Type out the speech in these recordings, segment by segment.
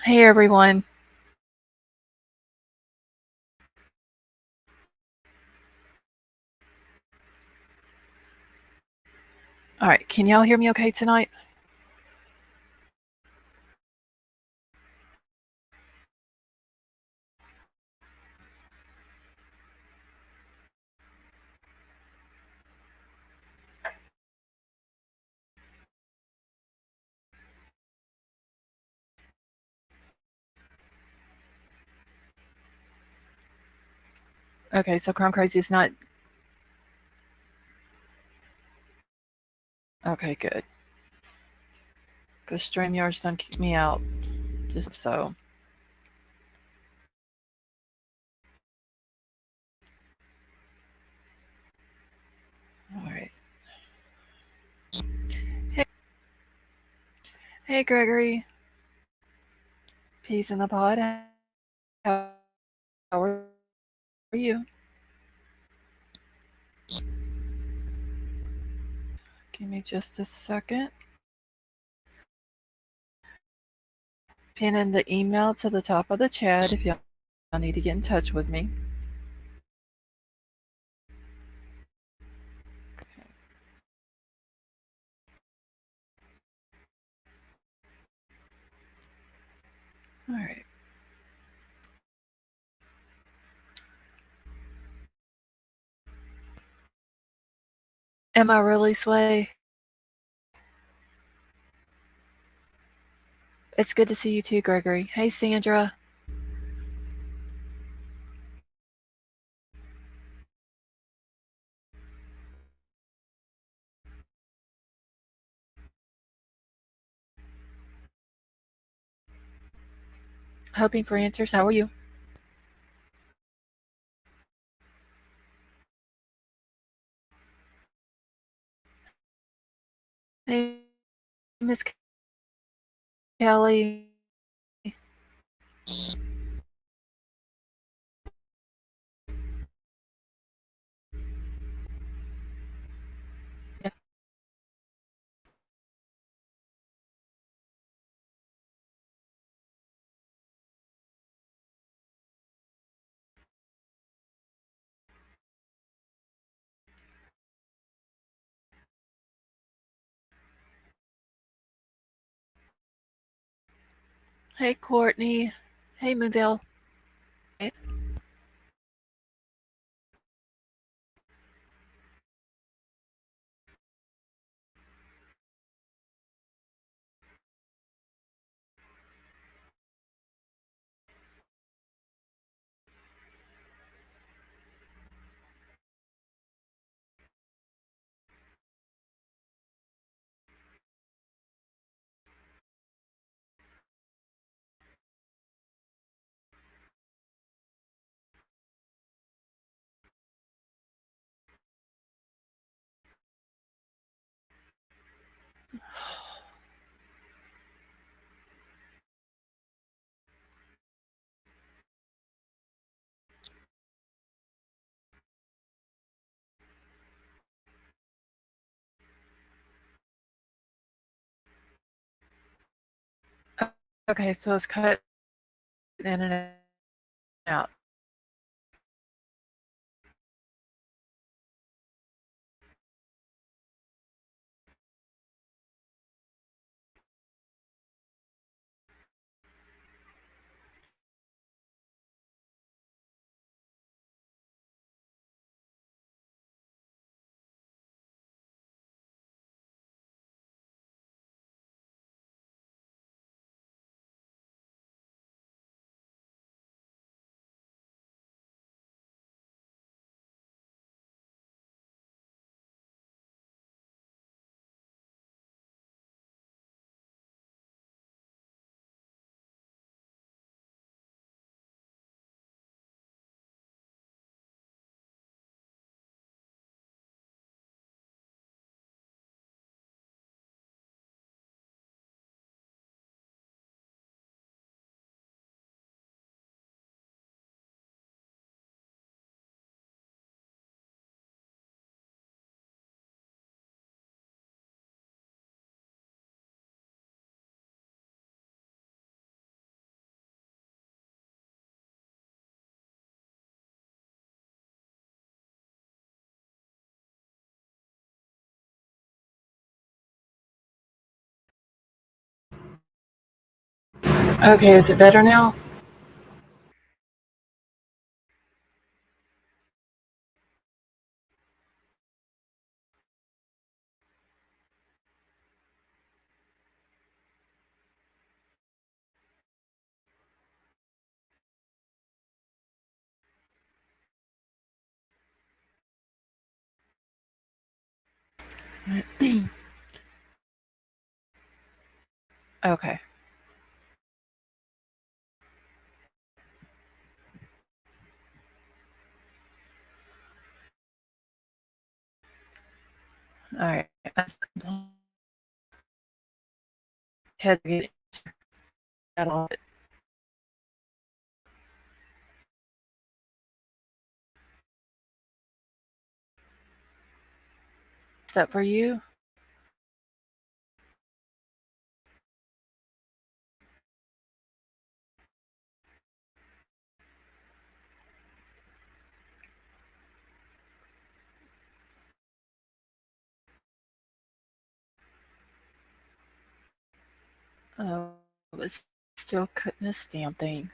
Hey everyone. All right, can y'all hear me okay tonight? Okay, so Crime Crazy is not. Okay, good. Because StreamYard's done kicked me out. Just so. All right. Hey, hey Gregory. Peace in the pod. How are you? Give me just a second. Pin in the email to the top of the chat if y'all need to get in touch with me. All right. Am I really Sway? It's good to see you too, Gregory. Hey, Sandra. Hoping for answers. How are you? Hey, Miss Kelly. Hey, Courtney. Hey, Moondale. Okay, so it's cut in and out. Okay, is it better now? Okay. All right. Head get that all. Is that for you? Oh, it's still cutting this damn thing.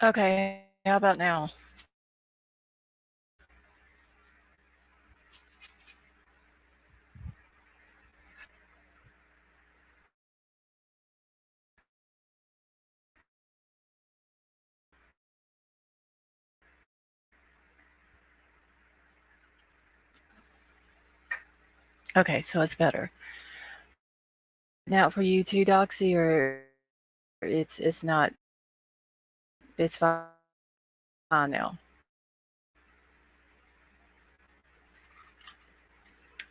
Okay, how about now? Okay, so it's better. Now for you too, Doxy, or it's not. It's fine now.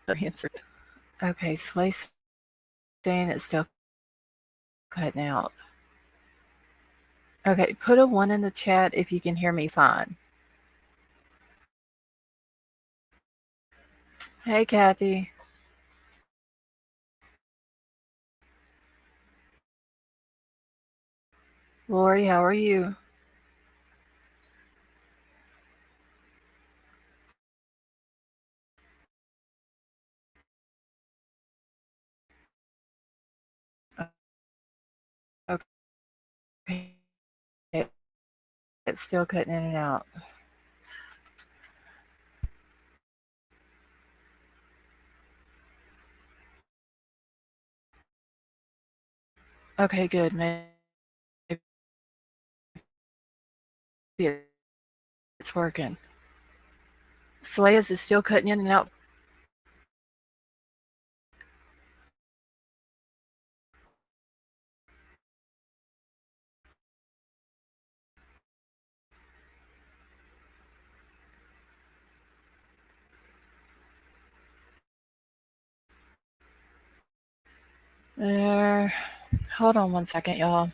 Answer. Okay, Sway's saying it's still cutting out. Okay, put a 1 in the chat if you can hear me fine. Hey, Kathy. Lori, how are you? Okay, it's still cutting in and out. Okay, good. Maybe it's working. Sway, is it still cutting in and out? Uh, Hold on 1 second, y'all.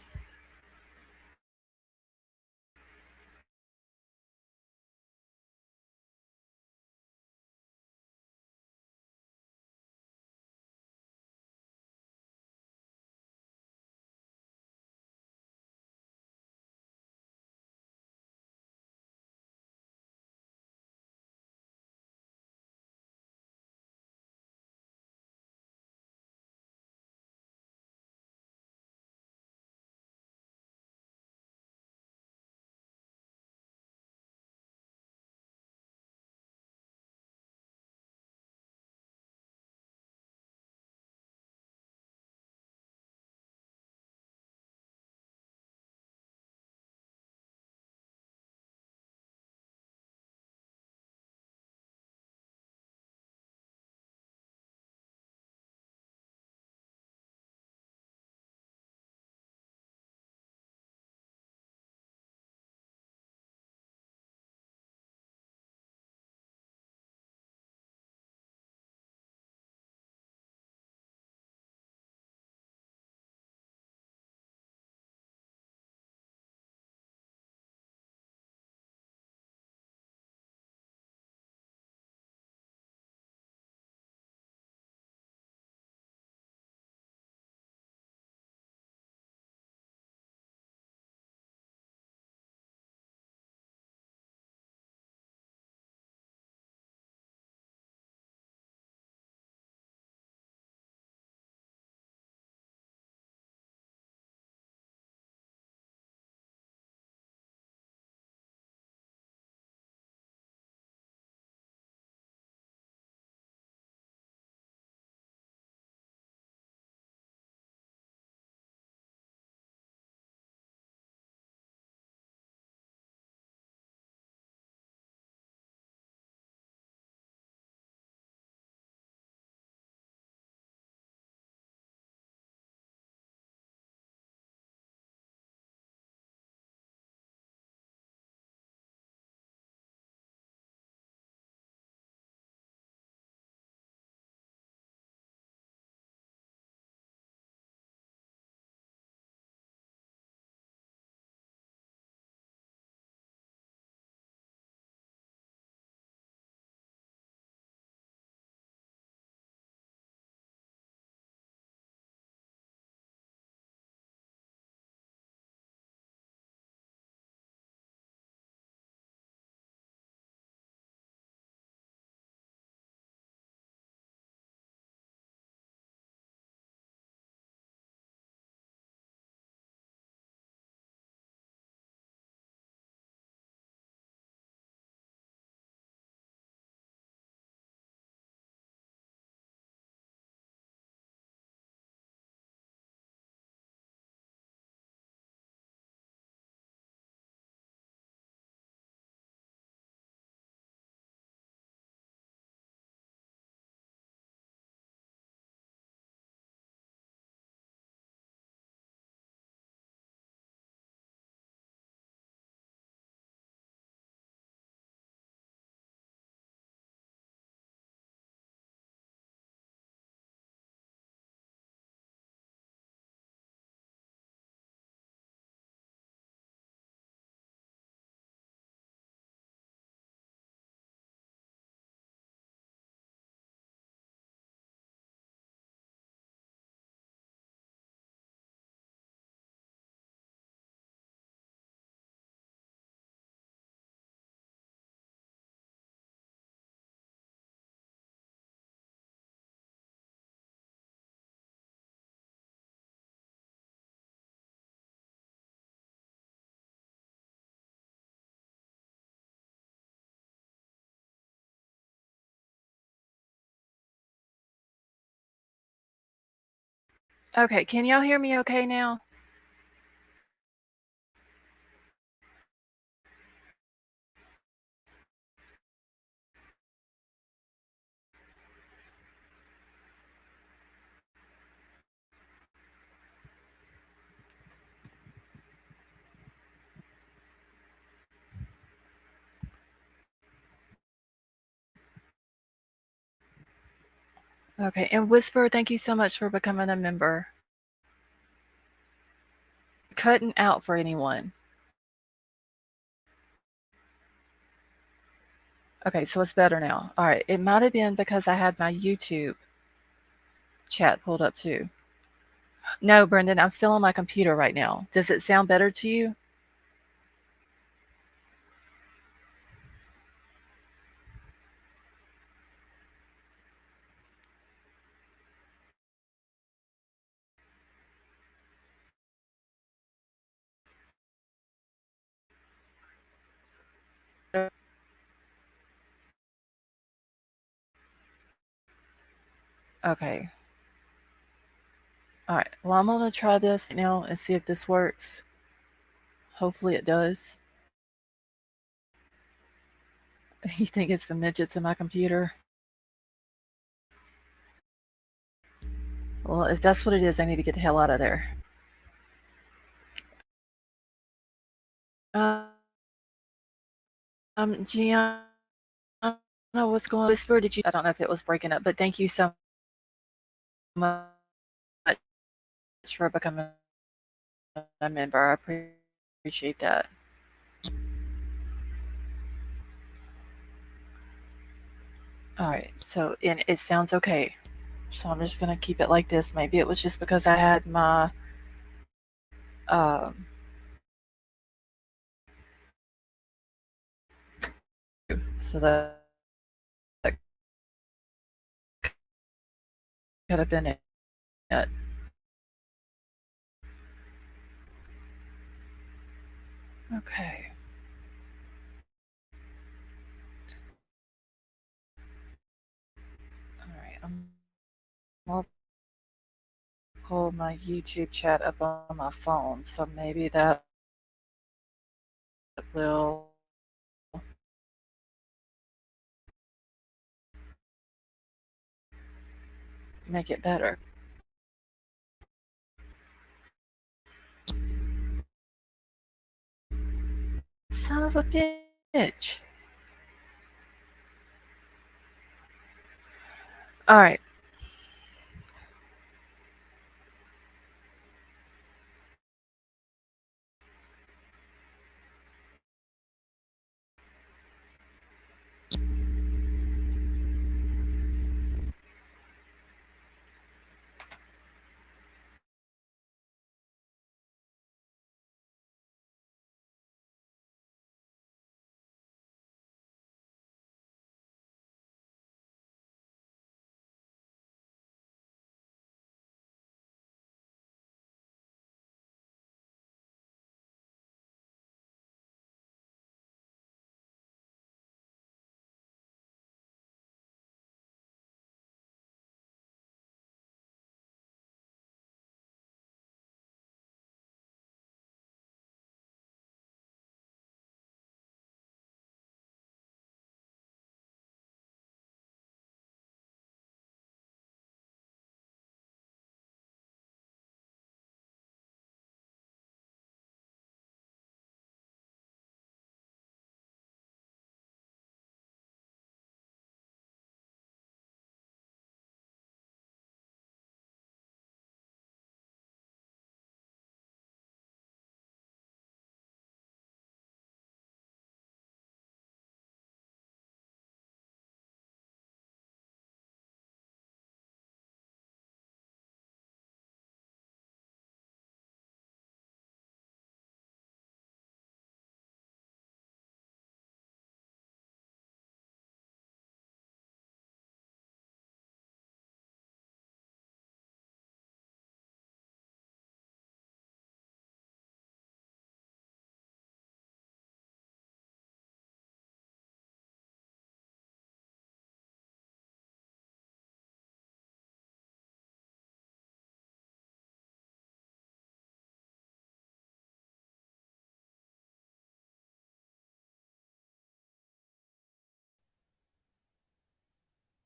Okay, can y'all hear me okay now? Okay, and Whisper, thank you so much for becoming a member. Cutting out for anyone. Okay, so it's better now. All right, it might have been because I had my YouTube chat pulled up too. No, Brendan, I'm still on my computer right now. Does it sound better to you? Okay. All right. Well, I'm going to try this now and see if this works. Hopefully it does. You think it's the midgets in my computer? Well, if that's what it is, I need to get the hell out of there. Gianna, what's going on? Whisper, did you? I don't know if it was breaking up, but thank you so much for becoming a member. I appreciate that. All right, so and it sounds okay. So I'm just gonna keep it like this. Maybe it was just because I had my um, so that could have been it. Okay. All right. I'll pull my YouTube chat up on my phone, so maybe that will make it better. Son of a bitch. All right.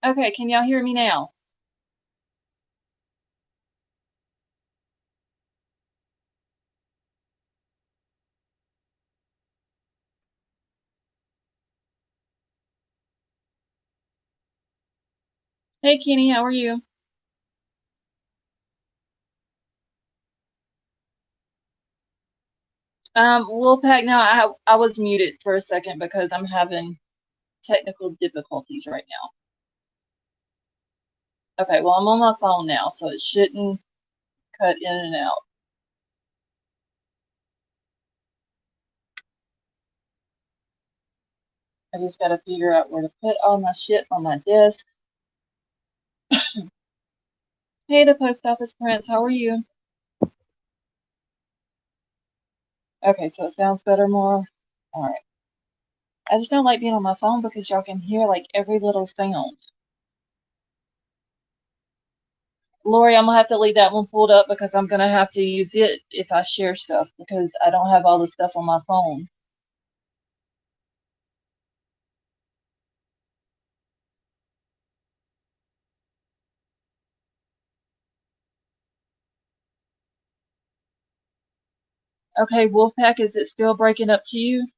Okay, can y'all hear me now? Hey, Kenny, how are you? Wolfpack, now I was muted for a second because I'm having technical difficulties right now. Okay, well, I'm on my phone now, so it shouldn't cut in and out. I just gotta figure out where to put all my shit on my desk. Hey, the post office Prince, how are you? Okay, so it sounds better more. All right. I just don't like being on my phone because y'all can hear like every little sound. Lori, I'm gonna have to leave that one pulled up because I'm gonna have to use it if I share stuff because I don't have all the stuff on my phone. Okay, Wolfpack, is it still breaking up to you?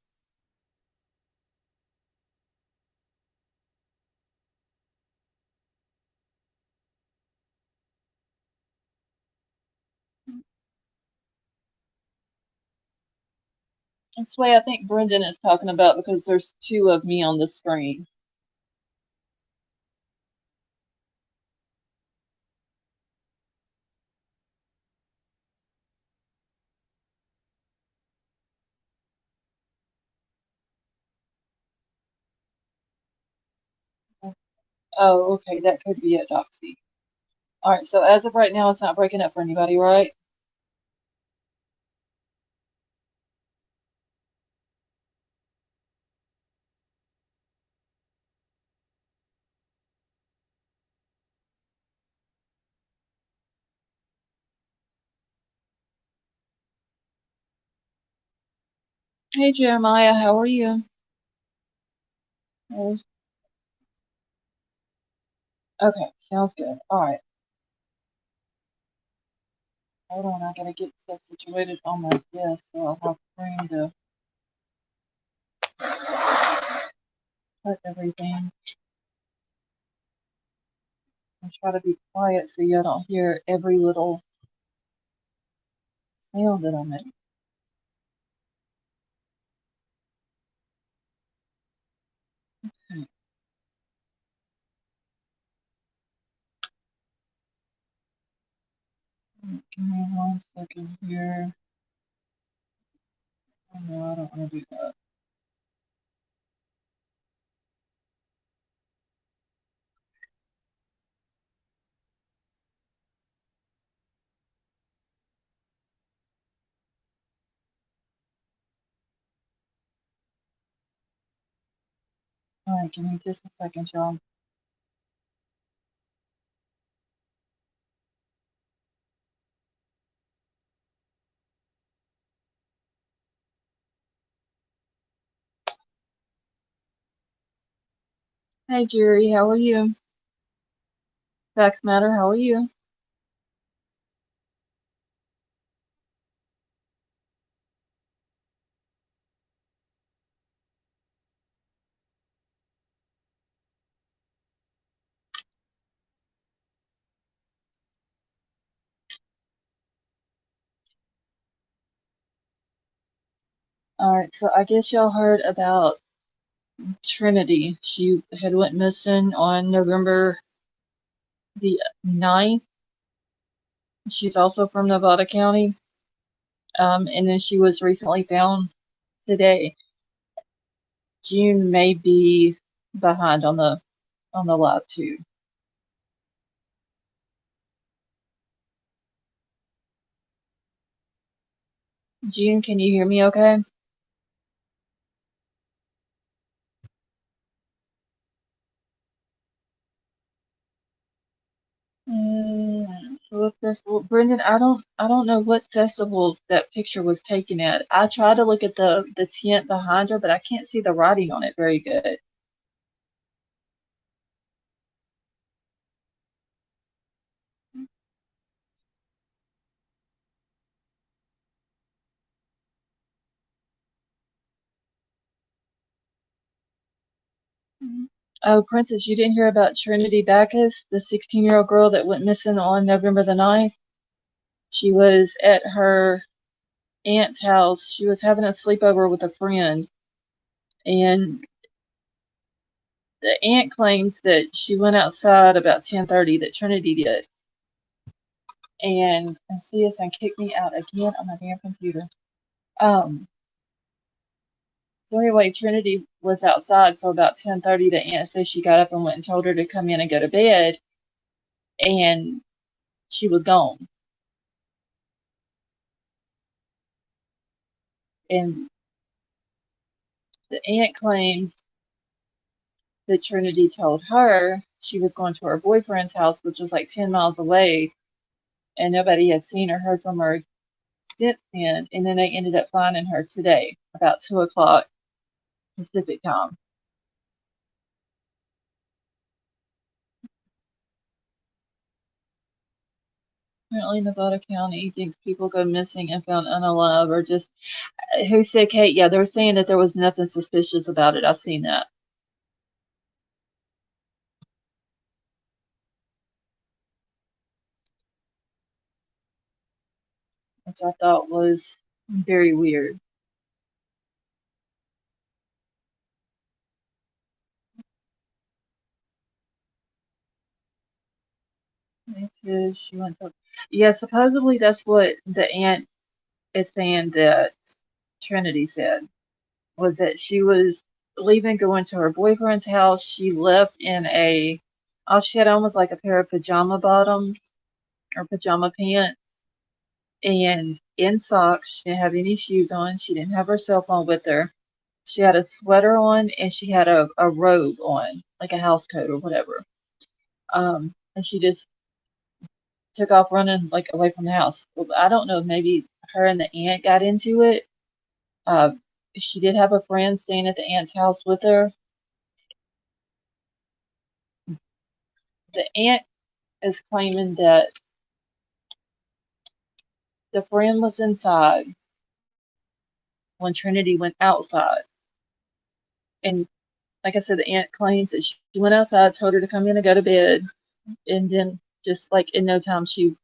That's the way I think Brendan is talking about because there's two of me on the screen. Oh, okay, that could be it, Doxy. All right, so as of right now, it's not breaking up for anybody, right? Hey, Jeremiah, how are you? Oh, okay, sounds good. All right, hold on, I gotta get stuff situated on my desk so I'll have room to put everything. And try to be quiet so you don't hear every little sound that I make. Give me 1 second here. Oh, no, I don't want to do that. All right, give me just a second, y'all. Hey, Jerry, how are you? Facts Matter, how are you? All right, so I guess y'all heard about Trinity. She had went missing on November the 9th. She's also from Nevada County. And then she was recently found today. June may be behind on the live too. June, can you hear me okay? What festival? Brendan, I don't know what festival that picture was taken at. I tried to look at the tent behind her, but I can't see the writing on it very good. Oh, Princess, you didn't hear about Trinity Backus, the 16-year-old girl that went missing on November the 9th? She was at her aunt's house. She was having a sleepover with a friend, and the aunt claims that she went outside about 10:30, that Trinity did. And CSN kicked me out again on my damn computer. Um, so anyway, Trinity was outside, so about 10:30, the aunt says she got up and went and told her to come in and go to bed, and she was gone. And the aunt claims that Trinity told her she was going to her boyfriend's house, which was like 10 miles away, and nobody had seen or heard from her since then. And then they ended up finding her today, about 2 o'clock Pacific time. Apparently, Nevada County thinks people go missing and found unalive, or just who said Kate? Yeah, they're saying that there was nothing suspicious about it. I've seen that, which I thought was very weird. She went to, yeah, supposedly that's what the aunt is saying that Trinity said, was that she was leaving, going to her boyfriend's house. She left in oh, she had almost like a pair of pajama bottoms or pajama pants and in socks. She didn't have any shoes on. She didn't have her cell phone with her. She had a sweater on and she had a robe on, like a house coat or whatever. And she just took off running like away from the house. Well, I don't know, maybe her and the aunt got into it. Uh, she did have a friend staying at the aunt's house with her. The aunt is claiming that the friend was inside when Trinity went outside. And like I said, the aunt claims that she went outside, told her to come in and go to bed, and then just like in no time she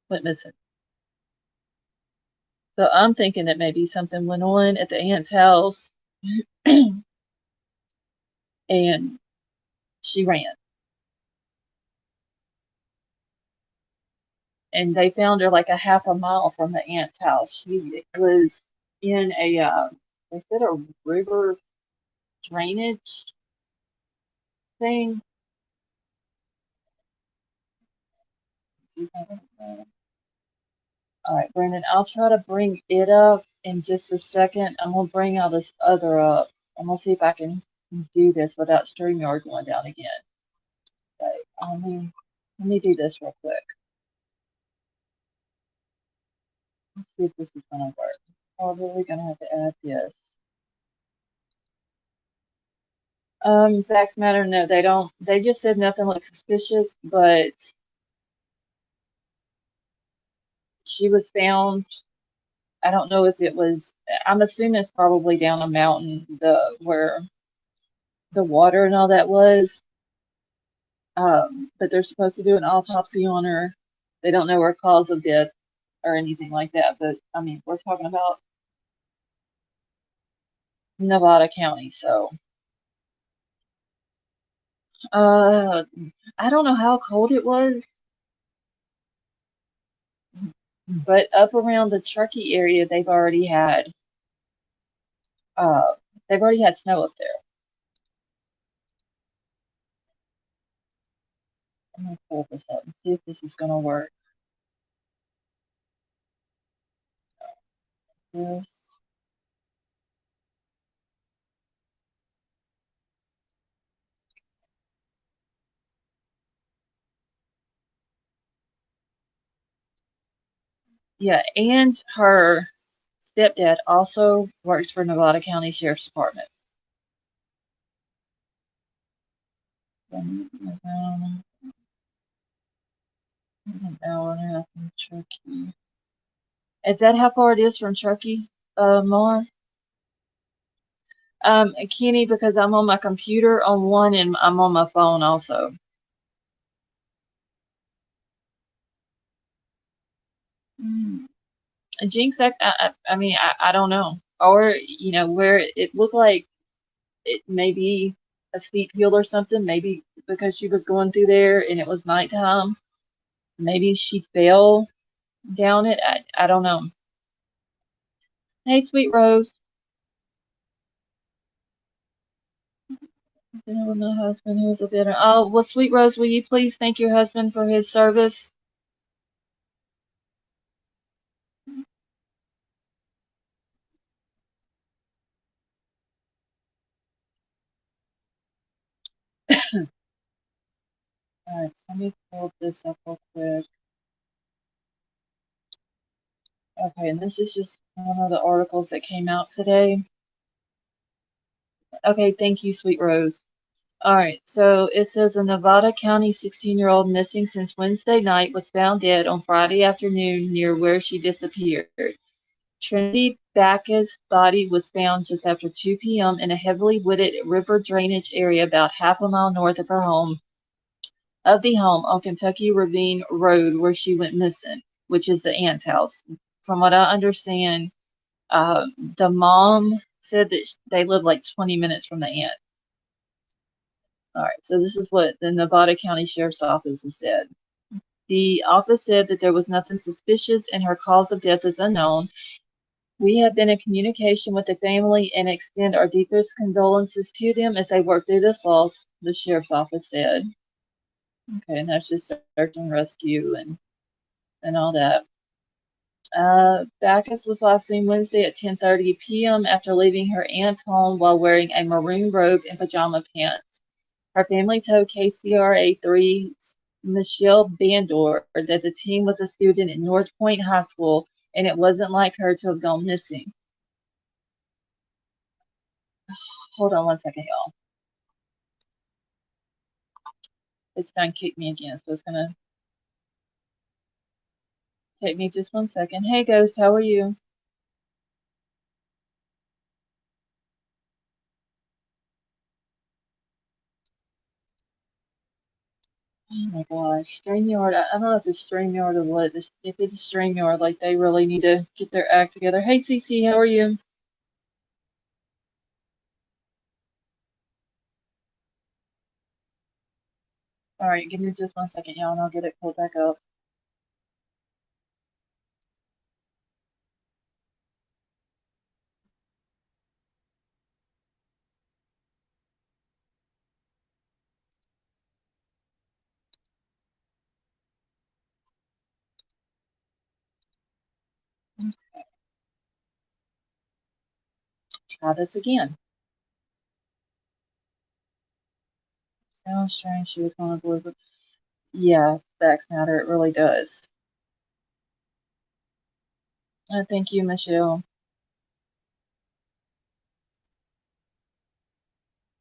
went missing. So I'm thinking that maybe something went on at the aunt's house and she ran. And they found her like a half a mile from the aunt's house. She was in they said a river drainage thing. All right, Brandon, I'll try to bring it up in just a second. I'm gonna bring all this other up. I'm gonna see if I can do this without StreamYard going down again. Okay, let me do this real quick. Let's see if this is gonna work. Probably gonna have to add this. Facts matter. No, they don't. They just said nothing looks suspicious, but she was found. I don't know if it was. I'm assuming it's probably down a mountain, where the water and all that was. But they're supposed to do an autopsy on her. They don't know her cause of death or anything like that. But I mean, we're talking about Nevada County, so uh, I don't know how cold it was, but up around the Truckee area, uh, they've already had snow up there. I'm gonna pull this up and see if this is gonna work. This, yeah, and her stepdad also works for Nevada County Sheriff's Department. An hour and a half from Truckee. Is that how far it is from Truckee, Mar? Kenny, because I'm on my computer on one and I'm on my phone also. Mm. Jinx, I mean, I don't know. Or, where it looked like it may be a steep hill or something, maybe because she was going through there and it was nighttime. Maybe she fell down it. I don't know. Hey, sweet Rose. Dinner with my husband who's a bit. Oh, well, sweet Rose, will you please thank your husband for his service? All right, so let me pull this up real quick. Okay, and this is just one of the articles that came out today. Okay, thank you, sweet Rose. All right, so it says a Nevada County 16-year-old missing since Wednesday night was found dead on Friday afternoon near where she disappeared. Trinity Backus' body was found just after 2 p.m. in a heavily wooded river drainage area about half a mile north of the home on Kentucky Ravine Road where she went missing, which is the aunt's house. From what I understand, the mom said that they live like 20 minutes from the aunt. All right, so this is what the Nevada County Sheriff's Office has said. The office said that there was nothing suspicious and her cause of death is unknown. We have been in communication with the family and extend our deepest condolences to them as they work through this loss, the sheriff's office said. Okay, and that's just search and rescue and all that. Backus was last seen Wednesday at 10:30 p.m. after leaving her aunt's home while wearing a maroon robe and pajama pants. Her family told KCRA3's Michelle Bandor that the teen was a student at North Point High School and it wasn't like her to have gone missing. Hold on one second, y'all. It's done kicked me again, so it's gonna take me just one second. Hey, Ghost, how are you? Oh my gosh, StreamYard. I don't know if it's StreamYard or what. If it's StreamYard, like they really need to get their act together. Hey, CC, how are you? All right, give me just one second, y'all, and I'll get it pulled back up. Try this again. Sounds strange. She was on a blue. Yeah, facts matter. It really does. Thank you, Michelle.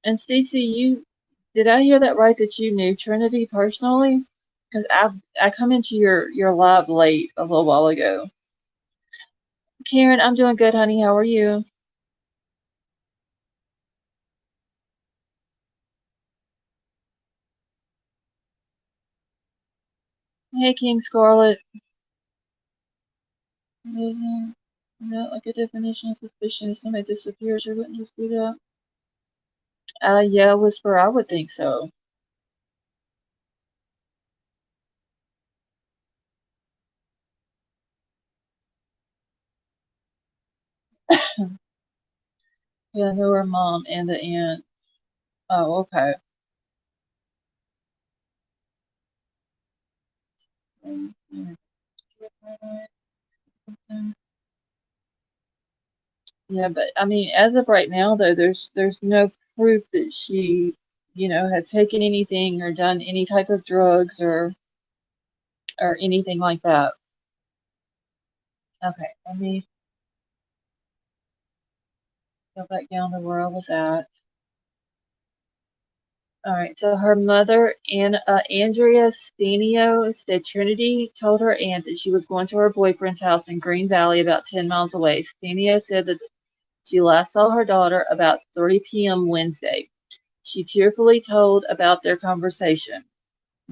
And Stacey, did I hear that right that you knew Trinity personally? Because I come into your live late a little while ago. Karen, I'm doing good, honey. How are you? Hey, King Scarlet. Amazing. Yeah, like a definition of suspicion if somebody disappears, you wouldn't just do that. Yeah, Whisper, I would think so. Yeah, I know her mom and the aunt. Oh, okay. Yeah, but I mean, as of right now, though, there's no proof that she, had taken anything or done any type of drugs or anything like that. Okay, let me go back down to where I was at. All right, so her mother, Andrea Stanio, said Trinity told her aunt that she was going to her boyfriend's house in Green Valley, about 10 miles away. Stanio said that She last saw her daughter about 3 p.m. Wednesday. She tearfully told about their conversation.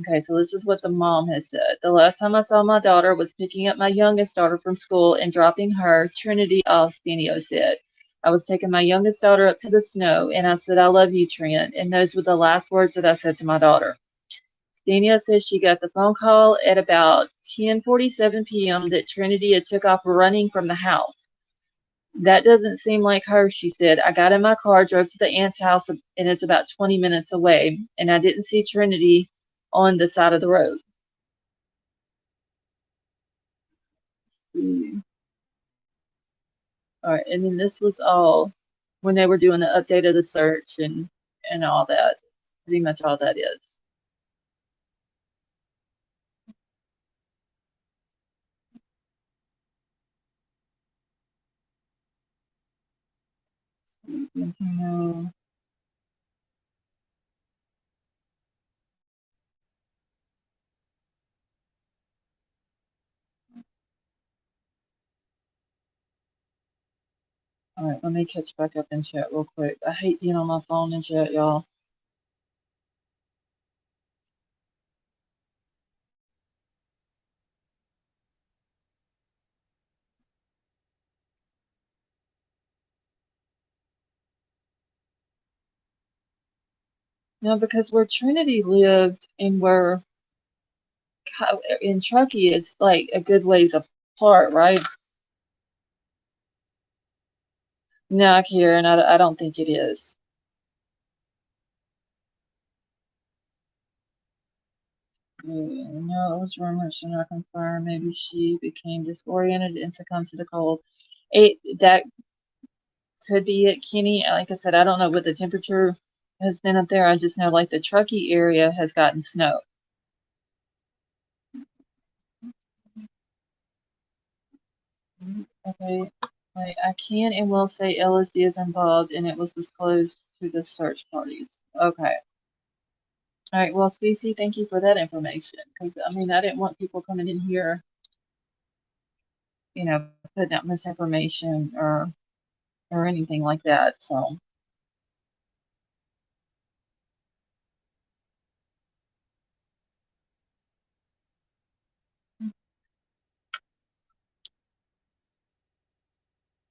Okay, so this is what the mom has said. The last time I saw my daughter was picking up my youngest daughter from school and dropping her, Trinity off, Stenio said. I was taking my youngest daughter up to the snow, and I said, I love you, Trent, and those were the last words that I said to my daughter. Stenio says she got the phone call at about 10:47 p.m. that Trinity had took off running from the house. That doesn't seem like her, she said. I got in my car, drove to the aunt's house, and it's about 20 minutes away, and I didn't see Trinity on the side of the road. All right, and then this was all when they were doing the update of the search and all that. Pretty much all that is. All right, let me catch back up in chat real quick. I hate being on my phone in chat, y'all. No, because where Trinity lived and where in Truckee, it's like a good ways apart, right? No, Kieran, I don't think it is. No, it was rumored, so not confirmed. Maybe she became disoriented and succumbed to the cold. That could be it, Kenny. Like I said, I don't know what the temperature has been up there. I just know like the Truckee area has gotten snow. Okay, I can and will say LSD is involved, and it was disclosed to the search parties. Okay. All right. Well, Cece, thank you for that information. Because I mean, I didn't want people coming in here, you know, putting out misinformation or anything like that. So,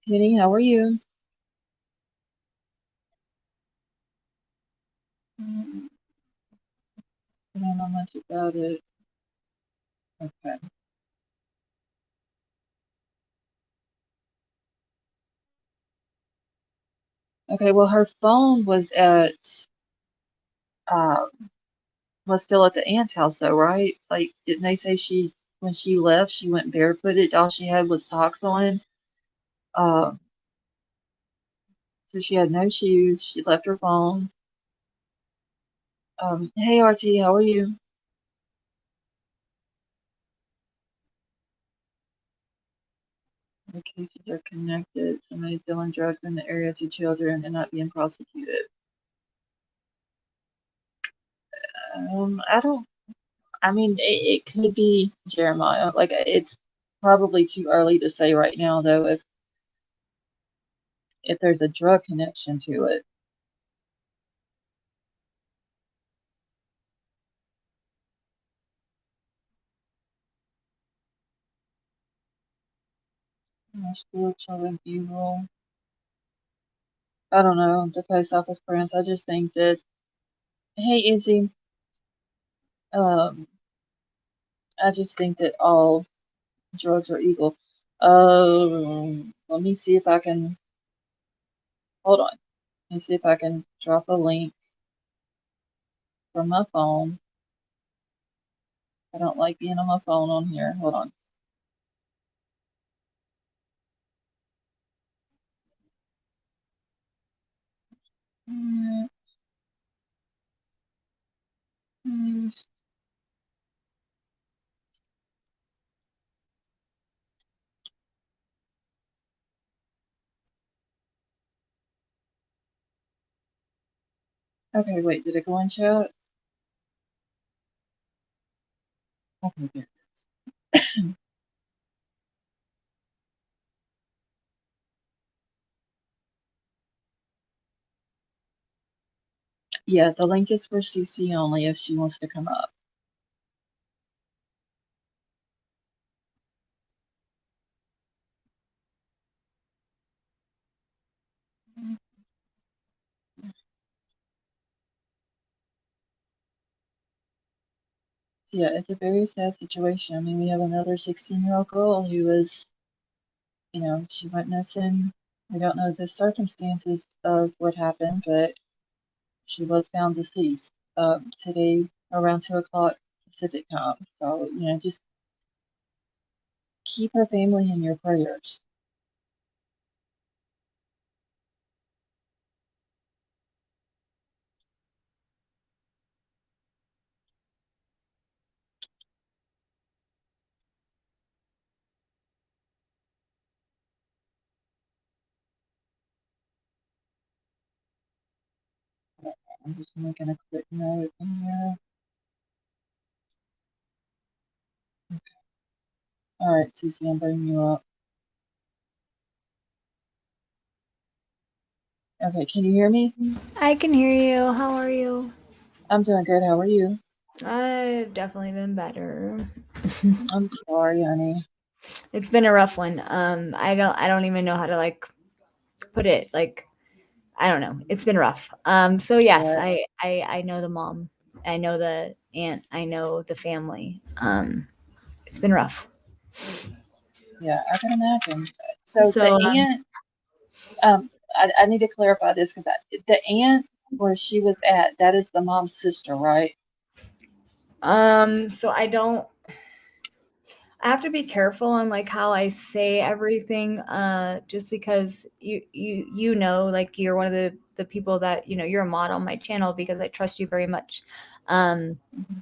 Kenny, how are you? I don't know much about it. Okay. Okay. Well, her phone uh, was still at the aunt's house though, right? Like, didn't they say when she left, she went barefooted? All she had was socks on. Uh, so she had no shoes. She left her phone. Hey RT, how are you? The cases are connected. Somebody's selling drugs in the area to children and not being prosecuted. I don't. I mean, it could be Jeremiah. Like, it's probably too early to say right now, though, if there's a drug connection to it. School children evil. I don't know, the post office prints. I just think that, hey, Izzy, um, I just think that all drugs are evil. Let me see if I can, hold on. Let me see if I can drop a link from my phone. I don't like being on my phone on here. Hold on. Okay, wait, did it go in chat? Okay, good. Yeah, the link is for CC only if she wants to come up. Yeah, it's a very sad situation. I mean, we have another 16-year-old girl who was, she went missing. We don't know the circumstances of what happened, but she was found deceased today around 2 o'clock Pacific time. So, just keep her family in your prayers. I'm just making a quick note in here. Okay. All right, Cece, I'm bringing you up. Okay, can you hear me? I can hear you. How are you? I'm doing good. How are you? I've definitely been better. I'm sorry, honey. It's been a rough one. I don't even know how to put it. I don't know. It's been rough. So yes, Yeah, I know the mom. I know the aunt. I know the family. It's been rough. yeah, I can imagine. So the So aunt, I need to clarify this because the aunt where she was at, that is the mom's sister, right? so I have to be careful on how I say everything, just because you know, you're one of the people that you're a mod on my channel because I trust you very much. Um, Mm-hmm.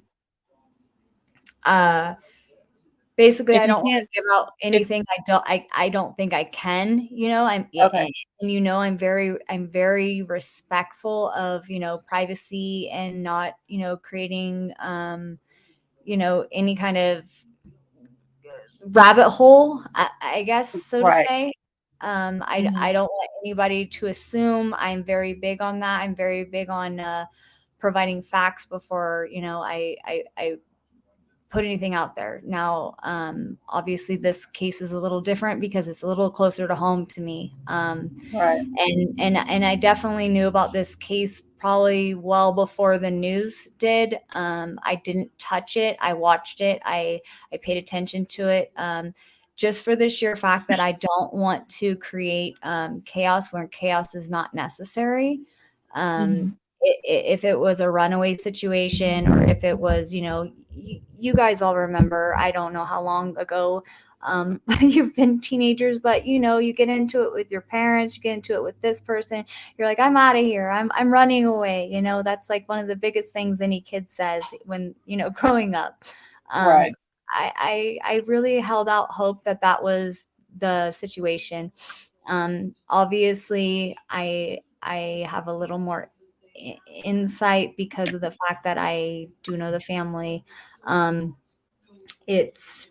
uh, Basically, If I you don't want can't, to give out if anything I don't think I can. okay, I'm very respectful of privacy and not creating any kind of rabbit hole, I guess, so to right. say. Mm-hmm. I don't want anybody to assume. I'm very big on that. I'm very big on providing facts before I put anything out there. Now, obviously, this case is a little different because it's a little closer to home to me. Right. And I definitely knew about this case probably well before the news did. I didn't touch it. I watched it. I paid attention to it. Just for the sheer fact that I don't want to create chaos where chaos is not necessary. Mm-hmm. If it was a runaway situation, or if it was, you guys all remember, I don't know how long ago you've been teenagers, but you get into it with your parents, you get into it with this person, you're like, I'm out of here, I'm running away. That's like one of the biggest things any kid says when growing up. Right. I really held out hope that that was the situation. Obviously, I have a little more insight because of the fact that I do know the family. It's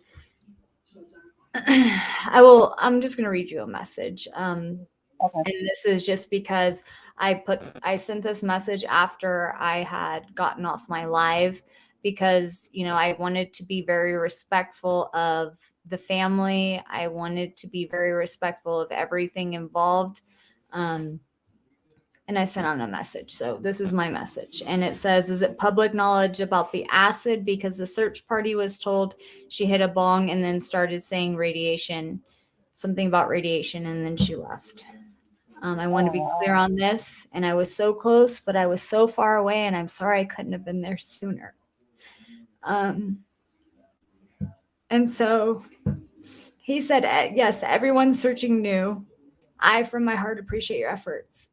I'm just going to read you a message. Okay. And this is just because I sent this message after I had gotten off my live, because I wanted to be very respectful of the family. I wanted to be very respectful of everything involved. Um, and I sent out a message. So this is my message. And it says, is it public knowledge about the acid? Because the search party was told she hit a bong and then started saying radiation, something about radiation, and then she left. I want to Oh, be clear wow. on this. And I was so close, but I was so far away, and I'm sorry I couldn't have been there sooner. Um, and so he said, yes, everyone's searching new. I, from my heart, appreciate your efforts.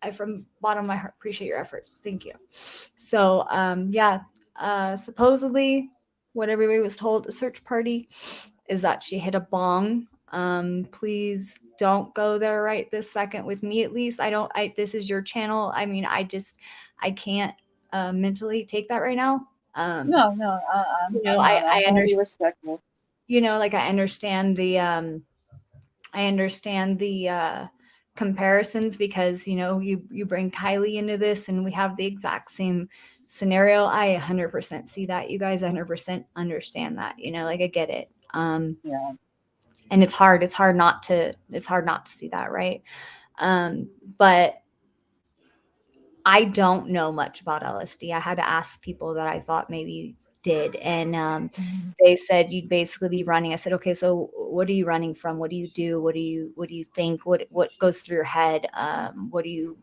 I, from bottom of my heart, appreciate your efforts. Thank you. So, yeah, supposedly, what everybody was told at the search party is that she hit a bong. Please don't go there right this second with me. At least this is your channel. I mean, I can't mentally take that right now. Um, No, no, I'm not. I'm I gonna be understand. respectful. I understand the comparisons because, you know, you bring Kylie into this and we have the exact same scenario. I 100% see that, you guys. 100% understand that, you know, like I get it. Yeah. And it's hard not to see that, right? But I don't know much about LSD. I had to ask people that I thought maybe did, and they said you'd basically be running. I said, okay, so what are you running from? What do you do? What do you think? What goes through your head? What do you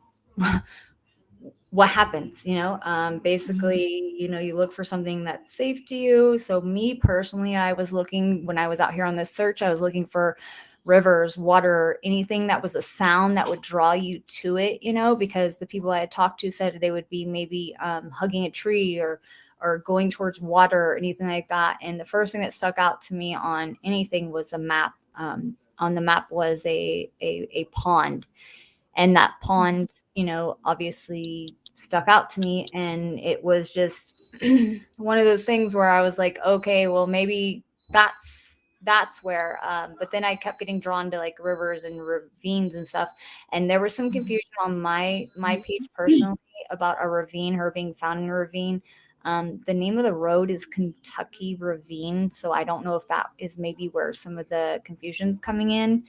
what happens? You know, basically, you know, you look for something that's safe to you. So me personally, I was looking when I was out here on this search. I was looking for rivers, water, anything that was a sound that would draw you to it, you know, because the people I had talked to said they would be maybe hugging a tree or going towards water or anything like that. And the first thing that stuck out to me on anything was a map. On the map was a pond, and that pond, you know, obviously stuck out to me, and it was just one of those things where I was like, okay, well, maybe that's where, but then I kept getting drawn to like rivers and ravines and stuff, and there was some confusion on my page personally about a ravine, her being found in a ravine. The name of the road is Kentucky Ravine, so I don't know if that is maybe where some of the confusion's coming in.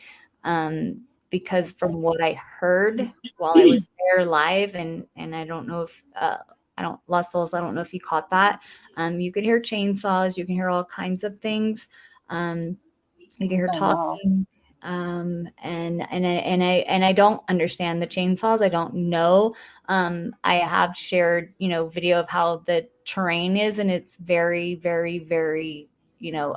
Because from what I heard while I was there live, and I don't know if I don't Lost Souls, I don't know if you caught that. You can hear chainsaws, you can hear all kinds of things. You can hear Oh, wow. talking. And I don't understand the chainsaws. I don't know. I have shared, you know, video of how the terrain is, and it's very, very, very, you know,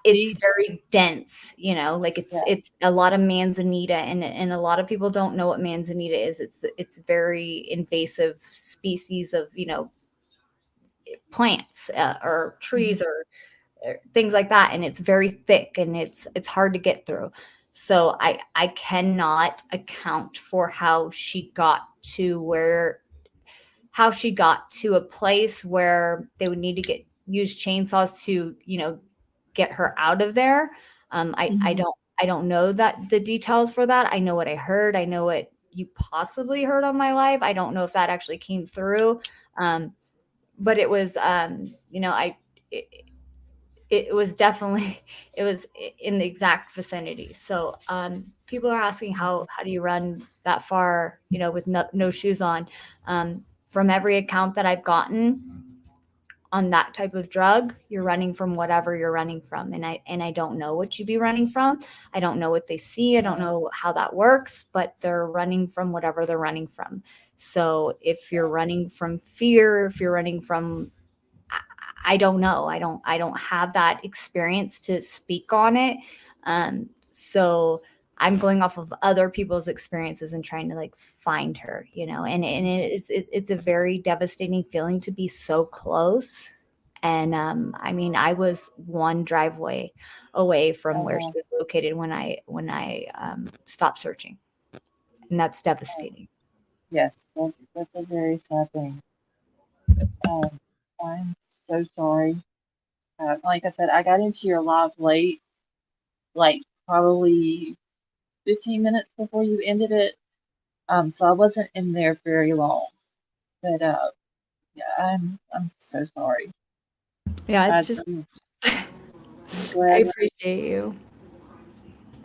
it's See? very dense, you know, like Yeah. it's a lot of manzanita, and a lot of people don't know what manzanita is. It's very invasive species of, you know, plants or trees or things like that, and it's very thick and it's hard to get through. So I cannot account for how she got to a place where they would need to use chainsaws to, you know, get her out of there. Mhm. I don't know that the details for that. I know what I heard. I know what you possibly heard on my live. I don't know if that actually came through. But it was, you know, it, it was definitely it was in the exact vicinity. So people are asking how do you run that far, you know, with no shoes on. From every account that I've gotten on that type of drug, you're running from whatever you're running from, and I don't know what you'd be running from. I don't know what they see. I don't know how that works, but they're running from whatever they're running from. So if you're running from fear, if you're running from, I don't know. I don't have that experience to speak on it. So I'm going off of other people's experiences and trying to like find her, you know, and it's a very devastating feeling to be so close. And I mean, I was one driveway away from where she Oh, was located when I stopped searching, and that's oh, devastating. yes, that's a very sad thing. Um, I'm so sorry. Like I said, I got into your live late, like probably 15 minutes before you ended it. So I wasn't in there very long. But yeah, I'm so sorry. Yeah, I, it's just I'm I'm I glad. appreciate you.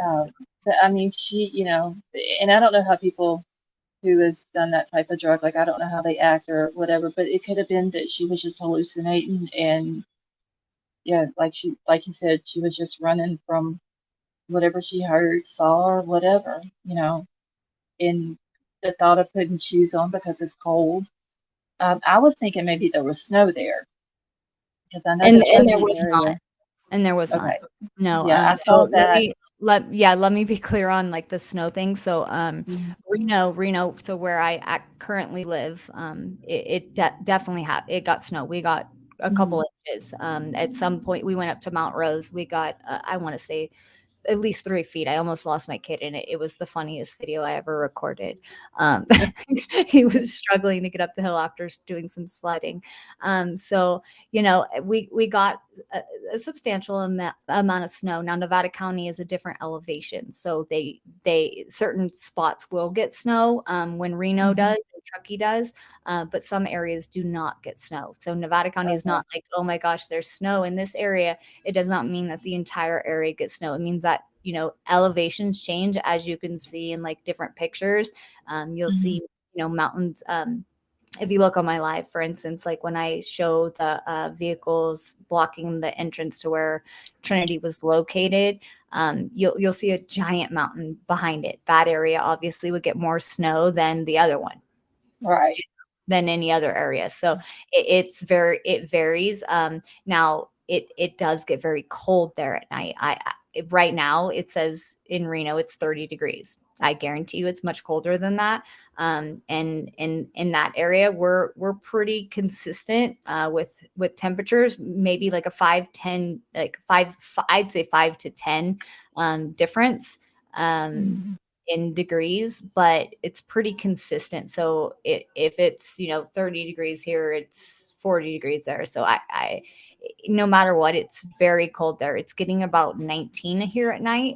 Um, but I mean, she, you know, and I don't know how people who has done that type of drug, like I don't know how they act or whatever, but it could have been that she was just hallucinating and yeah, like you said, she was just running from whatever she heard, saw, or whatever, you know, and the thought of putting shoes on because it's cold. I was thinking maybe there was snow there because I know the And there Truckee was not. area. And there was not. Okay, No, yeah, I so saw that. let me be clear on like the snow thing. So, Mhm. Reno, so where currently live, definitely it got snow. We got a couple Mhm. inches. At some point we went up to Mount Rose. We got, I want to say at least 3 feet. I almost lost my kid in it. It was the funniest video I ever recorded. He was struggling to get up the hill after doing some sledding. So, we got a substantial amount of snow. Now, Nevada County is a different elevation. So they certain spots will get snow when Reno does and Truckee does, but some areas do not get snow. So Nevada County is not like, oh my gosh, there's snow in this area. It does not mean that the entire area gets snow. It means that, elevations change, as you can see in like different pictures. You'll see, mountains. If you look on my live, for instance, like when I show the vehicles blocking the entrance to where Trinity was located, you'll see a giant mountain behind it. That area obviously would get more snow than the other one, Right. than any other area. So it varies. Now it does get very cold there at night. Right now it says in Reno it's 30 degrees. I guarantee you it's much colder than that. And in that area, we're pretty consistent with temperatures, maybe like a 5-10, like I'd say 5 to 10 difference in degrees, but it's pretty consistent. So if it's 30 degrees here, it's 40 degrees there. So I no matter what, it's very cold there. It's getting about 19 here at night,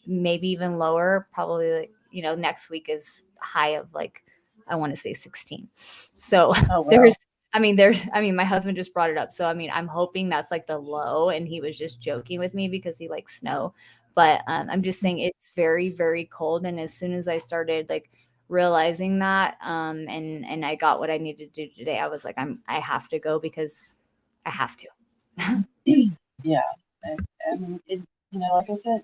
maybe even lower. Probably, like, next week is high of like, I want to say 16. So there's, my husband just brought it up. So, I'm hoping that's like the low, and he was just joking with me because he likes snow. But I'm just saying it's very, very cold. And as soon as I started like realizing that, and I got what I needed to do today, I was like, I have to go because I have to. Yeah. Like I said,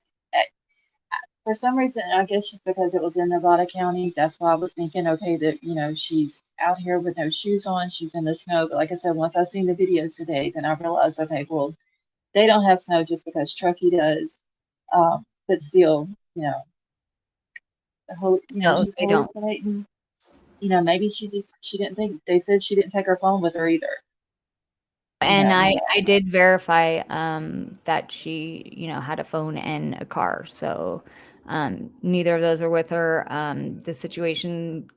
for some reason, I guess just because it was in Nevada County, that's why I was thinking, okay, that, she's out here with no shoes on, she's in the snow. But like I said, once I seen the video today, then I realized, okay, well, they don't have snow just because Truckee does. But still, No, she's they don't. hallucinating. Maybe she didn't think, they said she didn't take her phone with her either. And I did verify that she, had a phone and a car. So neither of those were with her. The situation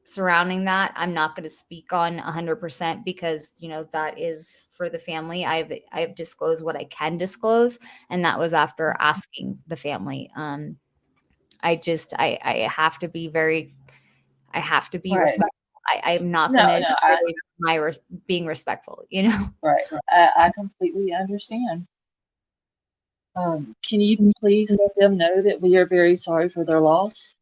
surrounding that, I'm not going to speak on 100% because, that is for the family. I've disclosed what I can disclose, and that was after asking the family. I have to be I have to be Right. respectful. I'm not No, going to no, shy away from being respectful, Right. I completely understand. Can you please let them know that we are very sorry for their loss?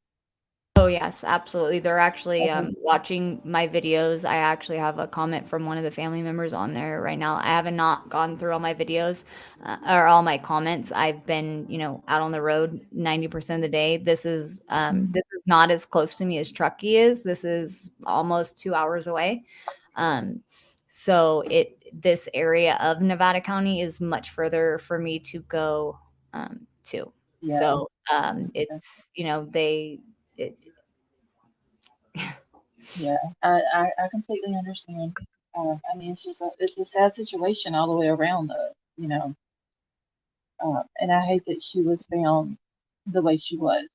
Oh, yes, absolutely. They're actually watching my videos. I actually have a comment from one of the family members on there right now. I haven't not gone through all my videos or all my comments. I've been, out on the road 90% of the day. This is not as close to me as Truckee is. This is almost 2 hours away. So this area of Nevada County is much further for me to go to. Yeah. So it's, Yeah, I completely understand. It's a sad situation all the way around, though, and I hate that she was found the way she was.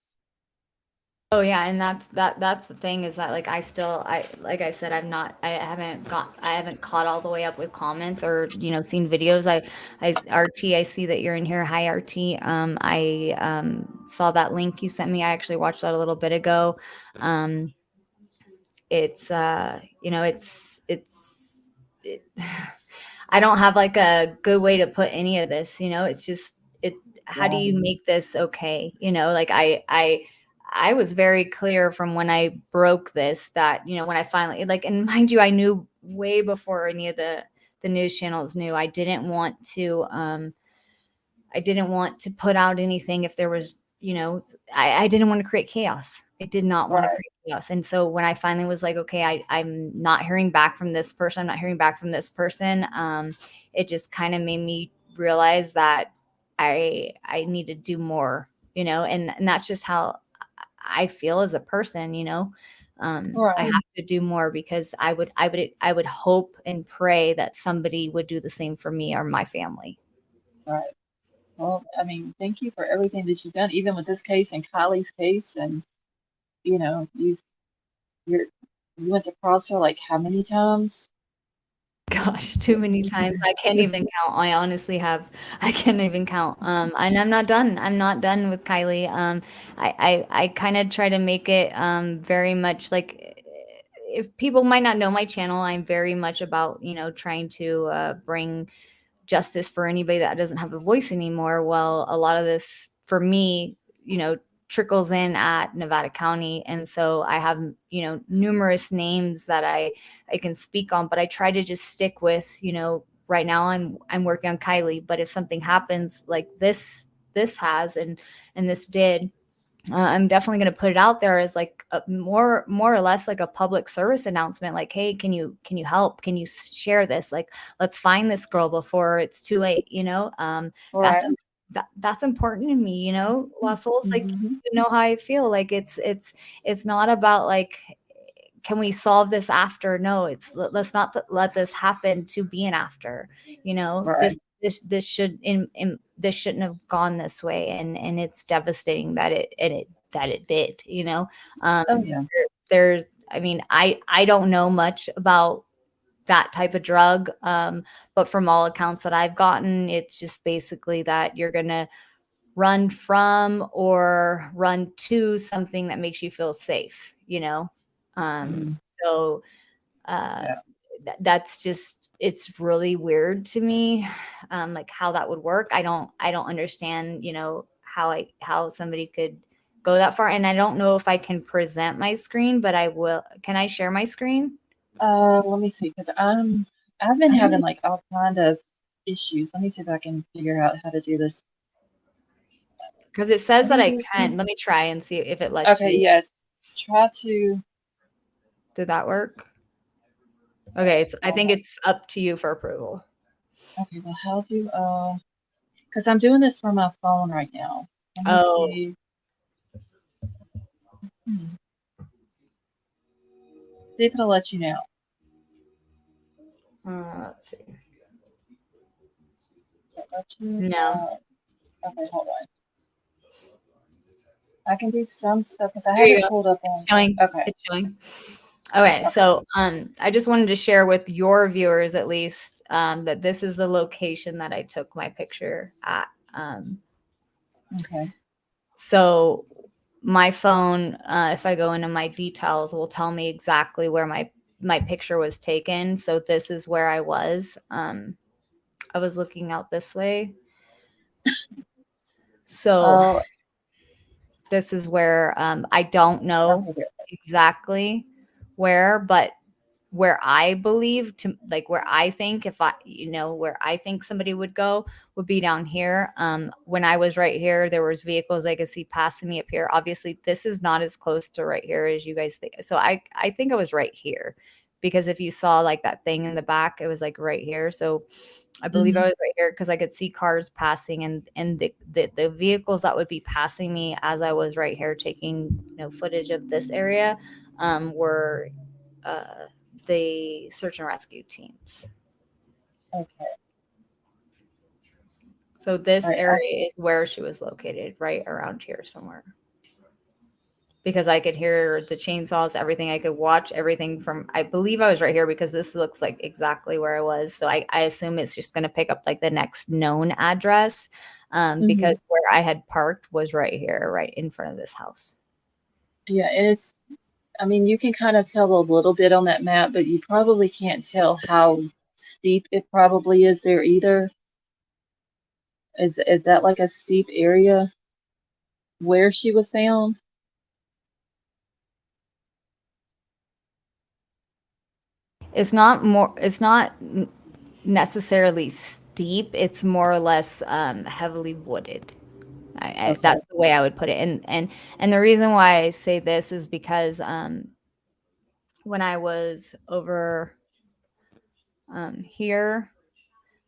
Oh yeah, and that's the thing is that like like I said, I haven't caught all the way up with comments or seen videos. RT, I see that you're in here. Hi RT. I saw that link you sent me. I actually watched that a little bit ago. It's I don't have like a good way to put any of this, it's just how do you make this okay? Like I was very clear from when I broke this that, when I finally like, and mind you, I knew way before any of the news channels knew. I didn't want to put out anything if there was, I didn't want to create chaos. I did not want to create chaos. And so when I finally was like, okay, I'm not hearing back from this person. I'm not hearing back from this person. It just kind of made me realize that I need to do more, and that's just how I feel as a person, I have to do more because I would hope and pray that somebody would do the same for me or my family. Right. Well, I mean, thank you for everything that you've done, even with this case and Kylie's case, and you know, you're you went to cross her like how many times? Gosh, too many times. I can't even count. I can't even count. And I'm not done. I'm not done with Kylie. I kind of try to make it very much like if people might not know my channel, I'm very much about, trying to bring justice for anybody that doesn't have a voice anymore. Well, a lot of this for me, trickles in at Nevada County. And so I have, numerous names that I can speak on, but I try to just stick with, right now I'm working on Kylie, but if something happens like this has and this did, I'm definitely going to put it out there as like a more or less like a public service announcement. Like, hey, can you help? Can you share this? Like, let's find this girl before it's too late. That's Right. that's important to me. Russell's like, Mm-hmm. how I feel. Like it's not about like, can we solve this after? No, let's not let this happen to be an after. Right. This this shouldn't have gone this way, and it's devastating that it did. Oh yeah. There's I mean, I don't know much about that type of drug, but from all accounts that I've gotten, it's just basically that you're gonna run from or run to something that makes you feel safe. Mm-hmm. So uh, Yeah. that's just, it's really weird to me, like how that would work. I don't understand, how somebody could go that far. And I don't know if I can present my screen, but I will. Can I share my screen? Let me see, because I've been having like all kind of issues. Let me see if I can figure out how to do this. Because it says Let that me I do can. some. Let me try and see if it lets Okay, you. yes. Try to. Did that work? Okay, I think it's up to you for approval. Okay, well, how do because I'm doing this from my phone right now. Let me Oh, see. Hmm. See if it'll let you know. let's see. Does it let you? No, Okay, hold on. I can do some stuff because I there have you it go. pulled up It's on. showing. Okay. It's showing. Okay, Okay. so I just wanted to share with your viewers at least, that this is the location that I took my picture at. Okay. So my phone, if I go into my details, will tell me exactly where my picture was taken. So this is where I was. I was looking out this way. So Oh, this is where, I don't know okay. There. exactly where, but where I believe to, like, where I think, if I, where I think somebody would go would be down here. When I was right here, there was vehicles I could see passing me up here. Obviously, this is not as close to right here as you guys think. So I think I was right here, because if you saw like that thing in the back, it was like right here. So I believe I Mhm. was right here because I could see cars passing, and the vehicles that would be passing me as I was right here taking footage of this area, were uh, the search and rescue teams. Okay. So All this right. area is where she was located, right around here somewhere. Because I could hear the chainsaws, everything. I could watch everything from, I believe I was right here because this looks like exactly where I was. So I assume it's just going to pick up like the next known address, Mhm. because where I had parked was right here, right in front of this house. Yeah, it's. I mean, you can kind of tell a little bit on that map, but you probably can't tell how steep it probably is there either. Is that like a steep area where she was found? It's not necessarily steep. It's more or less heavily wooded. Okay. That's the way I would put it. And the reason why I say this is because, when I was over, here,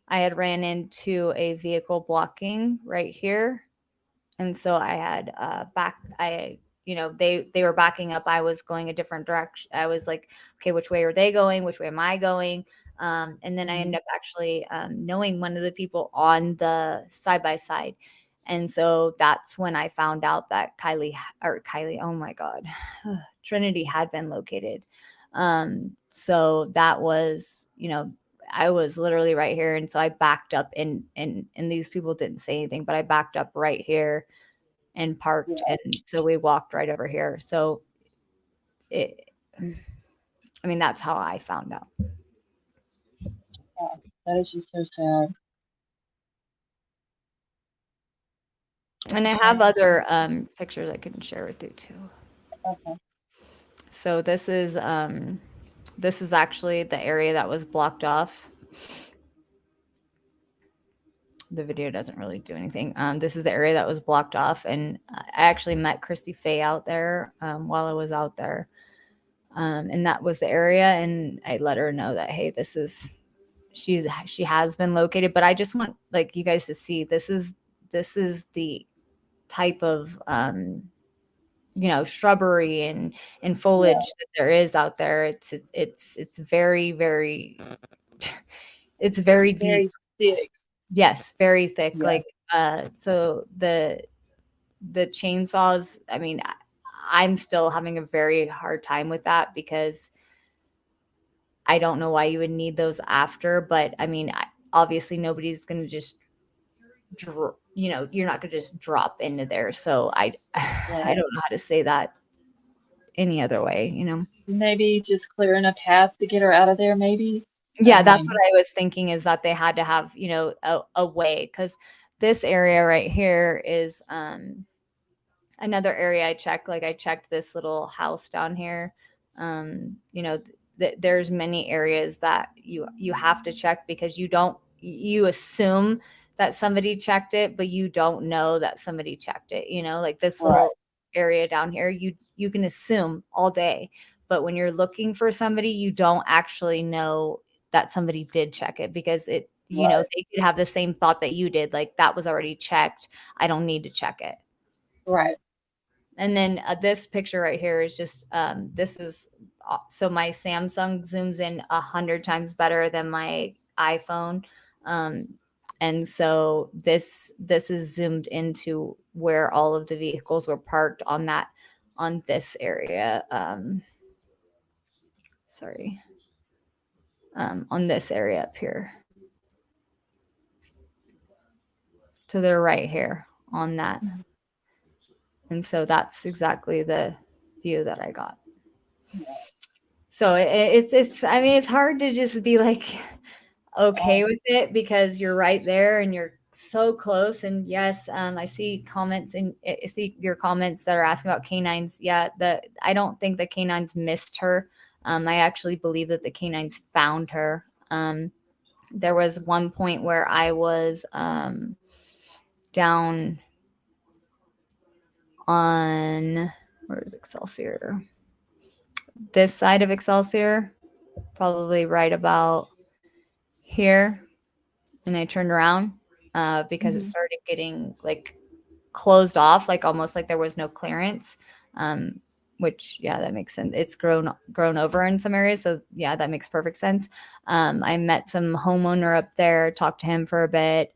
I had ran into a vehicle blocking right here, and so I had, they were backing up. I was going a different direction. I was like, okay, which way are they going? Which way am I going? And then I ended up actually knowing one of the people on the side by side. And so that's when I found out that Kylie, oh my God, Trinity had been located. So that was, I was literally right here. And so I backed up and these people didn't say anything, but I backed up right here and parked. Yeah. And so we walked right over here. So it, I mean, that's how I found out. Yeah, that is just so sad. And I have other pictures I can share with you too. Okay. So this is actually the area that was blocked off. The video doesn't really do anything. This is the area that was blocked off, and I actually met Christy Faye out there while I was out there, and that was the area. And I let her know that, hey, she has been located, but I just want like you guys to see this is the type of shrubbery and foliage that there is out there. It's very, very it's very deep. Very thick. Yes, very thick. Yeah. Like so the chainsaws, I mean, I'm still having a very hard time with that because I don't know why you would need those after, but I mean, obviously nobody's going to just you're not going to just drop into there. So I don't know how to say that any other way. Maybe just clearing a path to get her out of there, maybe. Yeah, that's what I was thinking, is that they had to have, a way, because this area right here is another area I checked. Like I checked this little house down here. There's many areas that you have to check because you assume that somebody checked it, but you don't know that somebody checked it. Like this Right. little area down here, you can assume all day, but when you're looking for somebody, you don't actually know that somebody did check it, because Right. they could have the same thought that you did, like that was already checked, I don't need to check it. Right. And then this picture right here is just this is so my Samsung zooms in 100 times better than my iPhone, and so this is zoomed into where all of the vehicles were parked on this area. Sorry, on this area up here. To their right here on that. And so that's exactly the view that I got. So it's I mean, it's hard to just be like okay with it because you're right there and you're so close. And yes, I see comments and I see your comments that are asking about canines. Yeah, I don't think the canines missed her. I actually believe that the canines found her. There was one point where I was down on, where is Excelsior? This side of Excelsior, probably right about here. And I turned around because it started getting like closed off, like almost like there was no clearance. Which, yeah, that makes sense. It's grown over in some areas. So yeah, that makes perfect sense. I met some homeowner up there, talked to him for a bit.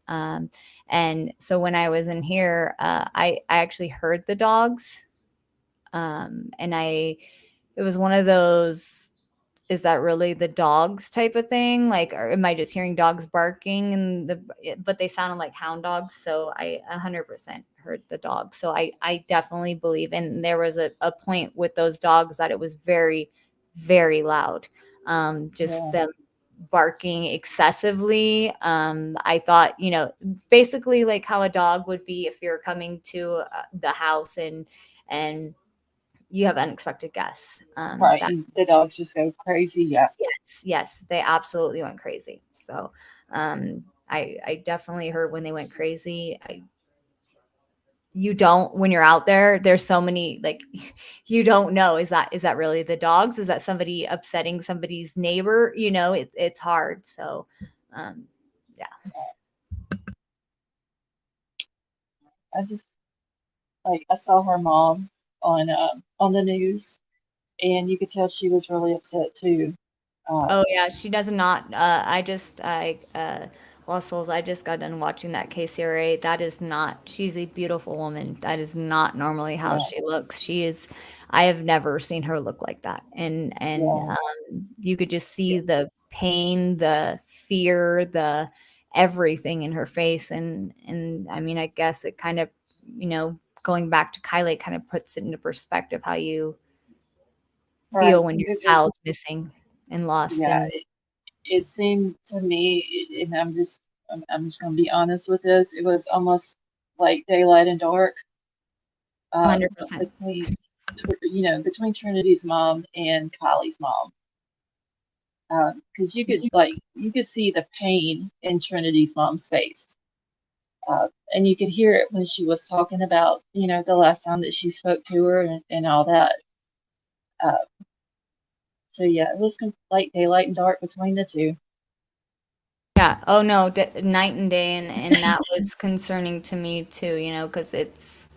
And so when I was in here, I actually heard the dogs. And it was one of those, is that really the dogs type of thing? Like, or am I just hearing dogs barking but they sounded like hound dogs. So I 100% heard the dogs. So I definitely believe, and there was a point with those dogs that it was very, very loud. Them barking excessively. I thought, basically like how a dog would be if you're coming to the house and you have unexpected guests. Right. And the dogs just go crazy. Yeah. Yes, they absolutely went crazy. So I definitely heard when they went crazy. You don't, when you're out there's so many, like, you don't know, is that really the dogs? Is that somebody upsetting somebody's neighbor? It's hard. So yeah. I just I saw her mom on the news, and you could tell she was really upset too. Um, Oh yeah, she does not. Lost Souls. I just got done watching that KCRA. That is not. She's a beautiful woman. That is not normally how yeah, she looks. She is. I have never seen her look like that. And yeah, you could just see the pain, the fear, the everything in her face. And I mean, I guess it kind of, going back to Kylie, it kind of puts it into perspective how you feel right. when your Because child's missing and lost. yeah, And it seemed to me, and I'm just going to be honest with this. It was almost like daylight and dark, 100%. between, between Trinity's mom and Kylie's mom. Because you could see the pain in Trinity's mom's face, and you could hear it when she was talking about, the last time that she spoke to her and all that. Uh, so yeah, it was like daylight and dark between the two. Yeah. Oh no, night and day, and that was concerning to me too. Because it's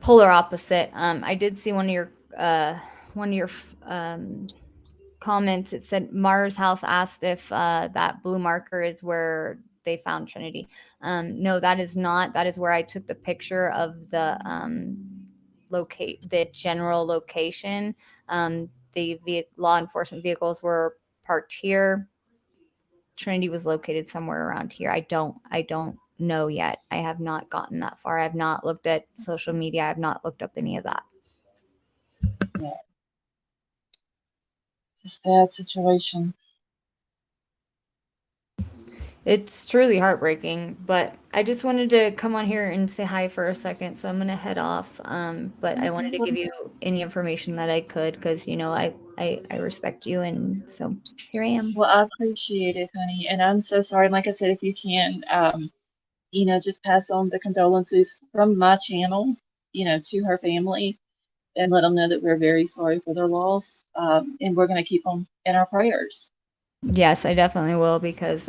polar opposite. I did see one of your comments. It said Mars House asked if that blue marker is where they found Trinity. No, that is not. That is where I took the picture of the locate the general location. The law enforcement vehicles were parked here. Trinity was located somewhere around here. I don't know yet. I have not gotten that far. I have not looked at social media. I have not looked up any of that. Yeah, it's a sad situation. It's truly heartbreaking, but I just wanted to come on here and say hi for a second. So I'm going to head off. But I wanted to give you any information that I could because, I respect you. And so here I am. Well, I appreciate it, honey, and I'm so sorry. Like I said, if you can, just pass on the condolences from my channel, to her family, and let them know that we're very sorry for their loss, and we're going to keep them in our prayers. Yes, I definitely will because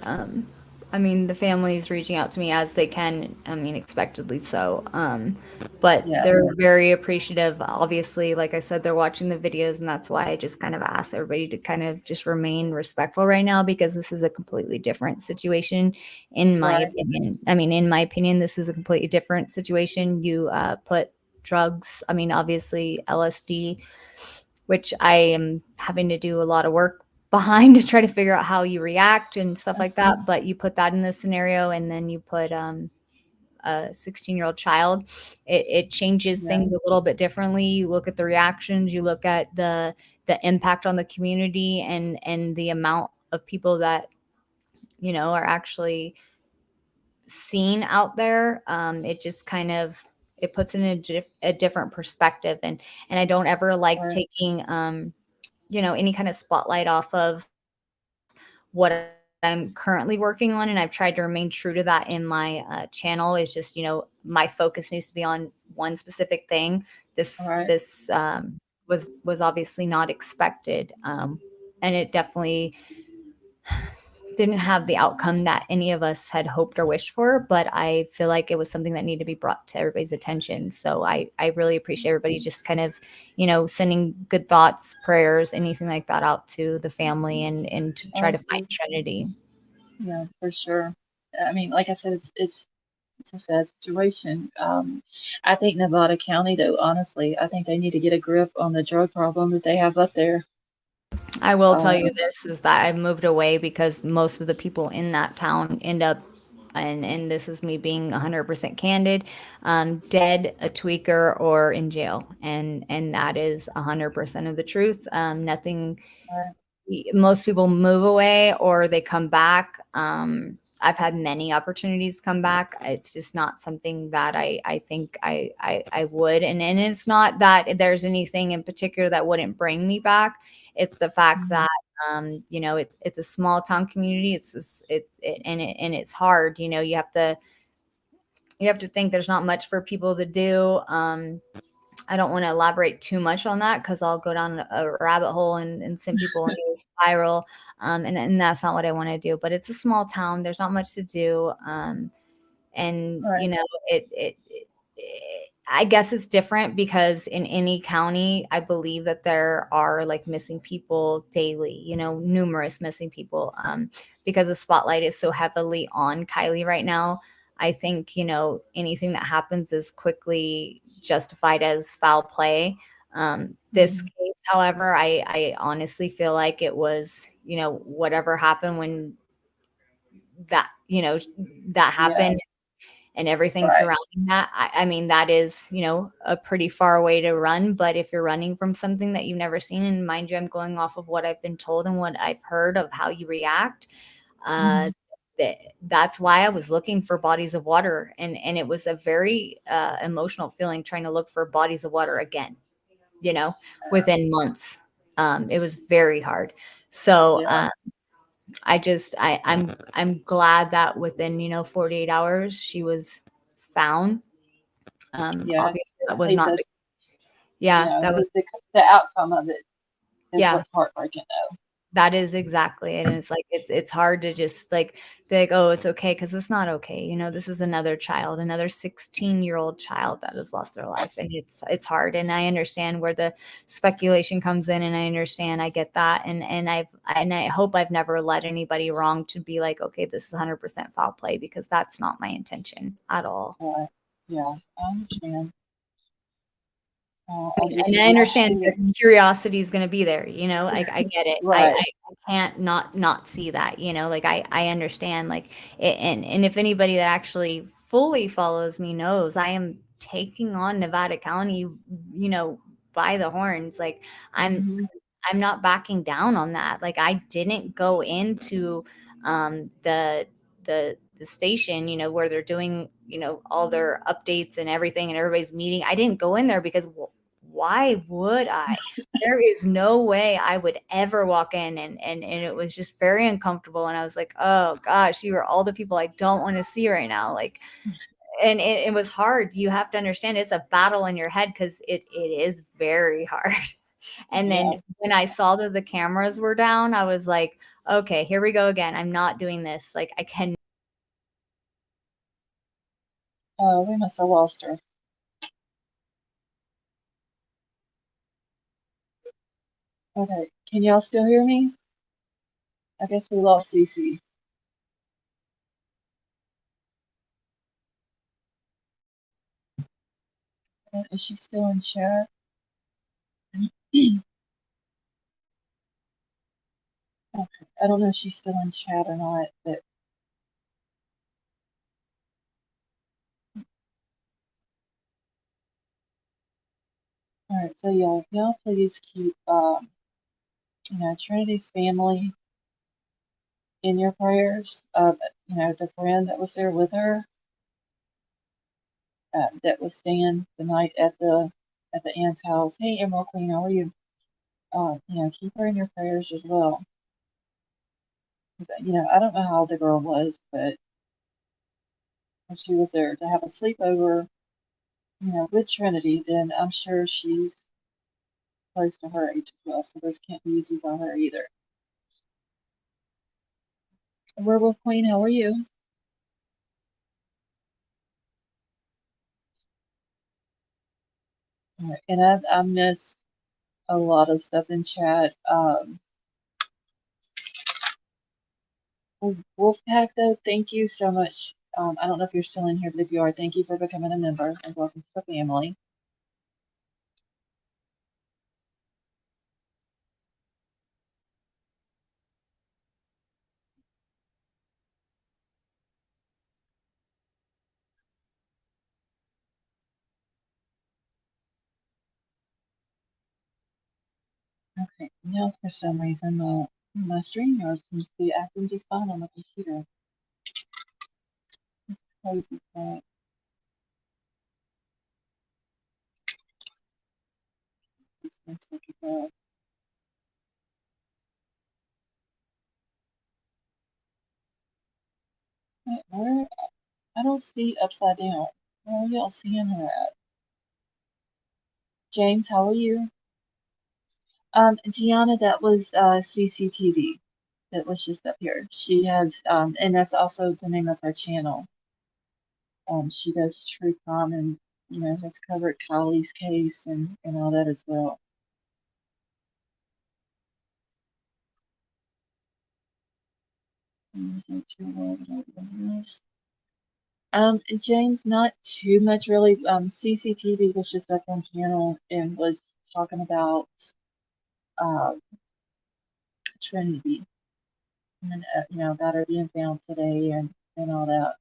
I mean the family's reaching out to me as they can, I mean expectedly so. But Yeah, they're very appreciative. Obviously, like I said, they're watching the videos and that's why I just kind of ask everybody to kind of just remain respectful right now because this is a completely different situation in my right, opinion. I mean, in my opinion, this is a completely different situation. You put drugs, I mean obviously LSD, which I am having to do a lot of work behind to try to figure out how you react and stuff like that. But you put that in this scenario, and then you put a 16-year-old child, it changes yeah, things a little bit differently. You look at the reactions, you look at the impact on the community, and the amount of people that are actually seen out there. It just kind of it puts it in a different perspective, and I don't ever like right, taking any kind of spotlight off of what I'm currently working on, and I've tried to remain true to that in my channel. Is just my focus needs to be on one specific thing. This right, this was obviously not expected, and it definitely didn't have the outcome that any of us had hoped or wished for, but I feel like it was something that needed to be brought to everybody's attention. So I really appreciate everybody just kind of, sending good thoughts, prayers, anything like that out to the family and to try to find absolutely, Trinity. yeah, for sure. I mean, like I said, it's a sad situation. I think Nevada County, though, honestly, I think they need to get a grip on the drug problem that they have up there. I will tell you Um, this is that I moved away because most of the people in that town end up and this is me being 100% candid, dead, a tweaker, or in jail, and that is 100% of the truth. Nothing. right, Most people move away or they come back. I've had many opportunities come back. It's just not something that I think I would. And it's not that there's anything in particular that wouldn't bring me back. It's the fact mhm, that it's a small town community. And it's hard. You have to think there's not much for people to do. I don't want to elaborate too much on that because I'll go down a rabbit hole and send people into a spiral. And that's not what I want to do. But it's a small town. There's not much to do. And right, it I guess it's different because in any county, I believe that there are like missing people daily, you know, numerous missing people. Because the spotlight is so heavily on Kylie right now. I think, you know, anything that happens is quickly justified as foul play. This case, however, I honestly feel like it was, you know, whatever happened when that, you know, that Yeah, happened and everything right. surrounding that. I mean, that is, you know, a pretty far way to run. But if you're running from something that you've never seen, and mind you, I'm going off of what I've been told and what I've heard of how you react. Uh, Mhm. that's why I was looking for bodies of water, and it was a very emotional feeling trying to look for bodies of water again. You know, within months, it was very hard. So Yeah, I'm glad that within, you know, 48 hours she was found. yeah. Obviously that Just was hate not that, the, yeah, yeah, that was, the outcome of it is yeah, what's heartbreaking though. that is exactly it. And it's like it's hard to just like be like, oh, it's okay, because it's not okay. You know, this is another child, another 16-year-old child that has lost their life. And it's hard. And I understand where the speculation comes in, and I understand, I get that. And I hope I've never led anybody wrong to be like, okay, this is 100% foul play, because that's not my intention at all. Right. Yeah, I understand. I And just I wish understand we would, that curiosity is going to be there. You know, I get it. right. I can't not see that. You know, like I understand. Like, and if anybody that actually fully follows me knows, I am taking on Nevada County, you know, by the horns. Like, I'm Hmm. I'm not backing down on that. Like, I didn't go into the station, you know, where they're doing, you know, all their updates and everything, and everybody's meeting. I didn't go in there because, well, why would I? There is no way I would ever walk in, and it was just very uncomfortable. And I was like, oh gosh, you are all the people I don't want to see right now. Like, and it was hard. You have to understand, it's a battle in your head, because it is very hard. And then Yeah. when I saw that the cameras were down, I was like, okay, here we go again. I'm not doing this. Like, I can. Oh, we must have lost her. Okay. Can y'all still hear me? I guess we lost Cece. Is she still in chat? Okay. I don't know if she's still in chat or not, but all right. So y'all please keep you know, Trinity's family in your prayers. You know, the friend that was there with her, that was staying the night at the aunt's house. Hey, Emerald Queen, how are you? You know, keep her in your prayers as well. 'Cause, you know, I don't know how old the girl was, but if she was there to have a sleepover, you know, with Trinity, then I'm sure she's close to her age as well. So this can't be easy for her either. Werewolf Queen, how are you? All right, and I missed a lot of stuff in chat. Wolfpack, though, thank you so much. I don't know if you're still in here, but if you are, thank you for becoming a member and welcome to the family. Okay, now for some reason my StreamYard seems to be acting just fine on the computer. It's crazy crap. Let's look at that. Where I don't see upside down. Where are y'all seeing her at? James, how are you? Gianna, that was CCTV. That was just up here. She has and that's also the name of her channel. She does true crime and has covered Kylie's case and all that as well. James, not too much really. CCTV was just up on panel and was talking about uh, Trinity and about her being found today and all that.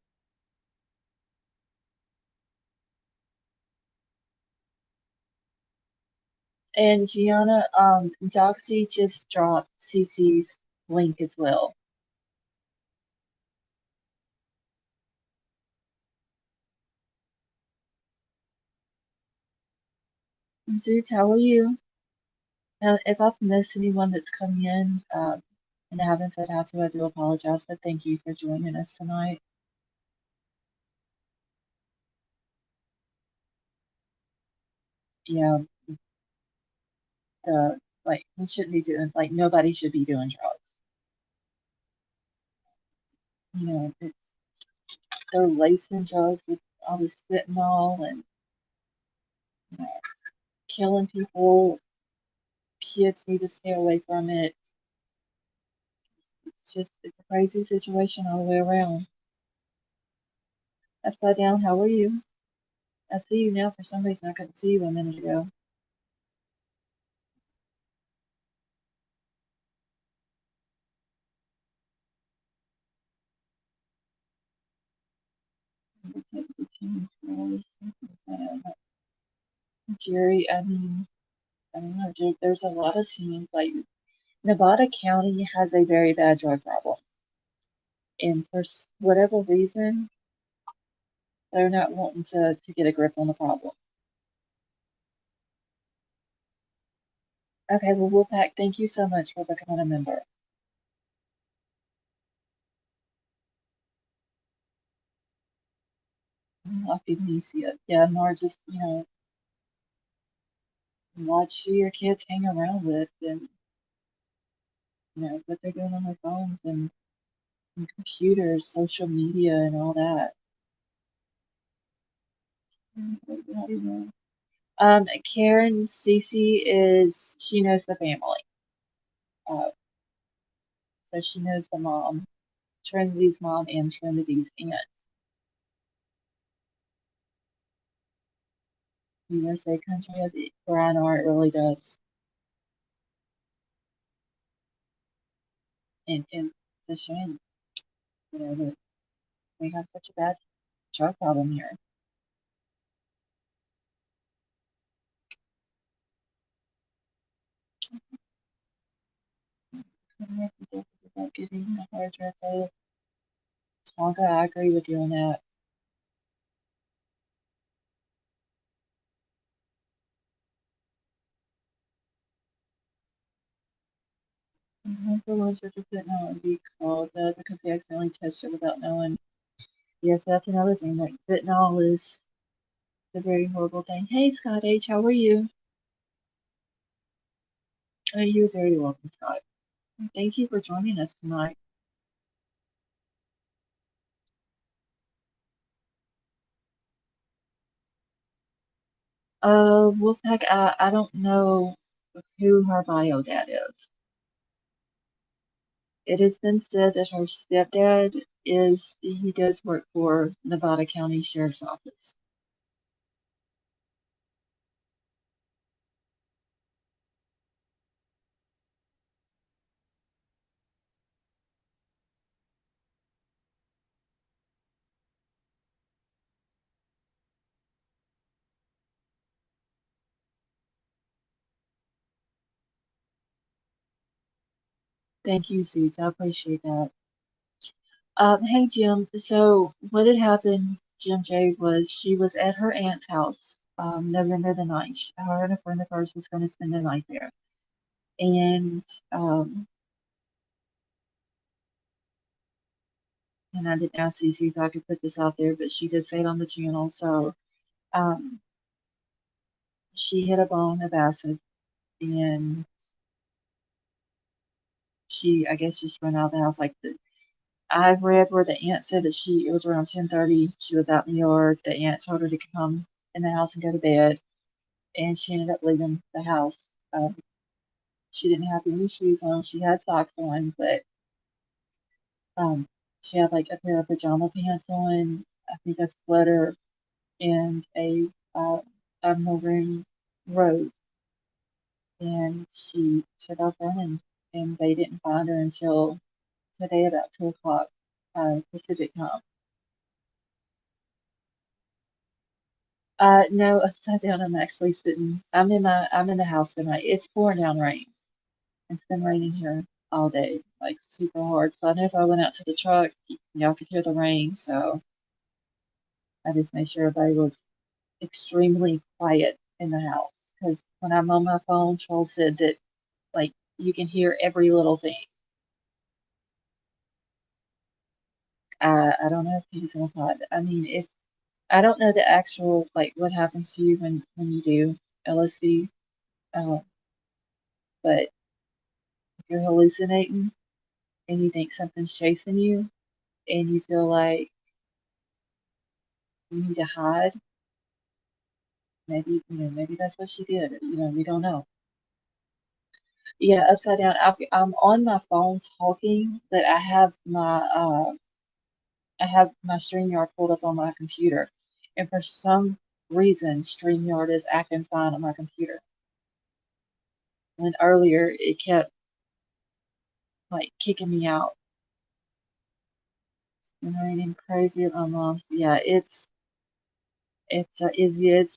And Gianna, Doxy just dropped CC's link as well. Zoot, how are you? Now, if I've missed anyone that's coming in and I haven't said how to, I do apologize, but thank you for joining us tonight. Yeah, we shouldn't be doing, nobody should be doing drugs. It's, they're lacing drugs with all this fentanyl and you know, killing people. Kids need to stay away from it. It's a crazy situation all the way around. Upside down, how are you? I see you now. For some reason, I couldn't see you a minute ago. Jerry, I don't know, Jerry, there's a lot of teams. Like Nevada County has a very bad drug problem, and for whatever reason, they're not wanting to get a grip on the problem. Okay, well, Wolfpack, thank you so much for becoming a member. Lucky Nicia. Yeah, more just, watch who your kids hang around with and, what they're doing on their phones and computers, social media, and all that. Karen Cece she knows the family. Uh, so she knows the mom, Trinity's mom, and Trinity's aunt. USA Country has it. Brian Art really does. And it's a shame, that we have such a bad drug problem here. About getting a hard drug out. Tonka, I agree with you on that. For one such a fentanyl would be called because they accidentally touched it without knowing. Yes, that's another thing. Like fentanyl is a very horrible thing. Hey, Scott H, how are you? You're very welcome, Scott. Thank you for joining us tonight. Wolfpack, I don't know who her bio dad is. It has been said that her stepdad he does work for Nevada County Sheriff's Office. Thank you, Suits. I appreciate that. Hey, Jim. So what had happened, Jim J, was she was at her aunt's house, November the 9th. Her and a friend of hers was going to spend the night there. And, um, and I didn't ask Cece if I could put this out there, but she did say it on the channel. So, um, she hit a bone of acid and I guess, just ran out of the house. I've read where the aunt said that it was around 10:30. She was out in the yard. The aunt told her to come in the house and go to bed, and she ended up leaving the house. She didn't have any shoes on. She had socks on, but um, she had like a pair of pajama pants on, I think a sweater, and a maroon robe. And she took off running, and they didn't find her until today about 2 o'clock Pacific time. No, upside down. I'm actually sitting. I'm in the house tonight. It's pouring down rain. It's been raining here all day, like super hard. So I know if I went out to the truck, y'all could hear the rain. So I just made sure everybody was extremely quiet in the house. Because when I'm on my phone, Charles said that like you can hear every little thing. I don't know if he's implied. I mean, if I don't know the actual like what happens to you when you do LSD, uh, but if you're hallucinating and you think something's chasing you and you feel like you need to hide, maybe maybe that's what she did. We don't know. Yeah, upside down. I'm on my phone talking, but I have my StreamYard pulled up on my computer, and for some reason StreamYard is acting fine on my computer. And earlier it kept like kicking me out. And raining crazy at my mom's. Yeah, it's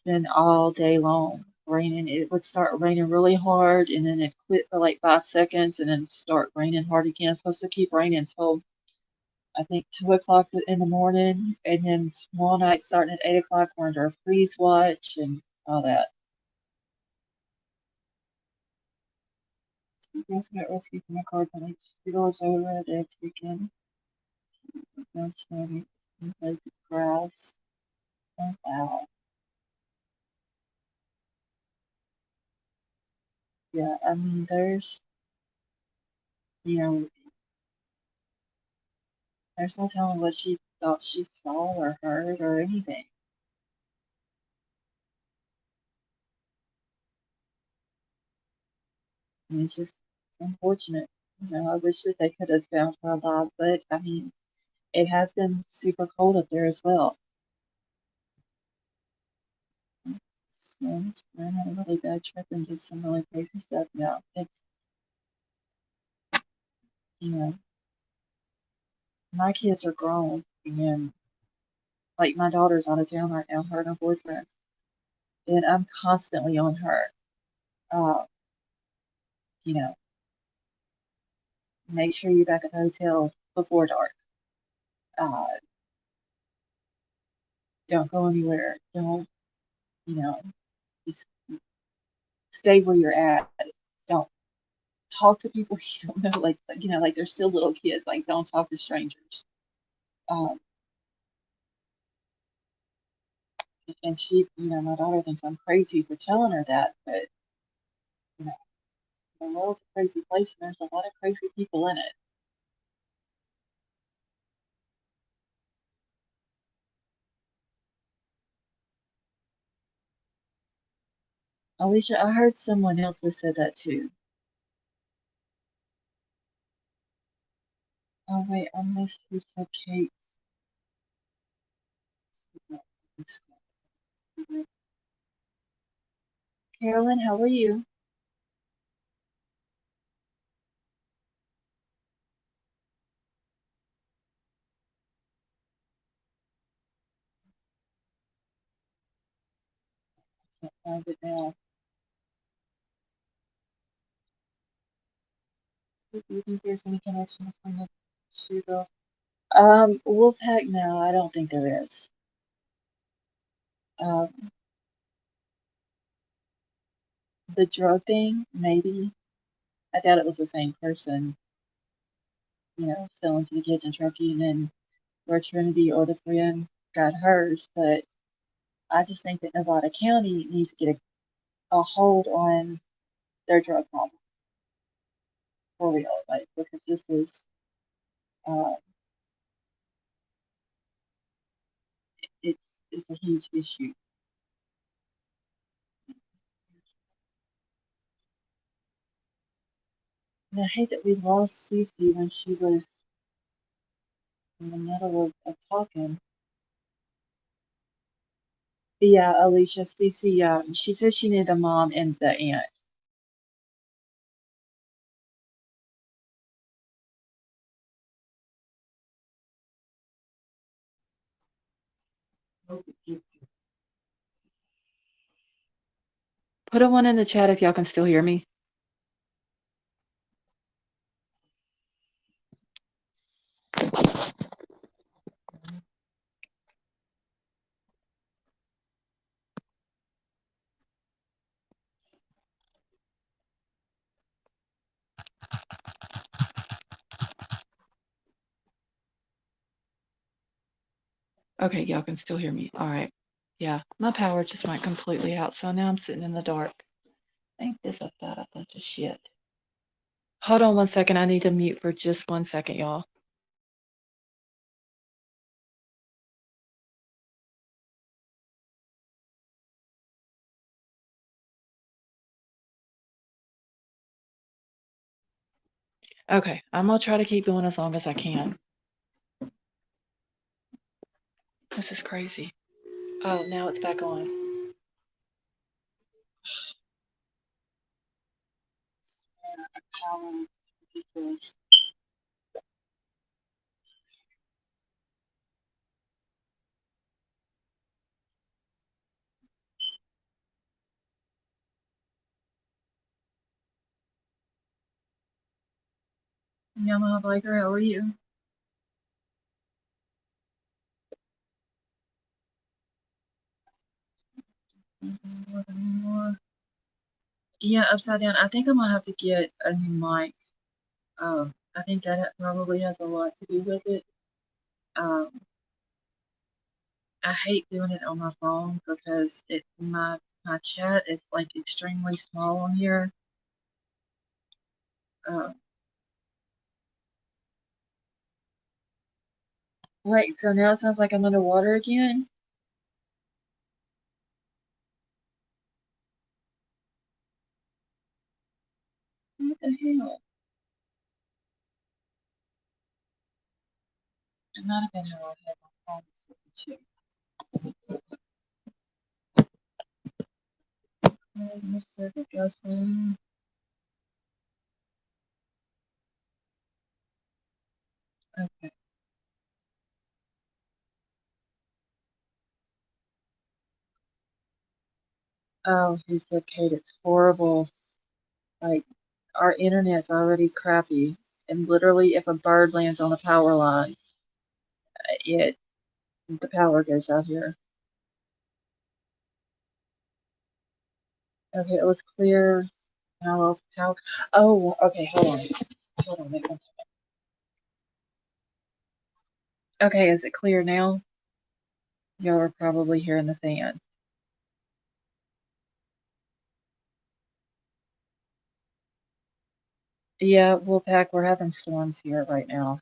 been all day long raining. It would start raining really hard, and then it quit for like 5 seconds, and then start raining hard again. It's supposed to keep raining until I think 2 o'clock in the morning, and then tomorrow night starting at 8 o'clock, we're under a freeze watch and all that. You guys got rescued from a car that two doors over. They had taken no snow and played the grass. Oh wow. Yeah, I mean, you know, there's no telling what she thought she saw or heard or anything. And it's just unfortunate. I wish that they could have found her alive, but I mean, it has been super cold up there as well. So it's been a really bad trip and just some really crazy stuff now. You know, my kids are grown and like my daughter's out of town right now, her and her boyfriend, and I'm constantly on her. Uh, you know, make sure you're back at the hotel before dark. Uh, don't go anywhere. Don't, you know, just stay where you're at. Don't talk to people you don't know. Like they're still little kids. Like, don't talk to strangers. Um, and my daughter thinks I'm crazy for telling her that, but you know, the world's a crazy place, and there's a lot of crazy people in it. Alicia, I heard someone else that said that too. Oh wait, I missed who said Kate. Carolyn, how are you? Can't find it now. Do you think there's any connection between the two girls? Wolfpack, no, I don't think there is. Um, the drug thing, maybe. I doubt it was the same person, selling to the kids in Truckee and then where Trinity or the friend got hers. But I just think that Nevada County needs to get a hold on their drug problem for real, like because this is uh, it's a huge issue. And I hate that we lost Cece when she was in the middle of talking. Yeah, Alicia, Cece, she said she needed a mom and the aunt. Put a one in the chat if y'all can still hear me. Okay, y'all can still hear me. All right. Yeah, my power just went completely out, so now I'm sitting in the dark. Ain't this about a bunch of shit? Hold on one second. I need to mute for just 1 second, y'all. Okay, I'm gonna try to keep going as long as I can. This is crazy. Oh, now it's back on. Power ridiculous. Yamaha Biker, how are you? Yeah, upside down. I think I'm gonna have to get a new mic. I think that probably has a lot to do with it. Um, I hate doing it on my phone because my chat is like extremely small on here. Um, Wait, so now it sounds like I'm underwater again? What the hell? It might have been how I had my phone switch. Mr. Justin. Okay. Oh, he said, Kate, it's horrible. Like, our internet's already crappy. And literally, if a bird lands on the power line, it the power goes out here. Okay, it was clear. Now else power. Oh, okay, hold on. Hold on, wait 1 second. Okay, is it clear now? Y'all are probably hearing the fan. Yeah, Wolfpack, we're having storms here right now.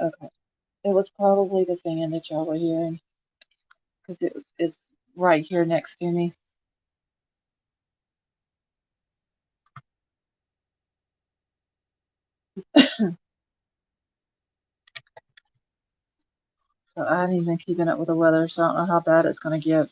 Okay. It was probably the fan that y'all were hearing because it's right here next to me. So I haven't even been keeping up with the weather, so I don't know how bad it's going to get.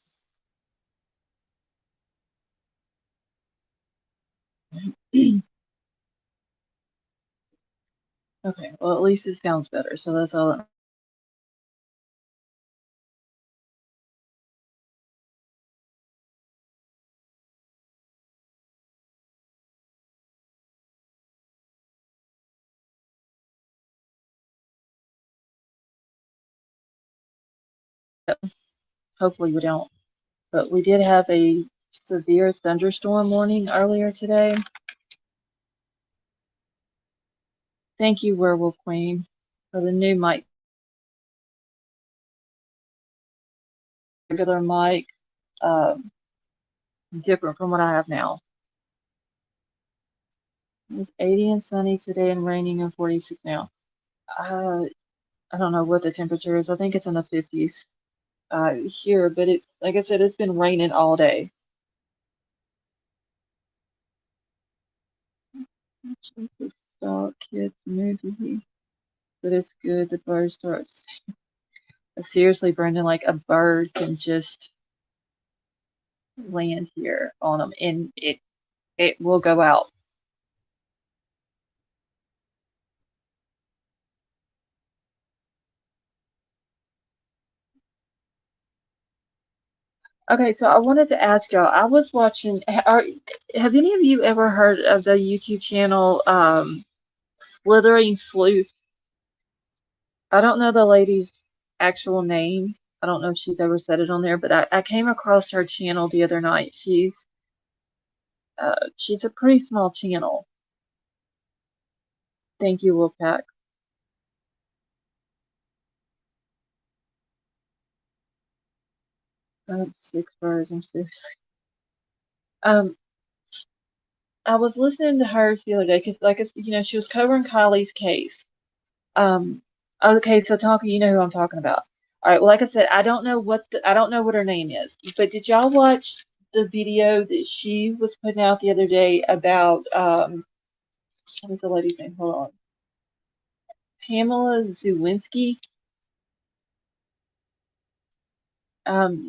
Okay, well, at least it sounds better, so that's all. Hopefully we don't. But we did have a severe thunderstorm warning earlier today. Thank you, Werewolf Queen, for the new mic. Regular mic, different from what I have now. It's 80 and sunny today and raining and 46 now. I don't know what the temperature is. I think it's in the 50s. here, but it's like I said, it's been raining all day. The Stalk Kids movie, but it's good. The bird starts. Seriously, Brendan, like a bird can just land here on them, and it will go out. Okay, so I wanted to ask y'all. I was watching. Have any of you ever heard of the YouTube channel Slithering Sleuth? I don't know the lady's actual name. I don't know if she's ever said it on there, but I came across her channel the other night. She's a pretty small channel. Thank you, Wolfpack. 6 birds. I'm seriously. Um, I was listening to hers the other day because, like, she was covering Kylie's case. Um, okay, so talking, you know who I'm talking about. All right, well, like I said, I don't know what her name is, but did y'all watch the video that she was putting out the other day about what was the lady's name? Hold on, Pamela Zawinski.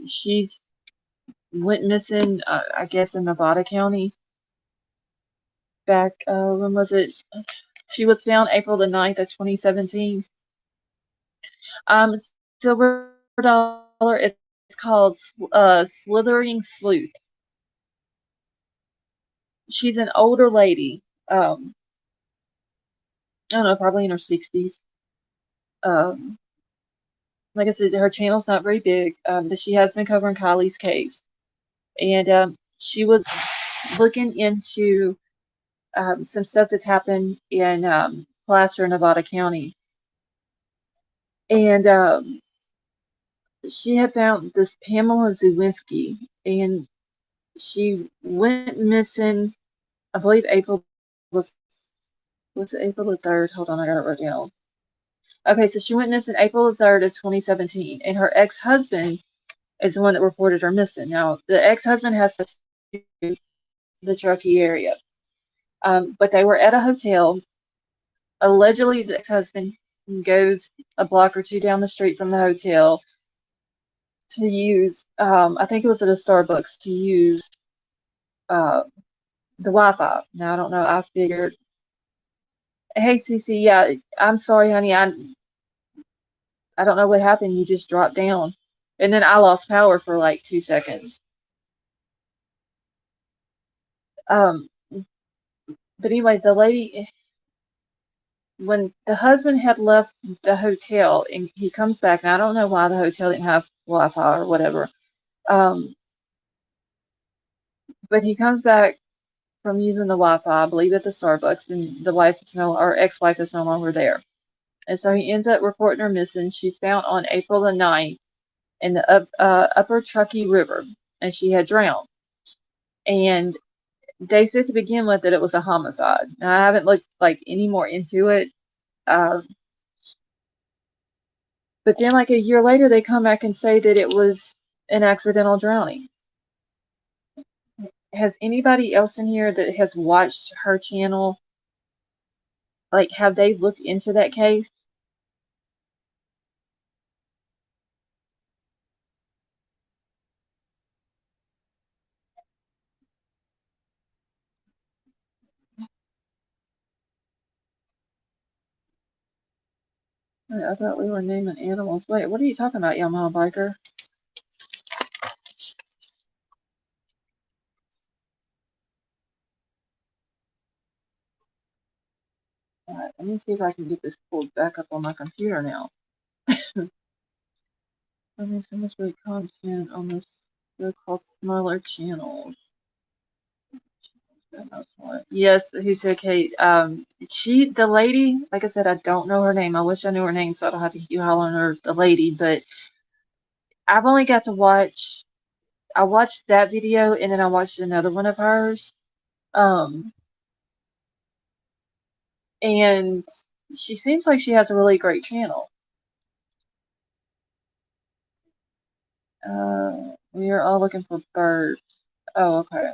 She's went missing, I guess, in Nevada County back. When was it? She was found April the 9th of 2017. Um, Silver Dollar. It's called Slithering Sleuth. She's an older lady. I don't know, probably in her 60s. Um, like I said, her channel's not very big, but she has been covering Kylie's case. And she was looking into some stuff that's happened in Placer, Nevada County. And she had found this Pamela Zawinski, and she went missing, I believe was it April the 3rd? Hold on, I got it wrote down. Okay, so she went missing April the 3rd of 2017, and her ex-husband is the one that reported her missing. Now, the ex-husband has the Truckee area, but they were at a hotel. Allegedly, the ex-husband goes a block or two down the street from the hotel to use, I think it was at a Starbucks, to use uh, the Wi-Fi. Now, I don't know. I figured, hey, Cece, yeah, I'm sorry, honey. I don't know what happened. You just dropped down. And then I lost power for like 2 seconds. Um, but anyway, the lady, when the husband had left the hotel and he comes back, and I don't know why the hotel didn't have Wi-Fi or whatever. Um, but he comes back from using the Wi-Fi, I believe at the Starbucks, and the wife is or ex-wife is no longer there. And so he ends up reporting her missing. She's found on April the 9th in the upper Truckee River, and she had drowned. And they said to begin with that it was a homicide. Now, I haven't looked like any more into it. Uh, but then, like a year later, they come back and say that it was an accidental drowning. Has anybody else in here that has watched her channel, like, have they looked into that case? I thought we were naming animals. Wait, what are you talking about, Yamaha Biker? All right, let me see if I can get this pulled back up on my computer now. I mean, so much great content on this so-called smaller channels. Yes, he said Kate. The lady, like I said, I don't know her name. I wish I knew her name so I don't have to keep hollering her the lady, but I've only got to watch, I watched that video and then I watched another one of hers. Um, and she seems like she has a really great channel. We are all looking for birds. Oh, okay.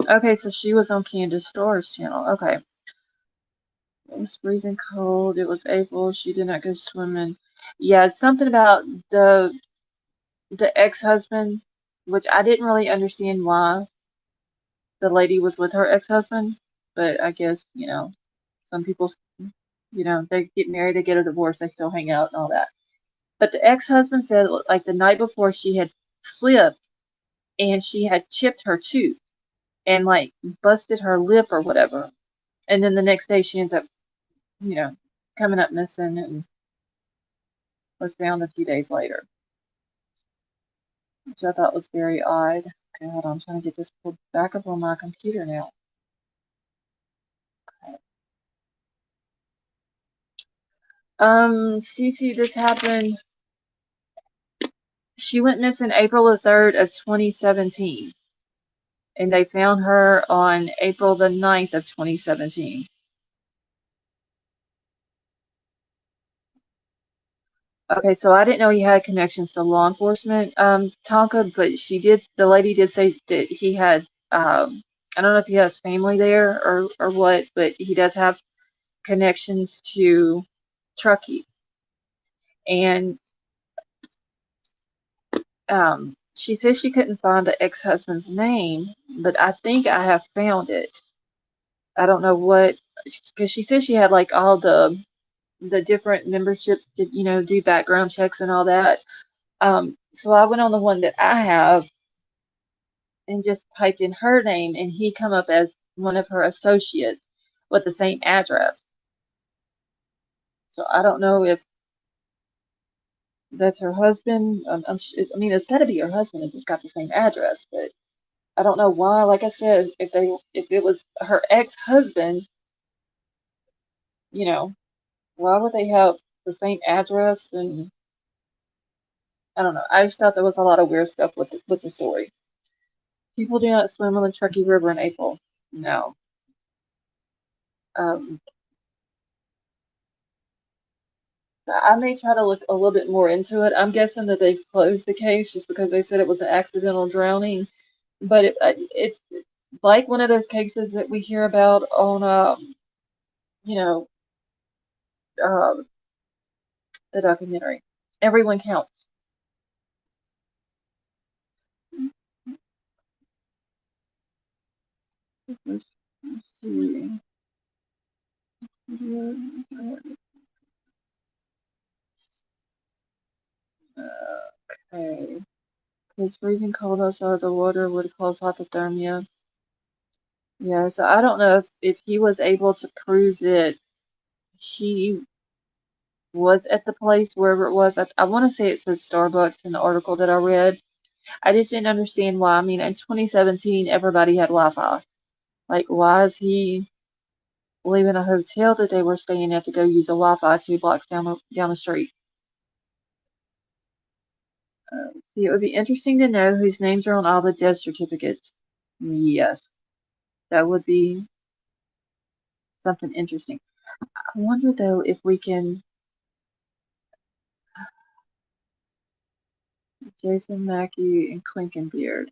Okay, so she was on Candace Store's channel. Okay. It was freezing cold. It was April. She did not go swimming. Yeah, it's something about the ex-husband, which I didn't really understand why the lady was with her ex-husband, but I guess, some people, they get married, they get a divorce, they still hang out and all that. But the ex-husband said, like, the night before she had slipped and she had chipped her tooth and, like, busted her lip or whatever. And then the next day she ends up, you know, coming up missing and was found a few days later, which I thought was very odd. Okay, hold on, I'm trying to get this pulled back up on my computer now. Cece, this happened. She went missing April the 3rd of 2017, and they found her on April the 9th of 2017. Okay, so I didn't know he had connections to law enforcement, Tonka, but the lady did say that he had, I don't know if he has family there or what, but he does have connections to Truckee. And she says she couldn't find the ex-husband's name, but I think I have found it. I don't know what, because she says she had like all the different memberships to, do background checks and all that. So I went on the one that I have and just typed in her name, and he come up as one of her associates with the same address. So I don't know if that's her husband. I mean, it's got to be her husband if it's got the same address, but I don't know why. Like I said, if it was her ex-husband, why would they have the same address? And I don't know. I just thought there was a lot of weird stuff with the story. People do not swim on the Truckee River in April. No. Um, I may try to look a little bit more into it. I'm guessing that they've closed the case just because they said it was an accidental drowning. But it's like one of those cases that we hear about on, you know, uh, the documentary. Everyone counts. Let's see. Okay. It's freezing cold outside. The water would cause hypothermia. Yeah, so I don't know if he was able to prove that he was at the place wherever it was. I want to say it said Starbucks in the article that I read. I just didn't understand why. I mean, in 2017, everybody had Wi-Fi. Like, why is he leaving a hotel that they were staying at to go use a Wi-Fi 2 blocks down the street? See, it would be interesting to know whose names are on all the death certificates. Yes, that would be something interesting. I wonder though if we can. Jason Mackey and Clinkenbeard.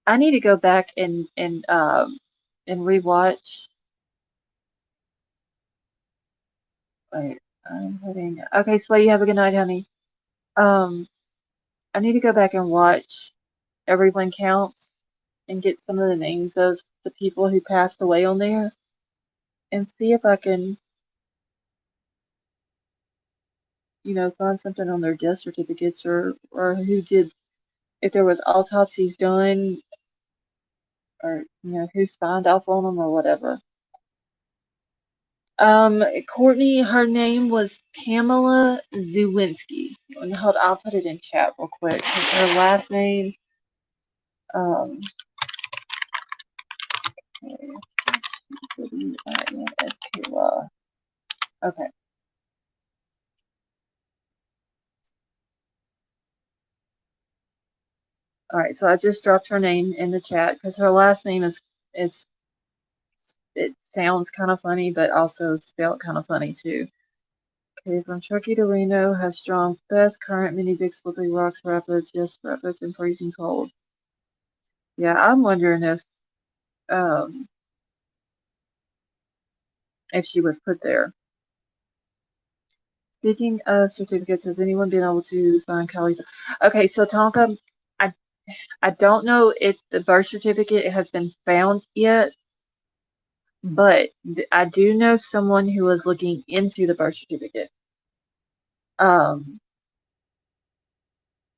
I need to go back and rewatch. Wait, I'm putting. Okay, Sway, you have a good night, honey. Um, I need to go back and watch Everyone Counts and get some of the names of the people who passed away on there and see if I can, find something on their death certificates or who did, if there was autopsies done or, who signed off on them or whatever. Courtney, her name was Pamela Zawinski. And hold, I'll put it in chat real quick. Her last name, um, W-I-N-S-K-Y. Okay. All right. So I just dropped her name in the chat because her last name is it sounds kind of funny, but also spelled kind of funny too. Okay, from Truckee to Reno has strong fast current, many big slippery rocks, rapids, yes, rapids, and freezing cold. Yeah, I'm wondering um if she was put there. Speaking of certificates, has anyone been able to find Kelly? Okay, so Tonka, I I don't know if the birth certificate has been found yet, but I do know someone who was looking into the birth certificate. Um,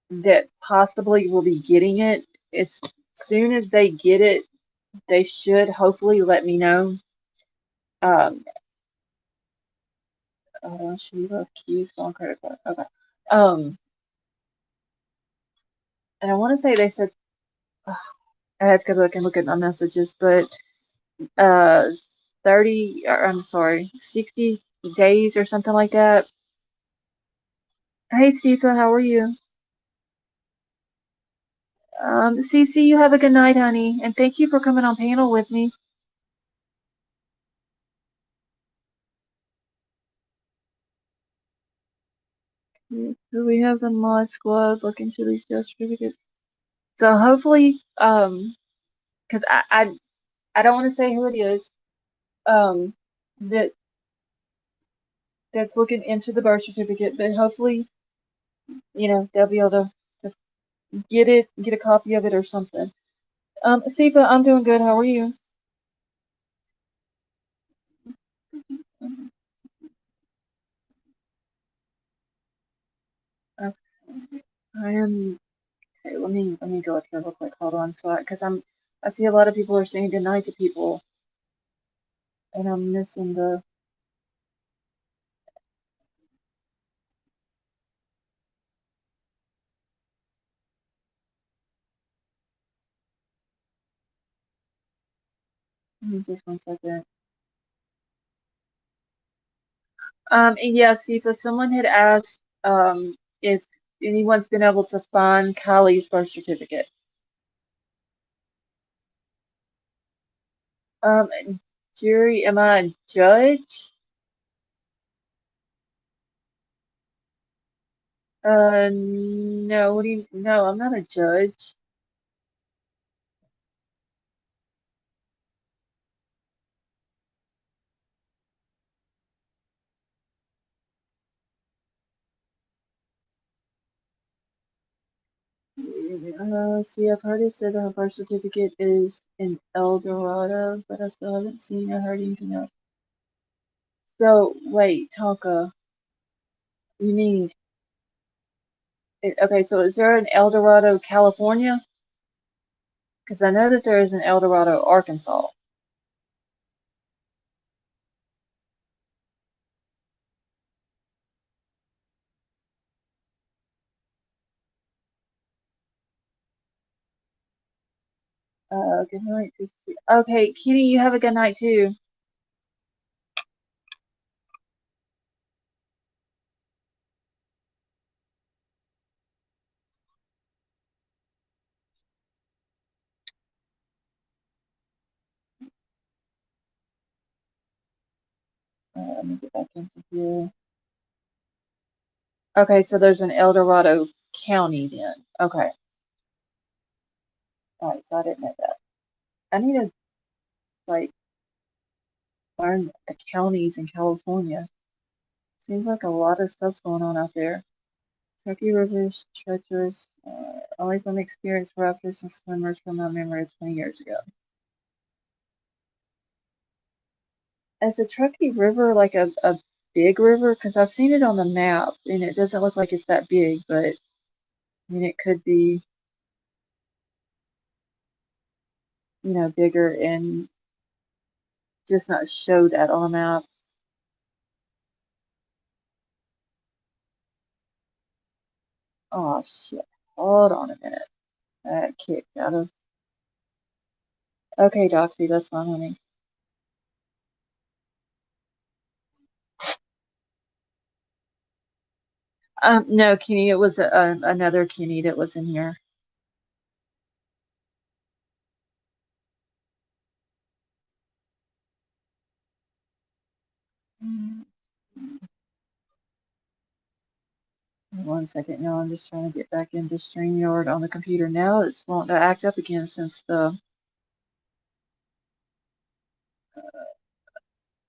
that possibly will be getting it. As soon as they get it, they should hopefully let me know. Um, Sheila Keys on credit card. Okay. Um, and I want to say they said I had to go back and look at my messages, but uh, 30, or I'm sorry, 60 days or something like that. Hey, Sifa, how are you? Cece, you have a good night, honey, and thank you for coming on panel with me. So we have the mod squad look into these death certificates. So hopefully, because I don't want to say who it is, um, that that's looking into the birth certificate, but hopefully, they'll be able to get a copy of it or something. Sifa, I'm doing good. How are you? Uh, I am. Okay, let me go up here real quick. Hold on, so because I see a lot of people are saying goodnight to people, and I'm missing the. Just 1 second. And yeah, Sifa, someone had asked if anyone's been able to find Kylie's birth certificate. Um, Jury, am I a judge? No, no, I'm not a judge. See, I've heard it said that her birth certificate is in El Dorado, but I still haven't seen or heard anything else. So, wait, Tonka, you mean, okay, so is there an El Dorado, California? Because I know that there is an El Dorado, Arkansas. Good night. Okay, Kitty, you have a good night too. Let me get back into here. Okay, so there's an El Dorado County then. Okay. Alright, so I didn't know that. I need to like learn the counties in California. Seems like a lot of stuff's going on out there. Truckee River's treacherous, only from experience rafters and swimmers from my memory of 20 years ago. Is the Truckee River like a big river? Because I've seen it on the map and it doesn't look like it's that big, but I mean, it could be, bigger and just not show that on a map. Oh shit. Hold on a minute. That kicked out of. Okay, Doxy, that's fine, honey. No, Kenny, it was another Kenny that was in here. 1 second, y'all. I'm just trying to get back into StreamYard on the computer now. It's wanting to act up again since the.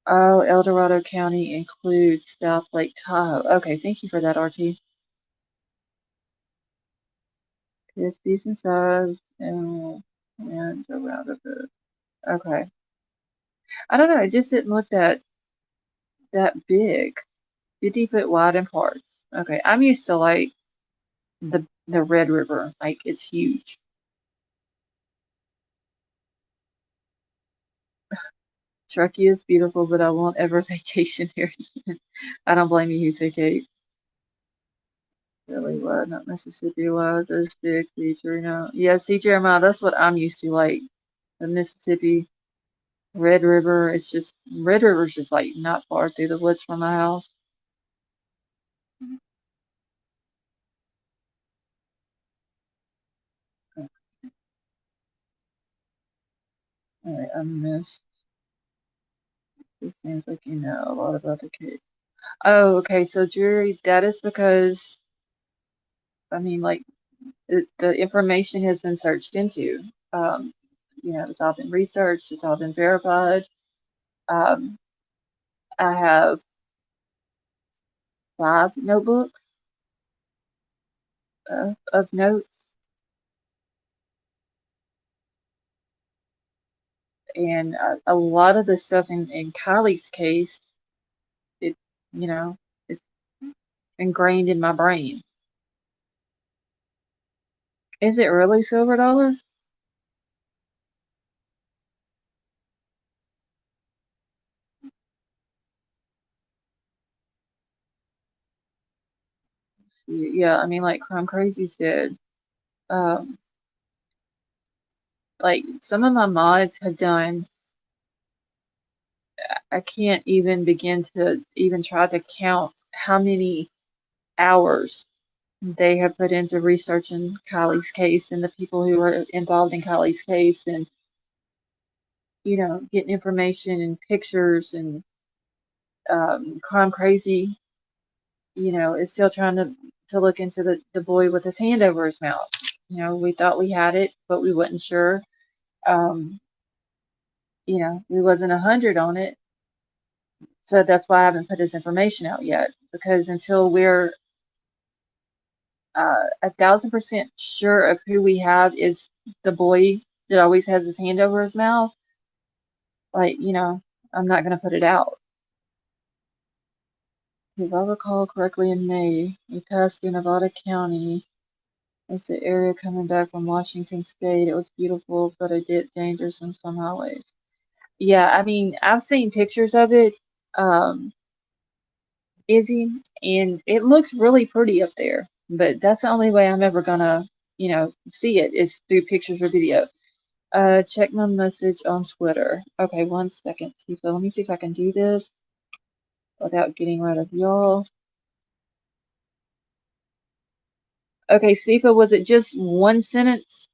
Oh, El Dorado County includes South Lake Tahoe. Okay, thank you for that, RT. It's decent size and around a bit. Okay. I don't know. It just didn't look that big. 50-foot wide in parts. Okay, I'm used to like the Red River. Like it's huge. Truckee is beautiful, but I won't ever vacation here again. I don't blame you, say Kate. Really wide, not Mississippi wide. Those big feature, you know. Yeah, see, Jeremiah, that's what I'm used to. Like the Mississippi, Red River. It's just Red River's just like not far through the woods from my house. Alright, I missed. It seems like you know a lot about the case. Oh, okay. So, Jerry, that is because I mean, like the information has been searched into. Um, you know, it's all been researched. It's all been verified. Um, I have 5 notebooks of notes, and a lot of the stuff in Kylie's case, it you know, it's ingrained in my brain. Is it really silver dollar? Yeah, I mean, like Crime Crazy said, um, like some of my mods have done. I can't even begin to even try to count how many hours they have put into researching Kylie's case and the people who were involved in Kylie's case, and you know, getting information and pictures, and Crime Crazy, you know, is still trying to look into the boy with his hand over his mouth. You know, we thought we had it, but we wasn't sure. Um, you know, we wasn't 100 on it, so that's why I haven't put his information out yet, because until we're 1,000% sure of who we have is the boy that always has his hand over his mouth, like, you know, I'm not going to put it out. If I recall correctly, in May, we passed through Nevada County. It's the area coming back from Washington State. It was beautiful, but a bit dangerous in some highways. Yeah, I mean, I've seen pictures of it, um, Izzy, and it looks really pretty up there. But that's the only way I'm ever gonna, you know, see it is through pictures or video. Check my message on Twitter. Okay, 1 second, Sifa. Let me see if I can do this without getting rid of y'all. Okay, Sifa, was it just one sentence?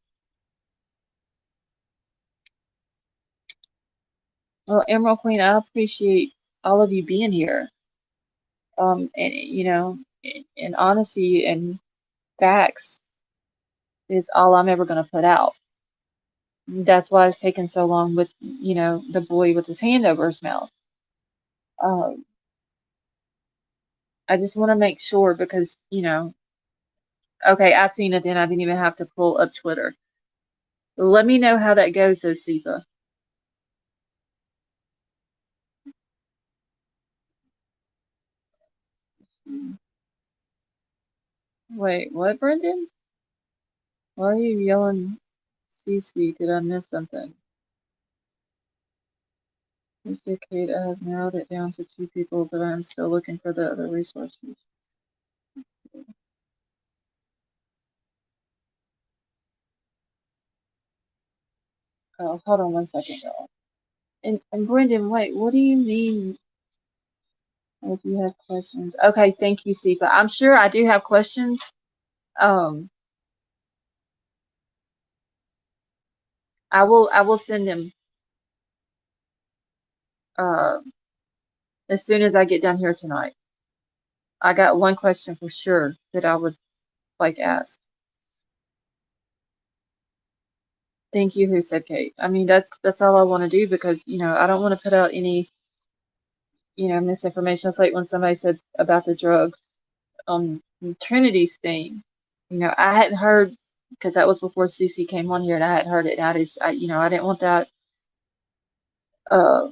Well, Emerald Queen, I appreciate all of you being here. And you know, and honesty and facts is all I'm ever gonna put out. That's why it's taken so long with, you know, the boy with his hand over his mouth. Um, I just want to make sure because, you know, okay, I seen it then. I didn't even have to pull up Twitter. Let me know how that goes, though, Sifa. Wait, what, Brendan? Why are you yelling, Cece? Did I miss something? This decade, I have narrowed it down to 2 people, but I'm still looking for the other resources. Oh, hold on 1 second, y'all. And Brendan, wait, what do you mean if you have questions? Okay, thank you, Sifa. I'm sure I do have questions. Um, I will send them uh as soon as I get done here tonight. I got one question for sure that I would like to ask. Thank you, who said Kate. I mean, that's all I want to do because, I don't want to put out any, misinformation. It's like when somebody said about the drugs on Trinity's thing. I hadn't heard because that was before Cece came on here and I hadn't heard it. And I didn't want that, uh,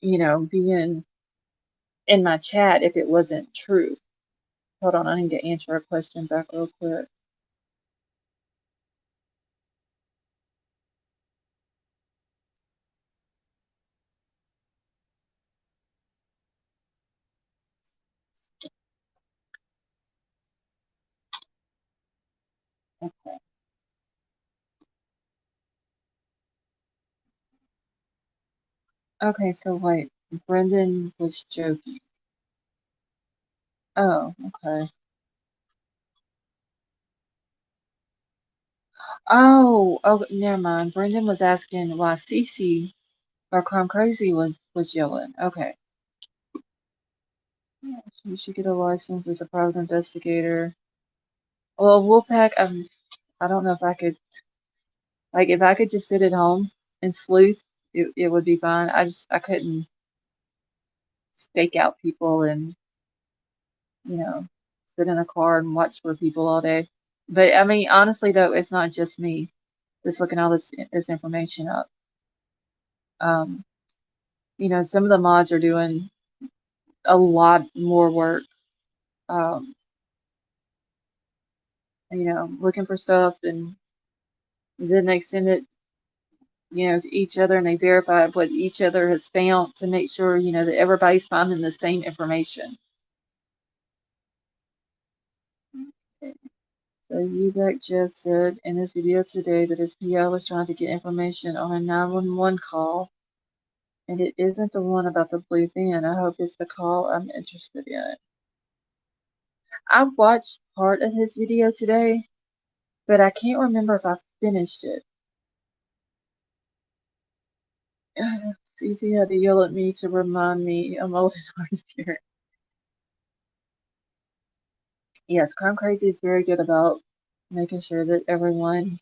being in my chat if it wasn't true. Hold on, I need to answer a question back real quick. Okay. Okay, so wait, Brendan was joking. Oh, okay. Oh, never mind. Brendan was asking why Cece or Crime Crazy was yelling. Okay. Yeah, so you should get a license as a private investigator. Well, Wolfpack, I don't know if I could, like, if I could just sit at home and sleuth, it would be fine. I couldn't stake out people and, you know, sit in a car and watch for people all day. But I mean, honestly though, it's not just me just looking all this information up. Um, some of the mods are doing a lot more work. Um, looking for stuff and then they send it, to each other and they verify what each other has found to make sure, that everybody's finding the same information. Okay. So Ubek just said in his video today that his PI was trying to get information on a 911 call, and it isn't the one about the blue van. I hope it's the call I'm interested in. I watched part of his video today, but I can't remember if I finished it. Cece had to yell at me to remind me I'm old and hard of hearing. Yes, Crime Crazy is very good about making sure that everyone,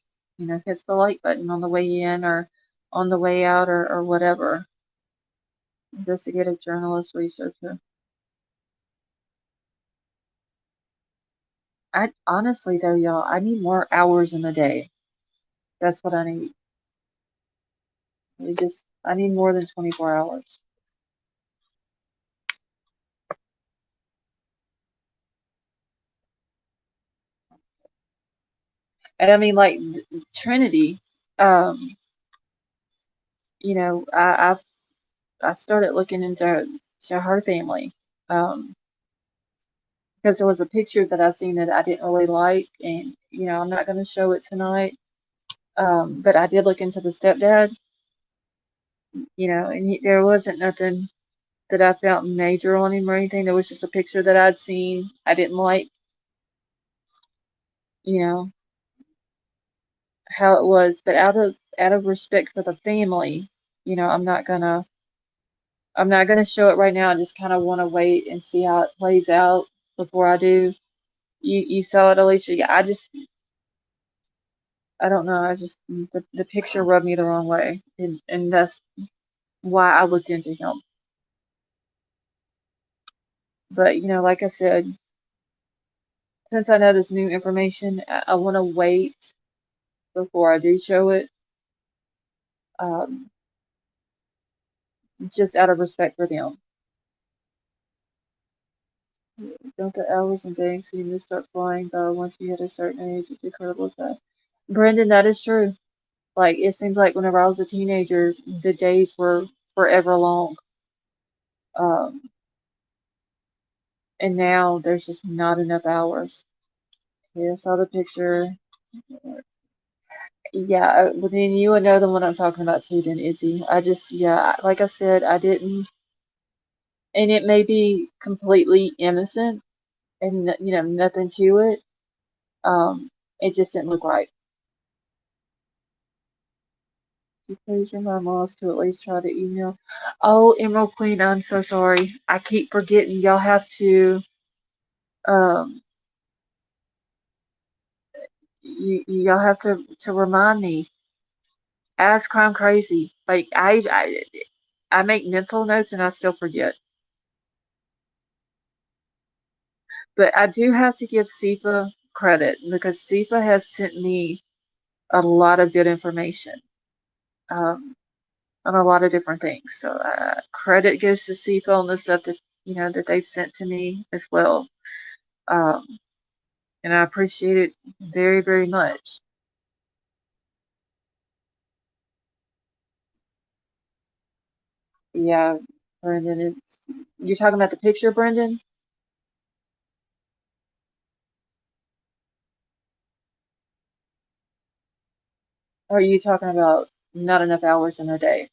hits the like button on the way in or on the way out or whatever. Investigative journalist, researcher. I honestly though, y'all, I need more hours in the day. That's what I need. I need more than 24 hours. And I mean, like Trinity, um, I started looking into her family, because there was a picture that I seen that I didn't really like, and I'm not going to show it tonight. But I did look into the stepdad, and there wasn't nothing that I felt major on him or anything. There was just a picture that I'd seen I didn't like, you know, how it was. But out of respect for the family, I'm not gonna show it right now. I just kind of want to wait and see how it plays out before I do. You saw it, Alicia. Yeah, I don't know. I just the picture rubbed me the wrong way, and that's why I looked into him. But like I said, since I know this new information, I want to wait before I do show it. Um, just out of respect for them. Don't the hours and days seem to start flying by once you hit a certain age? It's incredibly fast. Brendan, that is true. Like, it seems like whenever I was a teenager, the days were forever long. Um, and now there's just not enough hours. Yeah, I saw the picture. Yeah, but then you would know the one I'm talking about too, then Izzy. Yeah, like I said, I didn't, and it may be completely innocent and, nothing to it. It just didn't look right. You please remind Moss to at least try to email. Oh, Emerald Queen, I'm so sorry. I keep forgetting. Y'all have to um y'all have to remind me. Ask Crime Crazy. Like I make mental notes and I still forget. But I do have to give SIFA credit because SIFA has sent me a lot of good information um, on a lot of different things. So credit goes to SIFA on the stuff that that they've sent to me as well, um, and I appreciate it very very much. Yeah, Brendan, you're talking about the picture, Brendan, or are you talking about not enough hours in a day?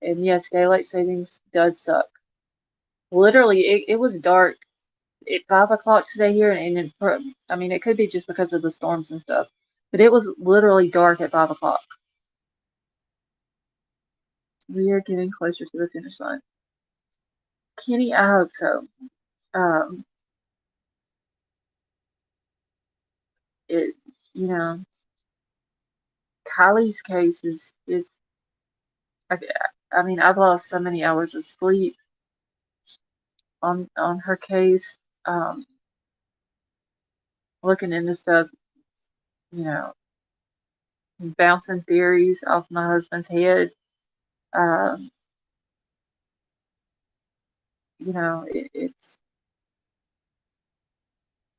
And yes, daylight savings does suck. Literally, it was dark at 5 o'clock today here, and I mean, it could be just because of the storms and stuff, but it was literally dark at 5 o'clock. We are getting closer to the finish line. Kenny, I hope so. Um, it, you know, Kylie's case is. I, I mean, I've lost so many hours of sleep on her case. Looking into stuff, you know, bouncing theories off my husband's head. Um, it's.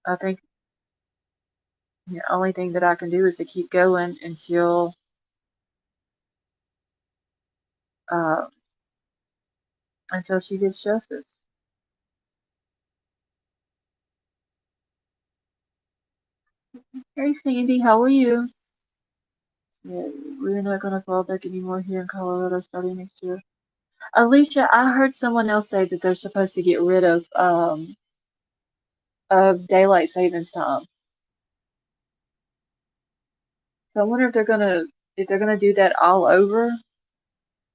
I think the only thing that I can do is to keep going uh, until she gets justice. Hey Sandy, how are you? Yeah, we're not gonna fall back anymore here in Colorado starting next year. Alicia, I heard someone else say that they're supposed to get rid of daylight savings time. So I wonder if they're gonna do that all over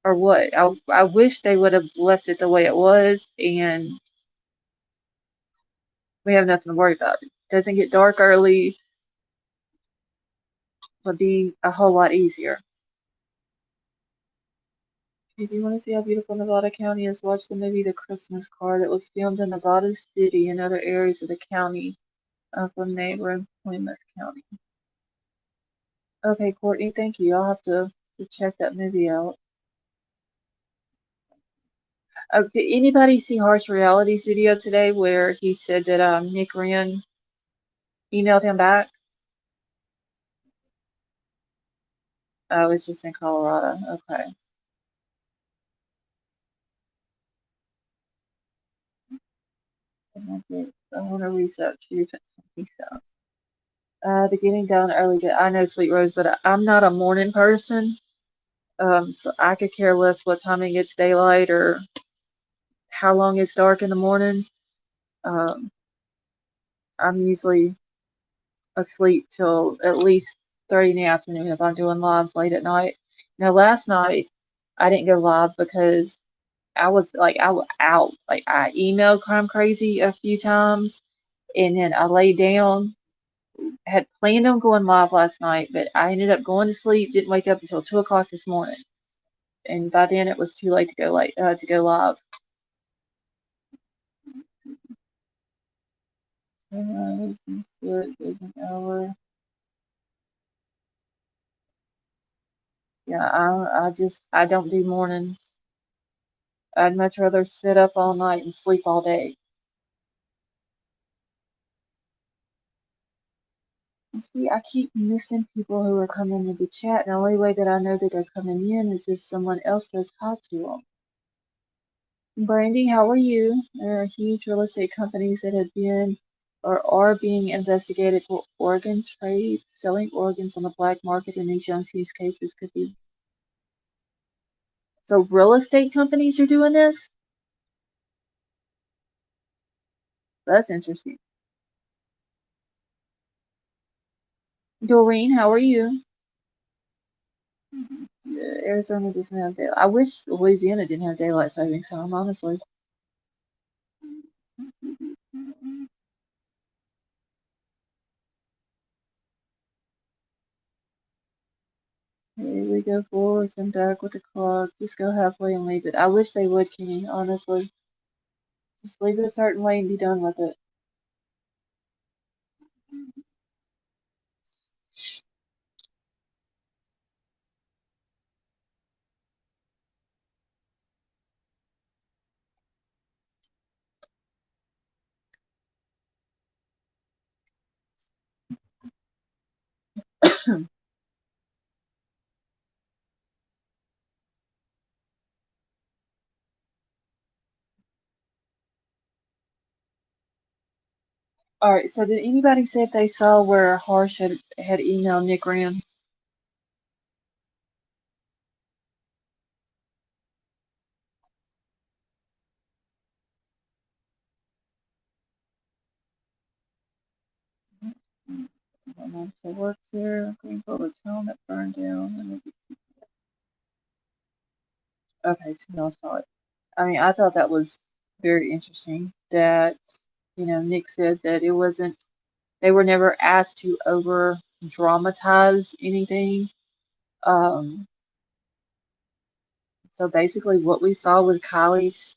or what. I wish they would have left it the way it was and we have nothing to worry about. It doesn't get dark early, would be a whole lot easier. If you want to see how beautiful Nevada County is, watch the movie The Christmas Card. It was filmed in Nevada City and other areas of the county from neighboring Plymouth County. Okay, Courtney, thank you. I'll have to check that movie out. Did anybody see Harsh Reality's video today where he said that Nick Wren emailed him back? Oh, it's just in Colorado. Okay. I want to research you. The getting down early. I know, Sweet Rose, but I'm not a morning person. So I could care less what time it gets daylight or how long it's dark in the morning. Um, I'm usually asleep till at least 3 in the afternoon if I'm doing lives late at night. Now, last night I didn't go live because I was out. Like I emailed Crime Crazy a few times and then I laid down. Had planned on going live last night, but I ended up going to sleep. Didn't wake up until 2 o'clock this morning, and by then it was too late to go live. An hour. Yeah, I don't do mornings. I'd much rather sit up all night and sleep all day. See, I keep missing people who are coming into chat, and the only way that I know that they're coming in is if someone else says hi to them. Brandy, how are you? There are huge real estate companies that have been or are being investigated for organ trade, selling organs on the black market in these young teens cases could be. So real estate companies are doing this? That's interesting. Doreen, how are you? Yeah, Arizona doesn't have daylight. I wish Louisiana didn't have daylight savings time, honestly. Here we go forwards and back with the clock. Just go halfway and leave it. I wish they would, Kenny, honestly. Just leave it a certain way and be done with it. Alright, so did anybody say if they saw where Harsh had emailed Nick Rand? So work there, Greenville, the town that burned down. Okay, so y'all saw it. I mean, I thought that was very interesting that, Nick said that it wasn't, they were never asked to over dramatize anything. Um, so basically what we saw with Kylie's,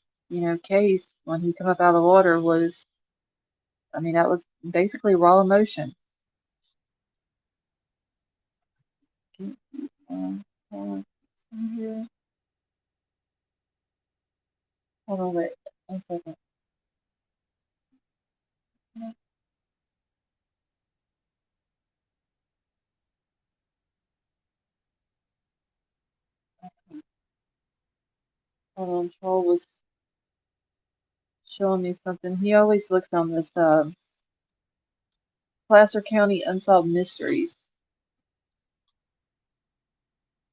case when he come up out of the water was, I mean, that was basically raw emotion. Hold on here. Hold on, wait, 1 second. Hold on, Troll was showing me something. He always looks on this Placer County Unsolved Mysteries.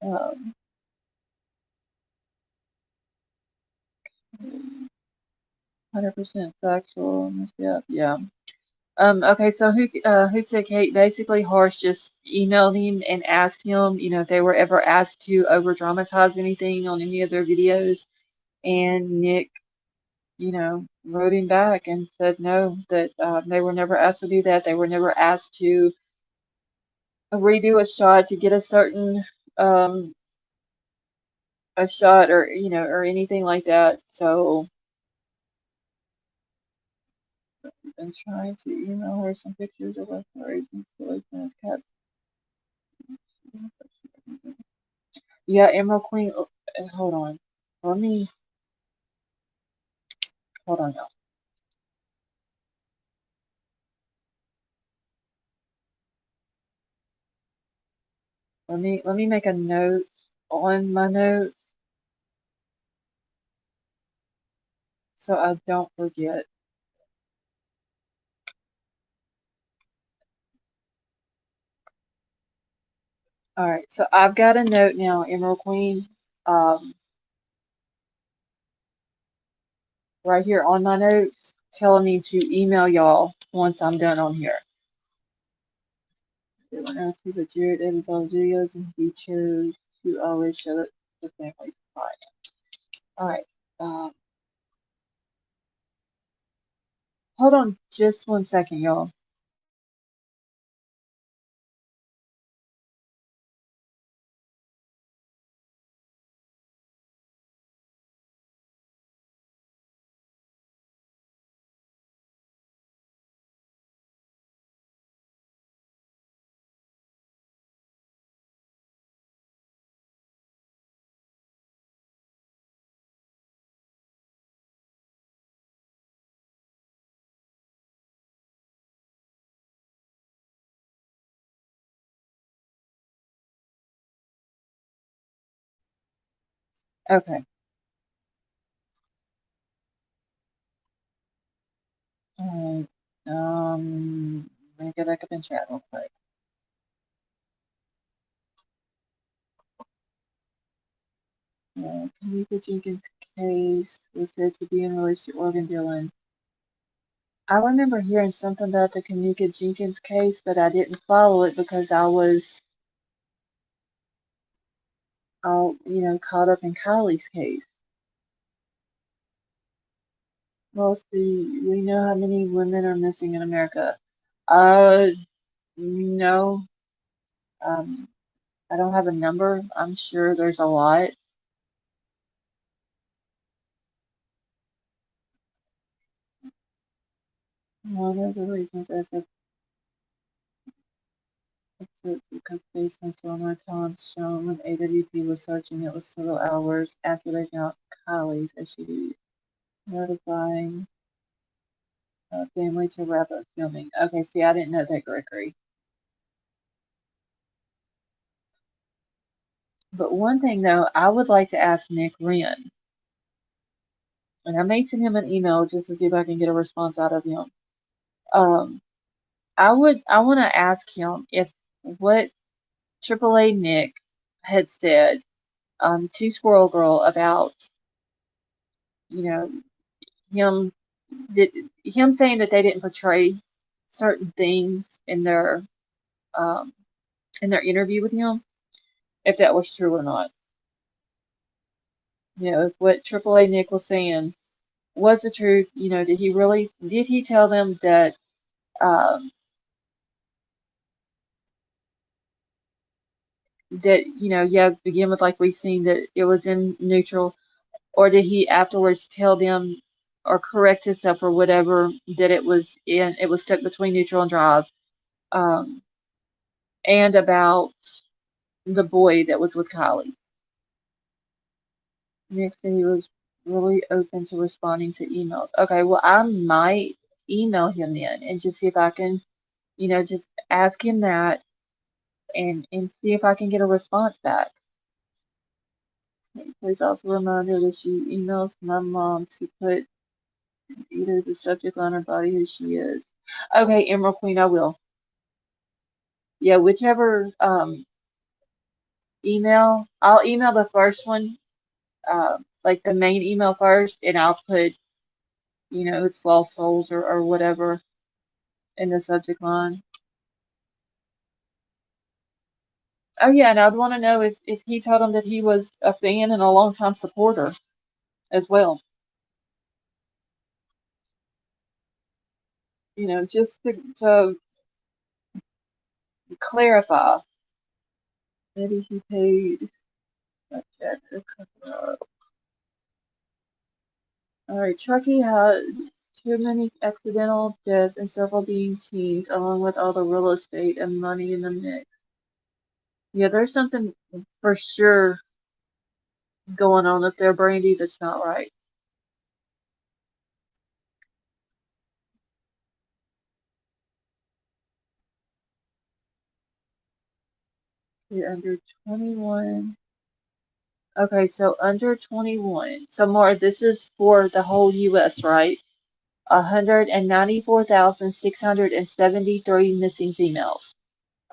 Um, 100% factual. Must be up. Yeah. Okay, so who said Kate? Basically, Harsh just emailed him and asked him, if they were ever asked to over dramatize anything on any of their videos, and Nick, wrote him back and said no, that they were never asked to do that. They were never asked to redo a shot to get a certain um a shot or or anything like that. So I've been trying to email her some pictures of our stories and stories and his cats. Yeah, Emerald Queen. Hold on. Let me hold on, y'all. Let me make a note on my notes so I don't forget. All right, so I've got a note now, Emerald Queen, right here on my notes, telling me to email y'all once I'm done on here. Everyone else who but Jared edits all the videos and he chose to always show the family's pride. All right. Hold on just 1 second, y'all. Okay. All right. Let me go back up in chat real quick. Kanika Jenkins' case was said to be in relation to organ dealing. I remember hearing something about the Kanika Jenkins case, but I didn't follow it because I was all, caught up in Kylie's case. Well, see, we know how many women are missing in America. Uh, no, um, I don't have a number. I'm sure there's a lot. One of the reasons is that it's because based on former times shown when AWP was searching, it was several hours after they found Kylie's SUV, notifying family to wrap up filming. Okay, see, I didn't know that, Gregory. But one thing though, I would like to ask Nick Wren, and I may send him an email just to see if I can get a response out of him. Um, I want to ask him if what AAA Nick had said to Squirrel Girl about, you know, him did him saying that they didn't portray certain things um in their interview with him, if that was true or not. If what AAA Nick was saying was the truth, did he tell them um that, yeah, begin with like we seen that it was in neutral, or did he afterwards tell them or correct himself or whatever that it was stuck between neutral and drive? Um, and about the boy that was with Kylie. Nick said he was really open to responding to emails. Okay, well, I might email him then and just see if I can, just ask him that and see if I can get a response back. Okay, please also remind her that she emails my mom to put either the subject line or body who she is. Okay, Emerald Queen, I will. Yeah, whichever email, I'll email the first one, like the main email first, and I'll put, it's Lost Souls or whatever in the subject line. Oh yeah, and I'd want to know if he told him that he was a fan and a longtime supporter as well. Just to clarify. Maybe he paid a check to cover up. Alright, Chucky had too many accidental deaths and several being teens, along with all the real estate and money in the mix. Yeah, there's something for sure going on up there, Brandy, that's not right. You're under 21. Okay, so under 21. So, Mara, this is for the whole U.S., right? 194,673 missing females.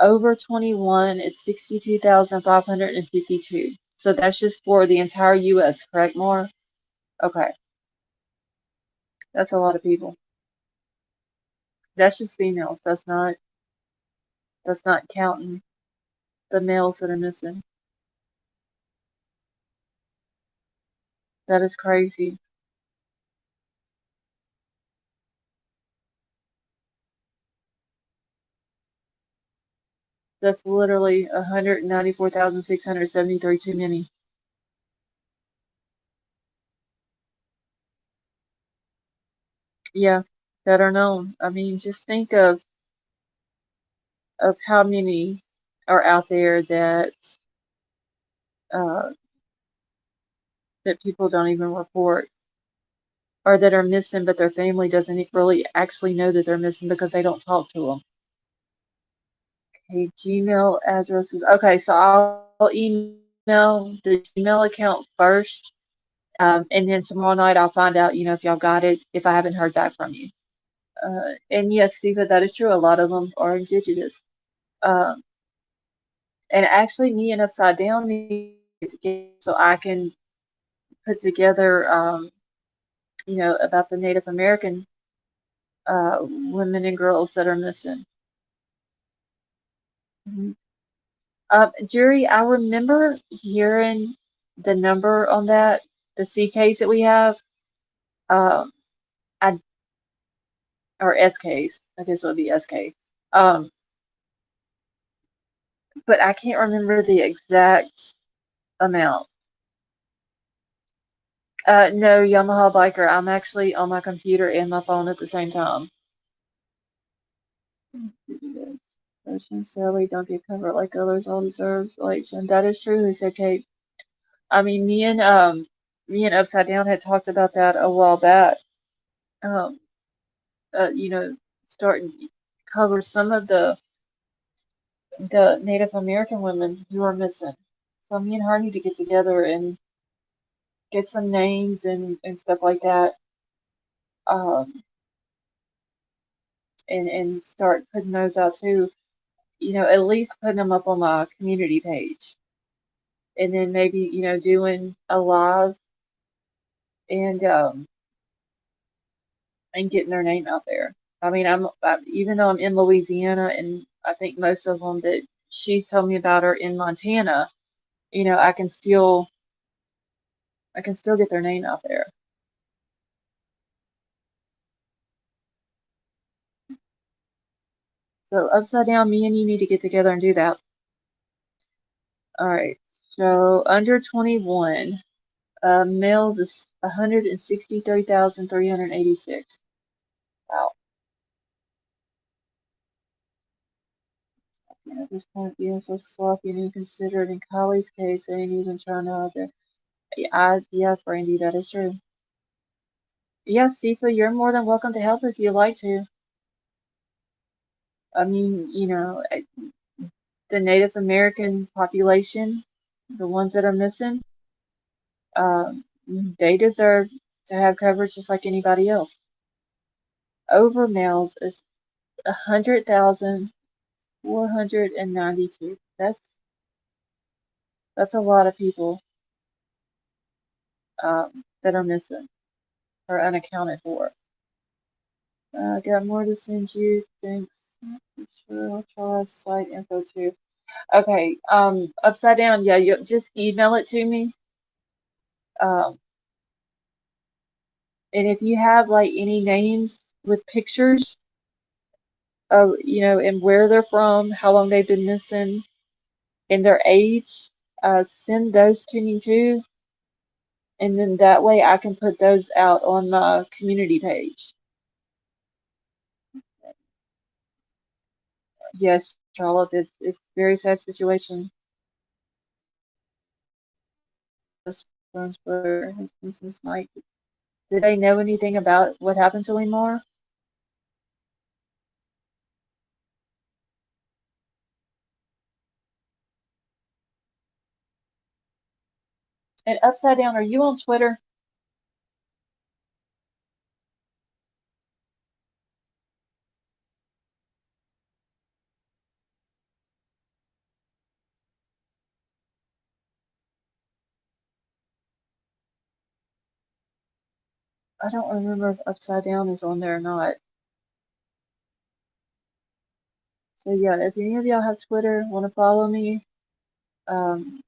Over 21, it's 62,552. So that's just for the entire U.S., correct, Mara? Okay, that's a lot of people. That's just females. That's not counting the males that are missing. That is crazy. That's literally 194,673 too many. Yeah, that are known. I mean, just think of how many are out there uh, that people don't even report, or that are missing, but their family doesn't really actually know that they're missing because they don't talk to them. Okay, Gmail addresses. Okay, so I'll email the Gmail account first, and then tomorrow night I'll find out, if y'all got it, if I haven't heard back from you. And yes, Siva, that is true. A lot of them are indigenous. Um, and actually, me and Upside Down need to get so I can put together, about the Native American women and girls that are missing. Mhm. Jury, I remember hearing the number on that, the CKs that we have, um, I, or SKs, I guess it would be SK. Um, but I can't remember the exact amount. No, Yamaha Biker. I'm actually on my computer and my phone at the same time. Person salary don't get covered like others all deserves elation. That is true, he said Kate. I mean me and Upside Down had talked about that a while back. Um you know, starting cover some of the Native American women who are missing. So me and her need to get together and get some names and stuff like that. Um and start putting those out too. You know, at least putting them up on my community page. And then maybe, doing a live and and getting their name out there. I mean, even though I'm in Louisiana and I think most of them that she's told me about are in Montana, you know, I can still get their name out there. So Upside Down, me and you need to get together and do that. All right. So under 21, males is 163,386. Wow. At this point, being so sloppy and inconsiderate in Kylie's case, they ain't even trying to out there. Yeah, Brandy, that is true. Yeah, Sifa, you're more than welcome to help if you'd like to. I mean, the Native American population, the ones that are missing, um, they deserve to have coverage just like anybody else. Over males is 100,492. That's a lot of people that are missing or unaccounted for. I got more to send you. Thanks. Sure, I'll try site info too. Okay, Upside Down, yeah, you just email it to me. Um, and if you have like any names with pictures of, and where they're from, how long they've been missing, and their age, send those to me too. And then that way I can put those out on my community page. Yes, Charlotte, it's a very sad situation. This Burns brother, his business night. Did they know anything about what happened to him more? And Upside Down, are you on Twitter? I don't remember if Upside Down is on there or not. So yeah, if any of y'all have Twitter, want to follow me, um,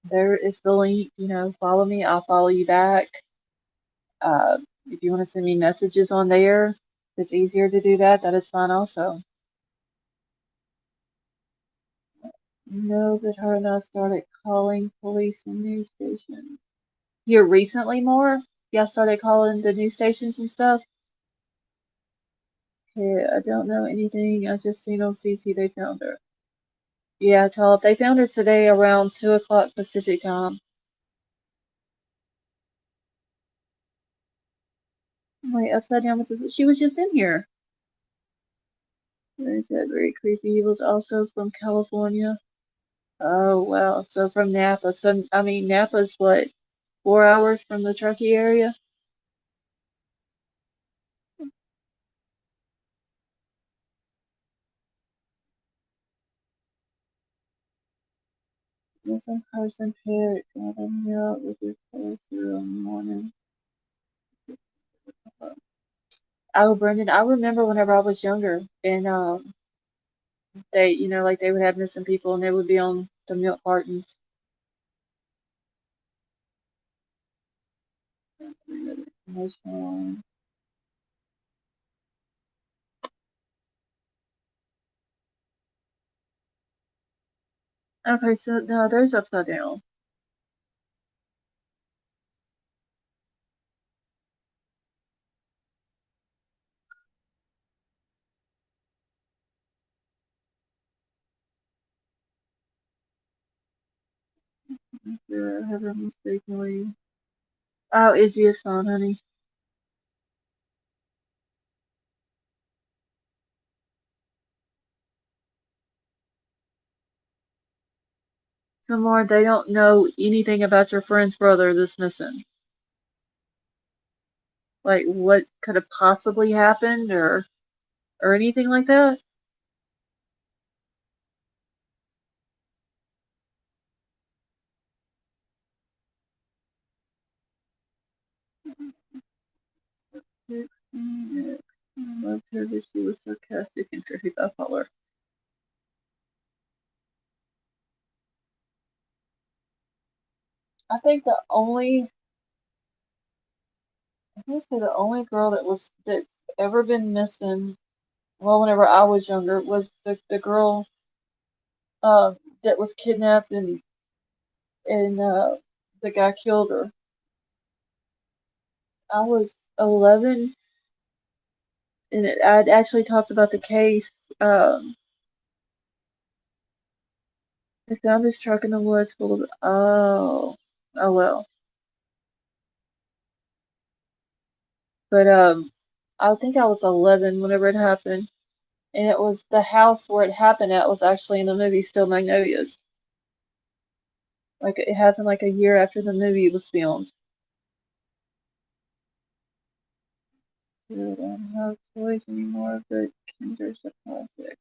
there is the link. Follow me. I'll follow you back. If you want to send me messages on there, if it's easier to do that. That is fine also. No, but her and I started calling police and news stations. Here recently more? Y'all started calling the news stations and stuff? Yeah, I don't know anything. I just seen on CC they found her. Yeah, Talib, they found her today around 2 o'clock Pacific time. Wait, Upside Down with this? She was just in here. Very sad, very creepy. He was also from California. Oh, well, so from Napa. So, I mean, Napa's what, 4 hours from the Truckee area? Missing person pick. Got me out with your clothes here in the morning. Oh, Brendan, I remember whenever I was younger, and They, like they would have missing people and they would be on the milk cartons. Emotional. Okay, so no, there's upside down. Yeah, I haven't mistakenly. Oh, Izzy is son, honey. Some more, they don't know anything about your friend's brother that's missing. Like, what could have possibly happened or anything like that? I loved her, but she was sarcastic and tricky about color. I think I think say the only girl that's ever been missing. Well, whenever I was younger, was the girl uh, that was kidnapped and the guy killed her. I was 11, and I'd actually talked about the case. They found his truck in the woods full of. Oh well. But I think I was 11 whenever it happened, and it was the house where it happened at was actually in the movie Still Magnolias. Like it happened like a year after the movie was filmed. I don't have toys anymore, but Kinder's a classic.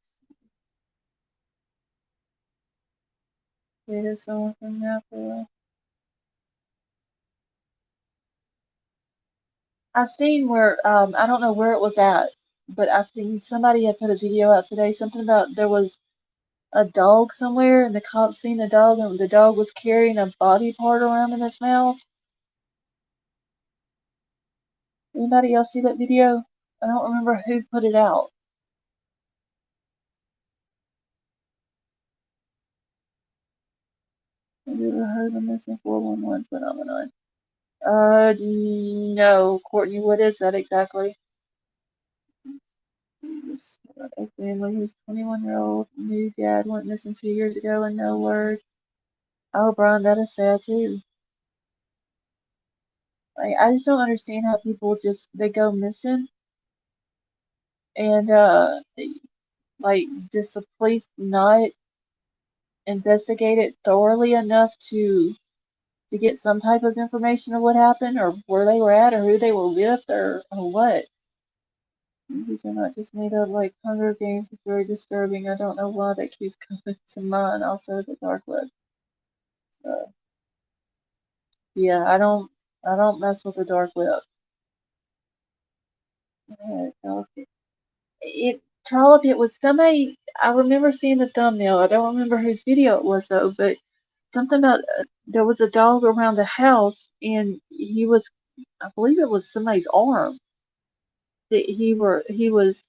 It is someone from Napa. I seen where I don't know where it was at, but I seen somebody had put a video out today. Something about there was a dog somewhere, and the cops seen the dog, and the dog was carrying a body part around in its mouth. Anybody else see that video? I don't remember who put it out. Have you ever heard of the missing 411 phenomenon? No, Courtney, what is that exactly? A family whose 21-year-old new dad went missing 2 years ago and no word. Oh, Brian, that is sad too. Like, I just don't understand how people just they go missing and like does the police not investigate it thoroughly enough to get some type of information of what happened or where they were at or who they were with or what? Movies are not just made up like Hunger Games is very disturbing. I don't know why that keeps coming to mind. Also, the dark web. Uh, yeah, I don't mess with the dark web. Yeah, that was it. Trollop, it was somebody. I remember seeing the thumbnail. I don't remember whose video it was though, but something about there was a dog around the house, and he was, I believe it was somebody's arm that he was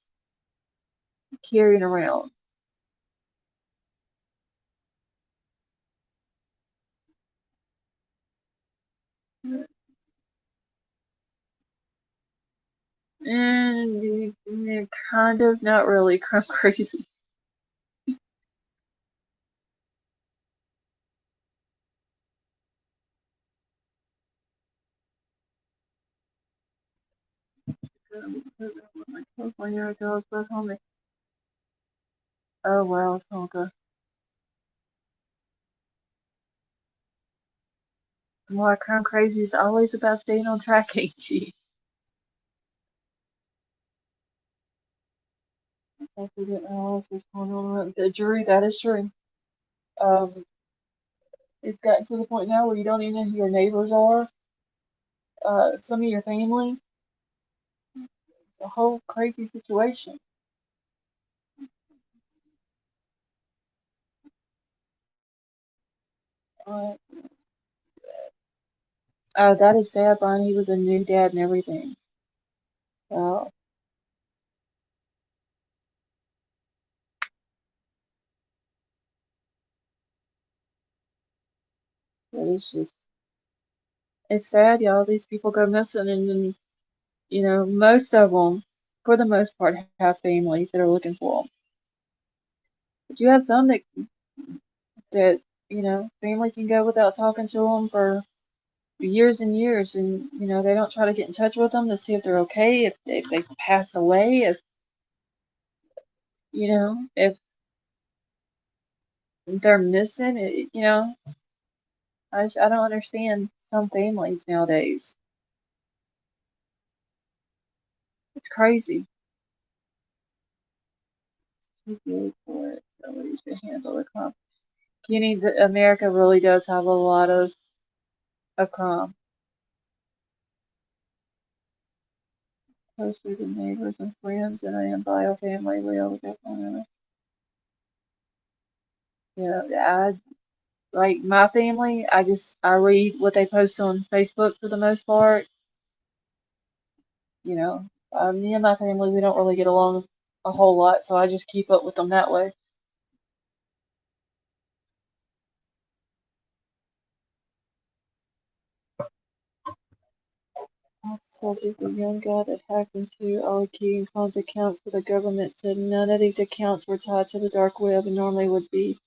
carrying around. And kind of, not really, crime crazy. My California dog back home. Oh well, Tonka. More crime crazy is always about staying on track, ain't she? I forget what else was going on. The jury, that is true. Um, it's gotten to the point now where you don't even know who your neighbors are. Some of your family. A whole crazy situation. Uh, oh, that is sad, Brian. He was a new dad and everything. Wow, that is just, it's sad, y'all. These people go missing, and then, most of them, for the most part, have families that are looking for them. But you have some that, family can go without talking to them for years and years, and, they don't try to get in touch with them to see if they're okay, if they passed away, if they're missing, I don't understand some families nowadays. It's crazy. Too good for it. Somebody to handle the crime. America really does have a lot of crime. Closer to neighbors and friends than I am bio family. We all look up on it. I like my family. I read what they post on Facebook for the most part. You know, me and my family, we don't really get along a whole lot, so I just keep up with them that way. Subject the young guy that hacked into Ali Keating Khan's accounts, but the government said none of these accounts were tied to the dark web and normally would be.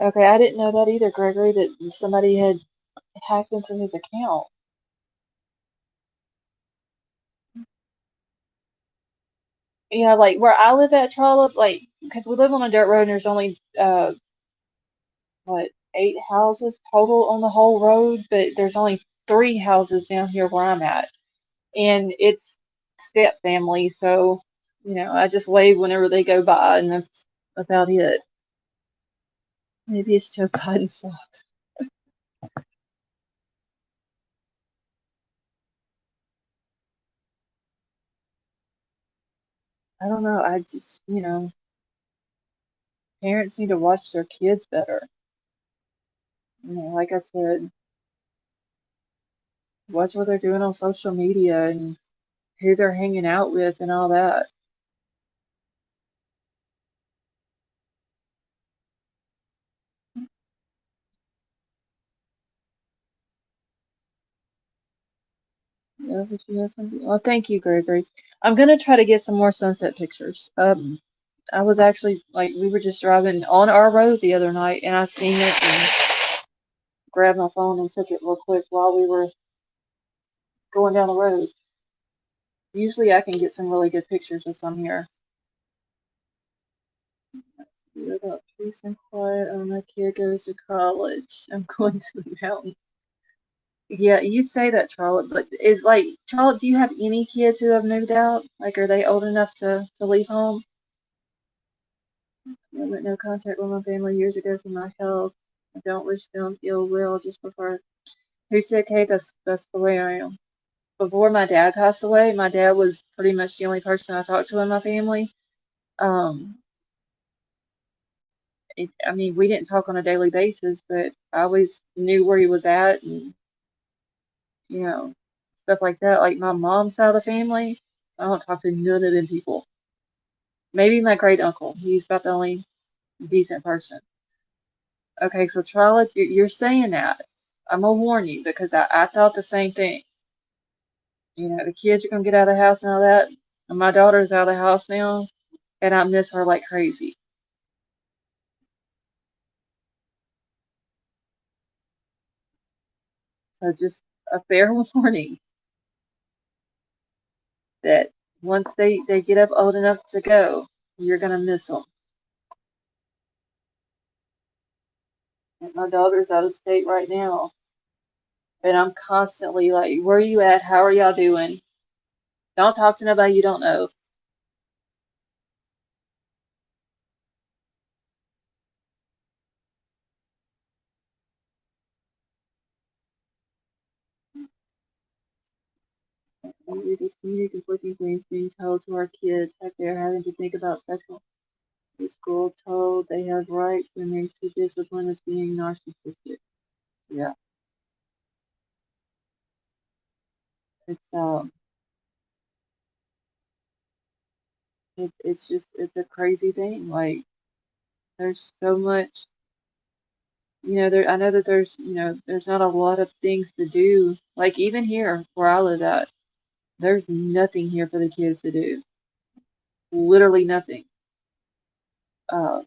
Okay, I didn't know that either, Gregory, that somebody had hacked into his account. Like where I live at, Charlotte, like, because we live on a dirt road and there's only, what, 8 houses total on the whole road, but there's only 3 houses down here where I'm at. And it's step family, so, I just wave whenever they go by, and that's about it. Maybe it's Joe Biden's fault. I don't know. I just, parents need to watch their kids better. Like I said, watch what they're doing on social media and who they're hanging out with and all that. Yeah, but you have something. Well, thank you, Gregory. I'm gonna try to get some more sunset pictures. I was actually like we were just driving on our road the other night and I seen it and grabbed my phone and took it real quick while we were going down the road. Usually I can get some really good pictures of some here. You're about peace and quiet. Oh, my kid goes to college. I'm going to the mountains. Yeah, you say that, Charlotte, but is like Charlotte, do you have any kids who have moved out? Like, are they old enough to leave home? I went no contact with my family years ago for my health. I don't wish them ill will, just prefer. Who said, Kate? That's the way I am. Before my dad passed away, my dad was pretty much the only person I talked to in my family. Um, I mean, we didn't talk on a daily basis, but I always knew where he was at and, you know, stuff like that. Like my mom's side of the family, I don't talk to none of them people. Maybe my great uncle. He's about the only decent person. Okay, so Charlotte, you're saying that. I'm gonna warn you because I thought the same thing. The kids are gonna get out of the house and all that. And my daughter's out of the house now, and I miss her like crazy. So just a fair warning that once they get up old enough to go, you're gonna miss them. And my daughter's out of state right now, and I'm constantly like, "Where are you at? How are y'all doing? Don't talk to nobody you don't know." We just see conflicting things being told to our kids, like they're having to think about sexual. The school told they have rights and they see discipline as being narcissistic. Yeah, it's it's just it's a crazy thing. Like there's so much, there I know that there's there's not a lot of things to do. Like even here where I live at, there's nothing here for the kids to do. Literally nothing. Uh,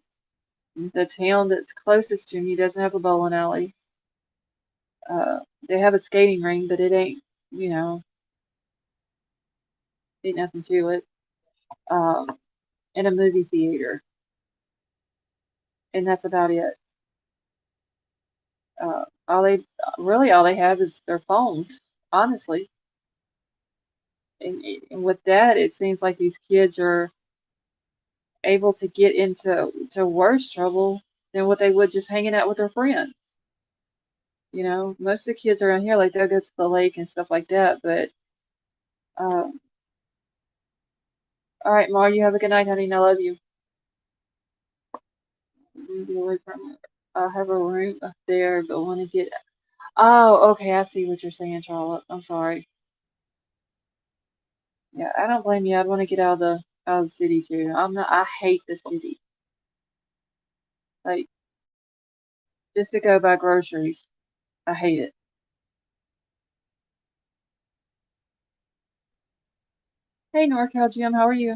the town that's closest to me doesn't have a bowling alley. They have a skating ring, but it you know, ain't nothing to it. Um, and a movie theater, and that's about it. All they really all they have is their phones, honestly. And with that, it seems like these kids are able to get into worse trouble than what they would just hanging out with their friends. Most of the kids around here, like they'll go to the lake and stuff like that. But uh, all right, Mar, you have a good night, honey. And I love you. Be away from it. I have a room up there, but want to get. Oh, okay. I see what you're saying, Charlotte. I'm sorry. Yeah, I don't blame you. I'd want to get out of the city too. I'm not. I hate the city. Like just to go buy groceries, I hate it. Hey, NorCal Jim, how are you?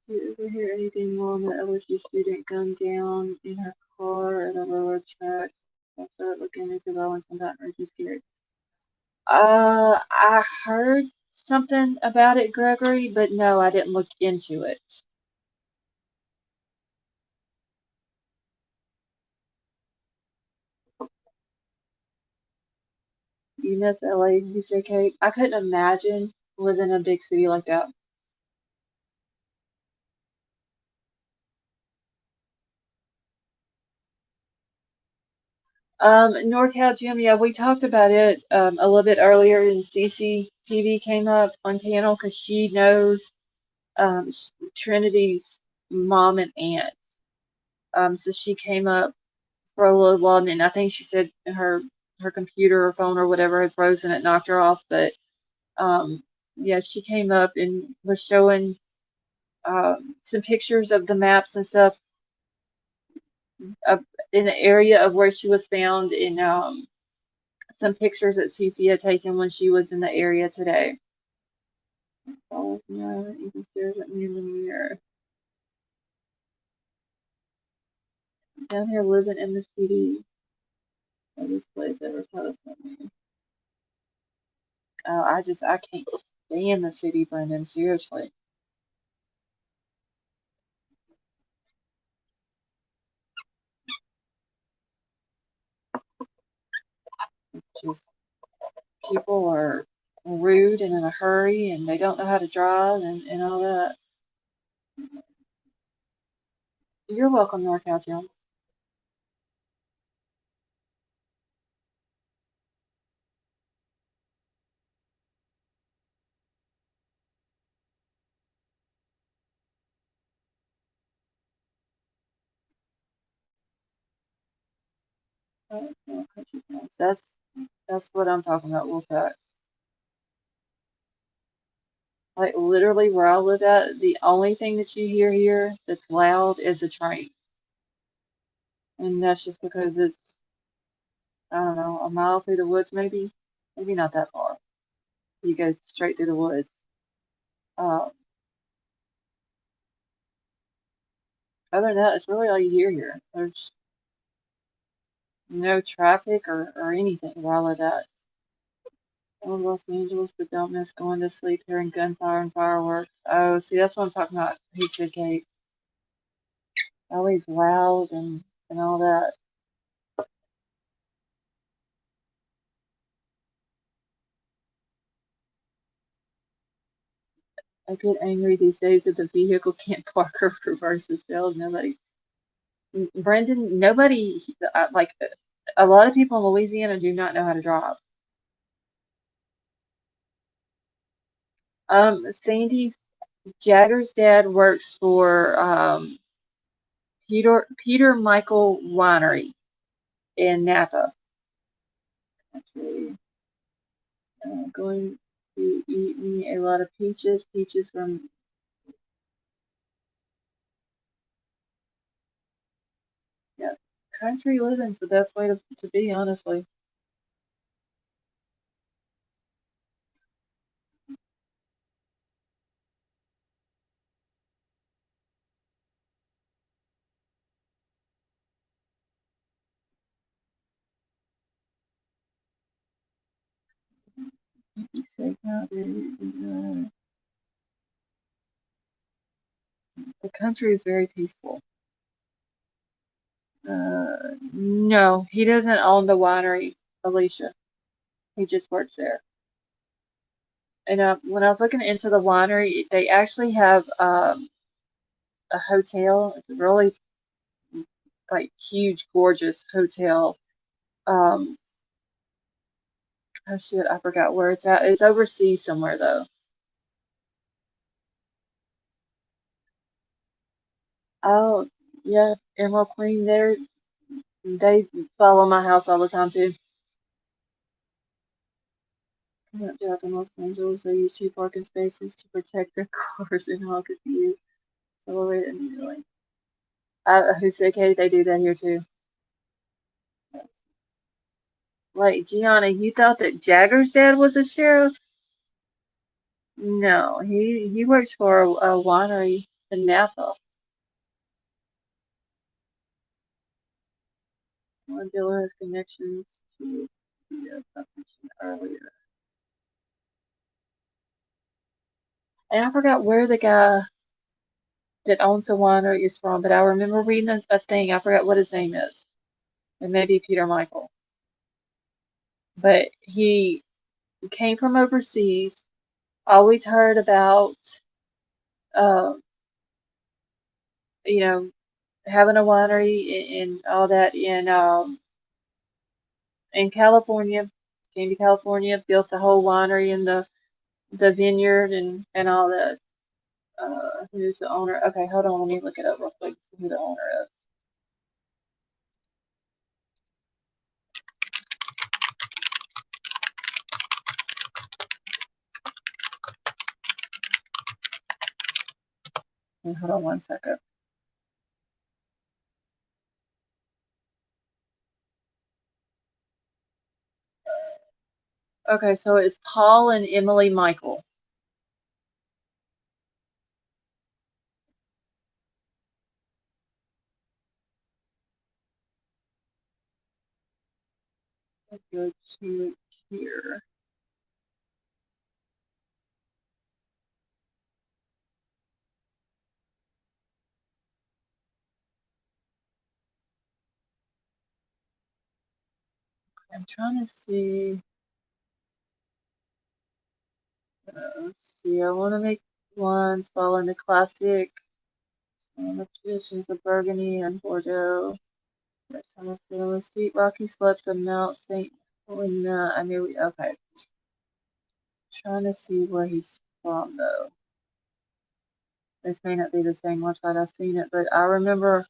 Did you ever hear anything more on the LSU student gunned down in her car at a railroad tracks? I started looking into violence and that made me scared. I heard something about it, Gregory, but no, I didn't look into it. You miss LA, you say, Kate? I couldn't imagine living in a big city like that. NorCal Jim, yeah, we talked about it a little bit earlier, and CCTV came up on panel because she knows Trinity's mom and aunt. So she came up for a little while, and I think she said her computer or phone or whatever had frozen. It knocked her off, but um, yeah, she came up and was showing some pictures of the maps and stuff of, in the area of where she was found, and some pictures that Cece had taken when she was in the area today. Oh, no, even stares at me in the mirror. Down here living in the city of this place ever saw something. Oh, I can't stand the city, Brendan. Seriously. Just people are rude and in a hurry and they don't know how to drive and all that. You're welcome, NorCal Jim. That's what I'm talking about, Wolfpack. Like literally where I live at, the only thing that you hear here that's loud is a train. And that's just because it's, I don't know, a mile through the woods maybe. Maybe not that far. You go straight through the woods. Um, Other than that, it's really all you hear here. There's no traffic or anything where I live at. I love Los Angeles, but don't miss going to sleep hearing gunfire and fireworks. Oh, see, that's what I'm talking about. He said, Kate. Always loud and all that. I get angry these days that the vehicle can't park or reverse itself. Nobody. Brendan, nobody, like, a lot of people in Louisiana do not know how to drive. Sandy Jagger's dad works for Peter Michael Winery in Napa. Actually, going to eat me a lot of peaches. Peaches from, yeah, country living's the best way to be, honestly. The country is very peaceful. No, he doesn't own the winery, Alicia. He just works there. And when I was looking into the winery, they actually have a hotel. It's a really like huge, gorgeous hotel. Um, oh shit, I forgot where it's at. It's overseas somewhere though. Oh yeah, Emerald Queen there. They follow my house all the time too. Coming up drive to Los Angeles, they use two parking spaces to protect their cars and hog a view. Elevate immediately. Who said Katie? They do that here too. Like Gianna, you thought that Jagger's dad was a sheriff? No, he works for a winery in Napa. One dealer has connections to the I mentioned earlier. And I forgot where the guy that owns the winery is from, but I remember reading a thing. I forgot what his name is. It may be Peter Michael. But he came from overseas, always heard about, uh, you know, having a winery and all that in California. Came to California, built a whole winery in the vineyard and all that. Who's the owner? Okay, hold on, let me look it up real quick. See who the owner is. Hold on 1 second. Okay, so it's Paul and Emily Michael. Let's go to here. I'm trying to see. Let's see. I want to make ones following the classic the traditions of Burgundy and Bordeaux. Next time I sit on the steep rocky slopes of Mount Saint Helena. I knew we okay. Trying to see where he's from though. This may not be the same website I've seen it, but I remember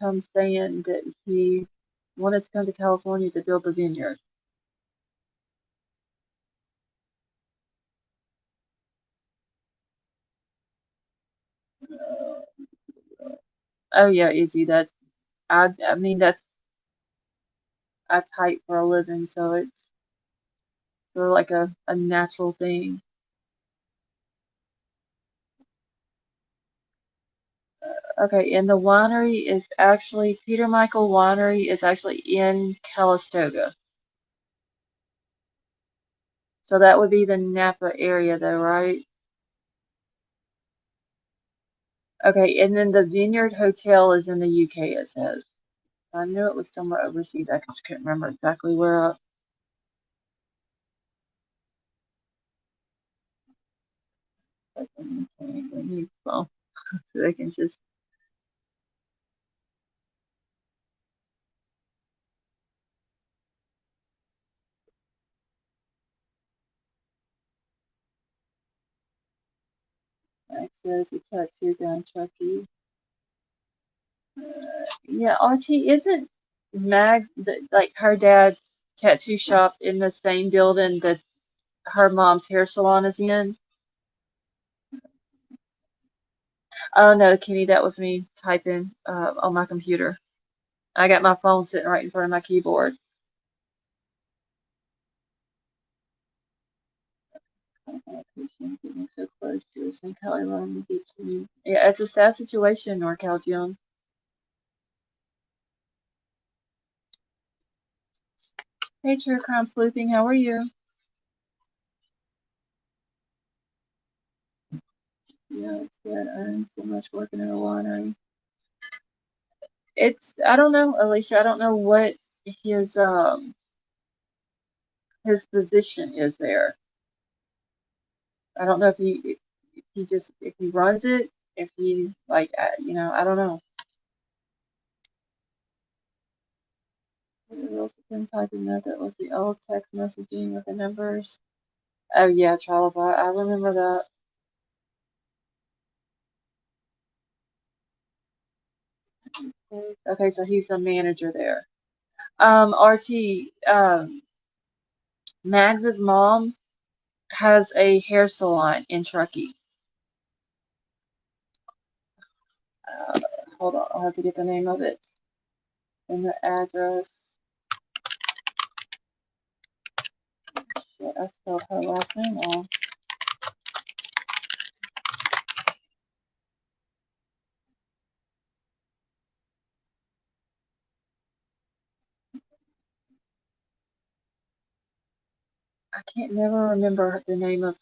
him saying that he wanted to come to California to build the vineyard. Oh yeah, Izzy. That I mean that's I type for a living, so it's sort of like a natural thing. Okay, and the winery is actually Peter Michael Winery is actually in Calistoga. So that would be the Napa area though, right? Okay, and then the Vineyard Hotel is in the UK, it says. I knew it was somewhere overseas. I just couldn't remember exactly where. Well, so they can just says a tattoo gun, Chucky. Yeah, RT, isn't Mags, like her dad's tattoo shop in the same building that her mom's hair salon is in? Oh no, Kenny, that was me typing on my computer. I got my phone sitting right in front of my keyboard. Getting so close to us and Kelly Run gets to me. Yeah, it's a sad situation, NorCal Jim. Hey, True Crime Sleuthing, how are you? Yeah, it's good. I'm so much working in a winery. I don't know, Alicia, I don't know what his position is there. I don't know if he runs it, if he like I don't know. What else been typing that was the old text messaging with the numbers. Oh yeah, Trello. I remember that. Okay, so he's the manager there. RT, Mags's mom has a hair salon in Truckee. Uh, Hold on, I'll have to get the name of it and the address. Shit, I spelled her last name wrong. I can't never remember the name of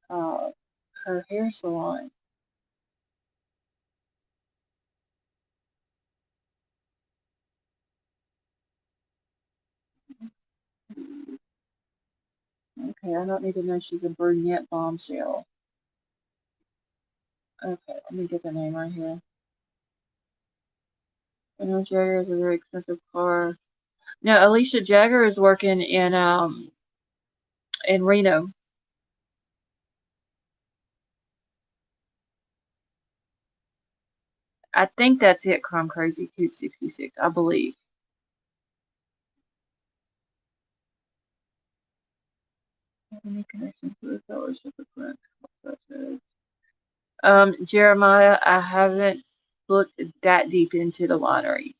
uh, her hair salon. Okay, I don't need to know she's a brunette bombshell. Okay, let me get the name right here. I know Jagger is a very expensive car. No, Alicia Jagger is working in Reno. I think that's it, Crime Crazy Coop 66, I believe. Any connection to the fellowship of friends? Jeremiah, I haven't looked that deep into the lottery.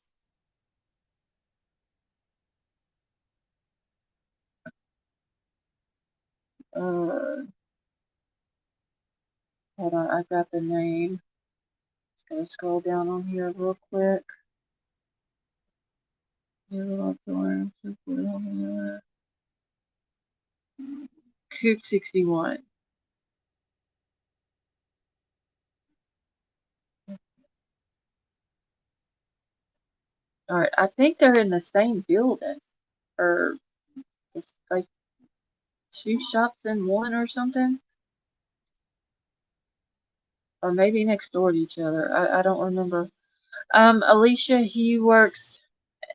Hold on, I got the name. Gotta scroll down on here real quick. Coop 61. All right, I think they're in the same building, or just like two shops in one or something, or maybe next door to each other. I don't remember. Alicia, he works.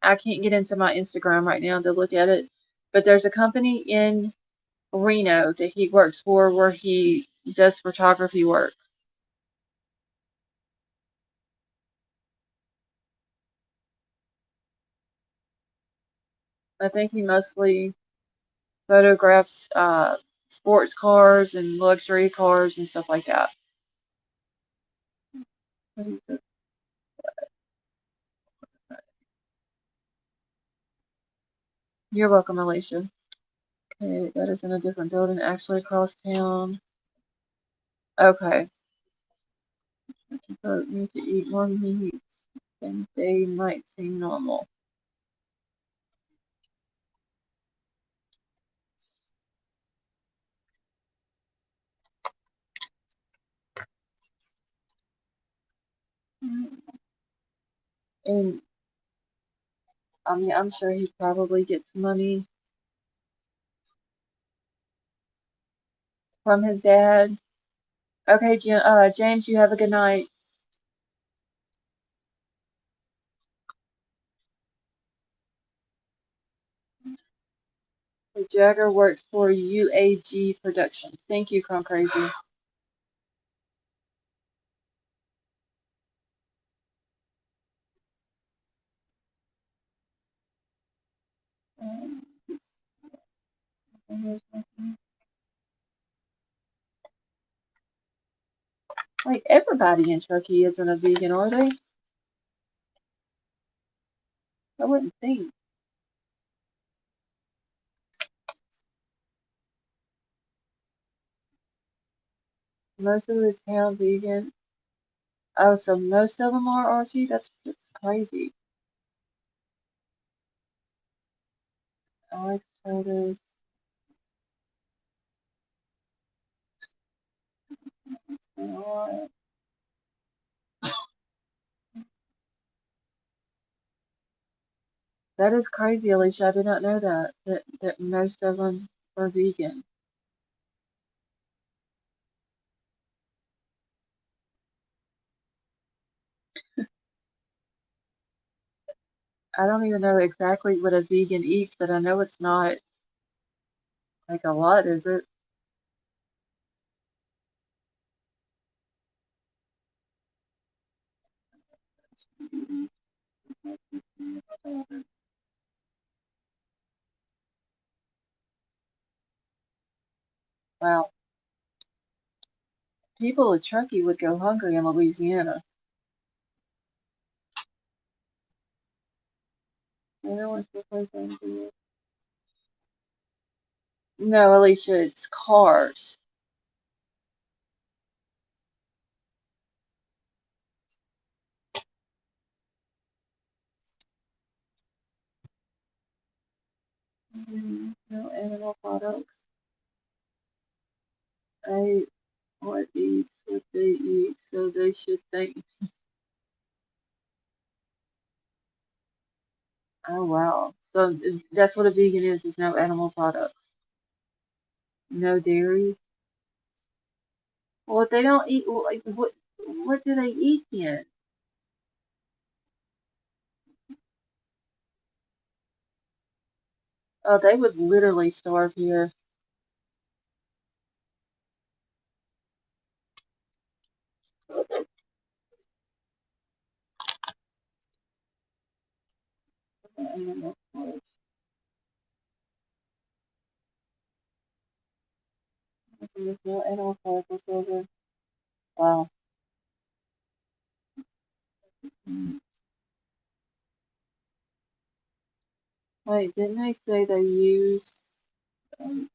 I can't get into my Instagram right now to look at it, but there's a company in Reno that he works for where he does photography work. I think he mostly photographs sports cars and luxury cars and stuff like that. You're welcome, Alicia. Okay, that is in a different building, actually across town. Okay. People need to eat more meat than they might seem normal. And I mean, I'm sure he probably gets money from his dad. Okay, James, you have a good night. Jagger works for UAG Productions. Thank you, Chrome Crazy. Um, like everybody in Turkey isn't a vegan, are they? I wouldn't think. Most of the town vegan. Oh, so most of them are Archie? That's crazy. Alex Curtis. That is crazy, Alicia. I did not know that most of them are vegan. I don't even know exactly what a vegan eats, but I know it's not like a lot, is it? Wow. People in Turkey would go hungry in Louisiana. Everyone's replacing the- No, Alicia, it's cars. No animal products. I what eats what they eat, so they should think. Oh wow. So that's what a vegan is no animal products. No dairy. Well, if they don't eat, like, what do they eat then? Oh, they would literally starve here. Animal products. There's no animal products whatsoever. Wow. Mm. Wait, didn't they say they use? Um,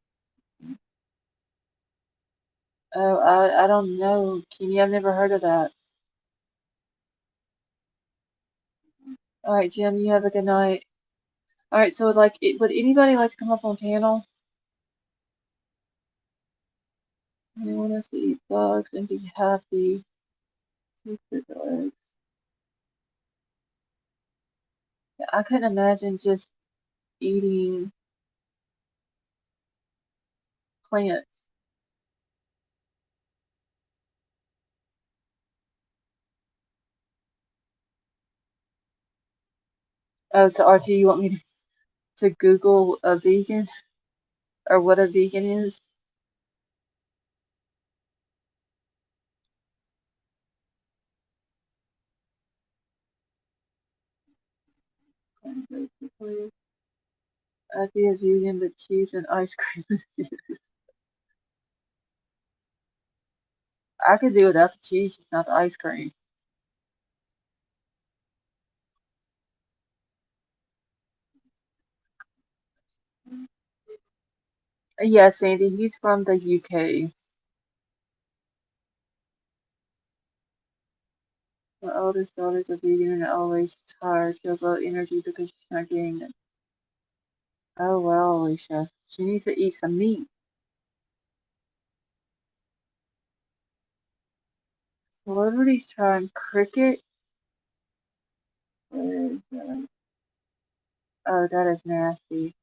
oh, I don't know, Kenny. I've never heard of that. All right, Jim. You have a good night. All right. So, like, would anybody like to come up on panel? Anyone wants to eat bugs and be happy? Eat the bugs. Yeah, I couldn't imagine just eating plants. Oh, so Archie, you want me to Google a vegan or what a vegan is? Basically, I'd be a vegan, but cheese and ice cream is used. I could do without the cheese, just not the ice cream. Yeah, Sandy, he's from the UK. My oldest daughter's a vegan and always tired. She has low energy because she's not getting it. Oh well, Alicia. She needs to eat some meat. Celebrities trying cricket. Where is that? Oh, that is nasty.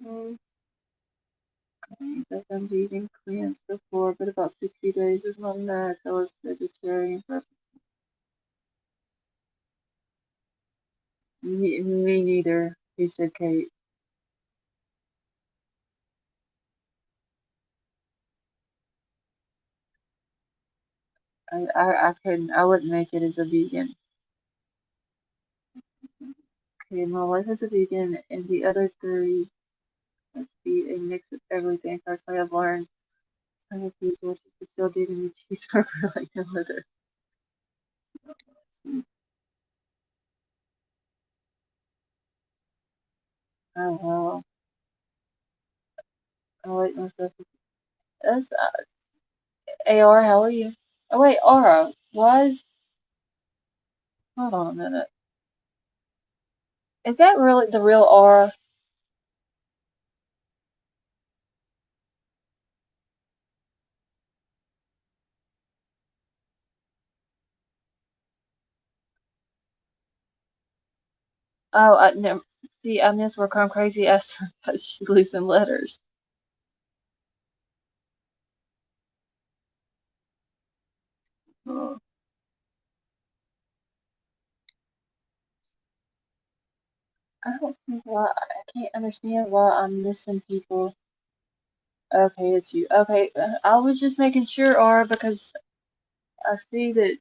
Oh, I've been vegan cleanse before, but about 60 days is my max. I was vegetarian for Me neither, he said Kate. I couldn't, I wouldn't make it as a vegan. Okay, my wife is a vegan, and the other three must be a mix of everything. Personally, I've learned some of these sources to still do to me cheeseburger like no other. Oh, wow. I like myself. That's AR, how are you? Oh, wait, Aura. Was. Hold on a minute. Is that really the real Aura? Oh, I never. See, I missed where Come Crazy asked her about she losing letters. Oh, I don't see why. I can't understand why I'm missing people. Okay, it's you. Okay, I was just making sure, Aura, because I see that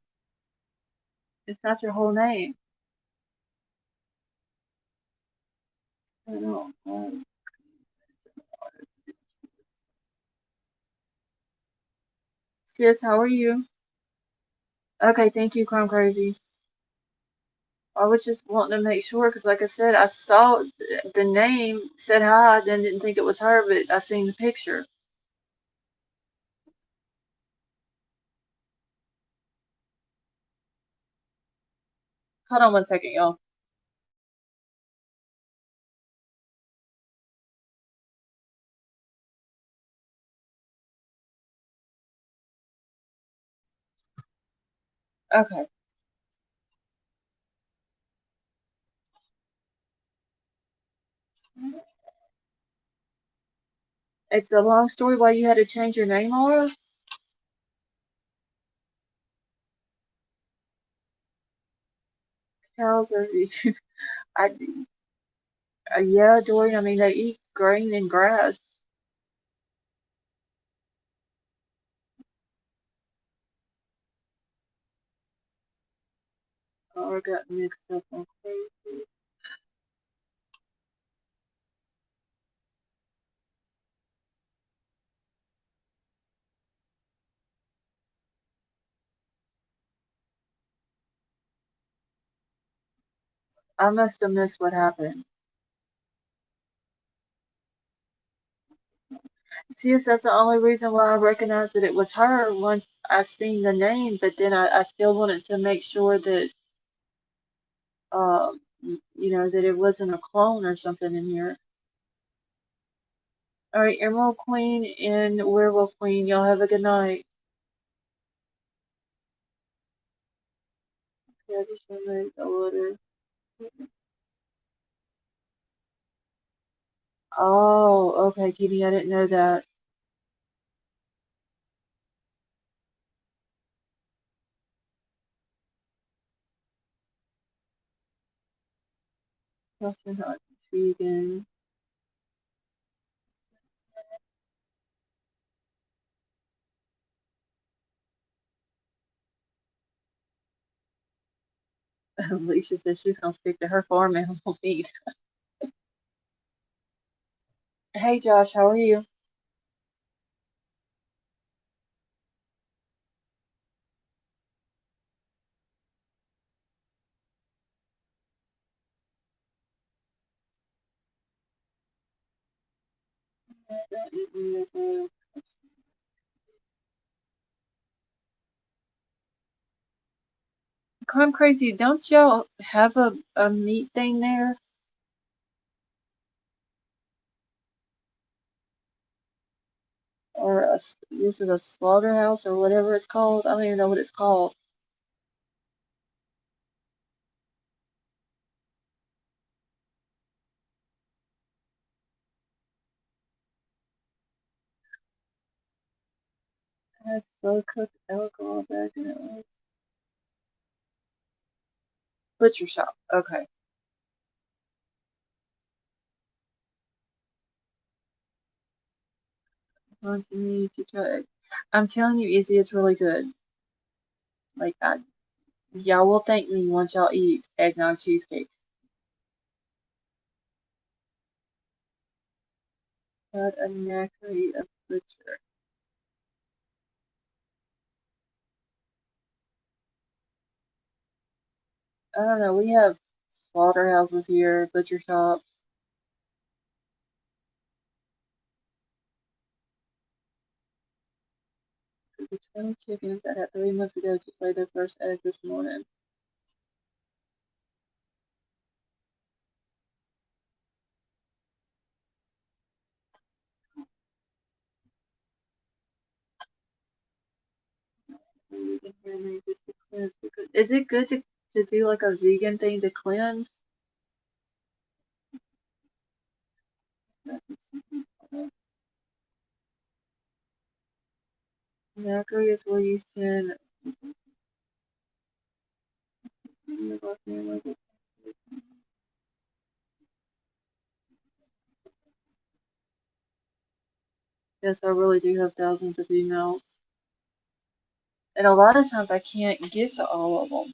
it's not your whole name. I don't know. Sis, how are you? Okay, thank you, Come Crazy. I was just wanting to make sure, because like I said, I saw the name, said hi, then didn't think it was her, but I seen the picture. Hold on one second, y'all. Okay. It's a long story why you had to change your name, Laura? Cows are, I, yeah, Dorian, I mean, they eat grain and grass. Oh, I got mixed up on crazy. I must have missed what happened. See, that's the only reason why I recognized that it was her once I seen the name, but then I still wanted to make sure that, uh, that it wasn't a clone or something in here. All right, Emerald Queen and Werewolf Queen, y'all have a good night. Yeah, I just removed the order. Oh, okay, Kitty, I didn't know that. That's not vegan. Alicia says she's gonna stick to her farm animal meat. Hey Josh, how are you? I'm crazy. Don't y'all have a meat thing there? Or this is a slaughterhouse or whatever it's called? I don't even know what it's called. That's slow cooked alcohol back in it was. Butcher shop. Okay. Want me to try? I'm telling you, Izzy, it's really good. Like, y'all will thank me once y'all eat eggnog cheesecake. Cut a knackery of butcher. I don't know. We have slaughterhouses here, butcher shops. The 20 chickens that had 3 months ago just laid their first egg this morning. Vegan hair may just to cleanse. Is it good to do like a vegan thing to cleanse? Knackery is where you send. Yes, I really do have thousands of emails. And a lot of times I can't get to all of them.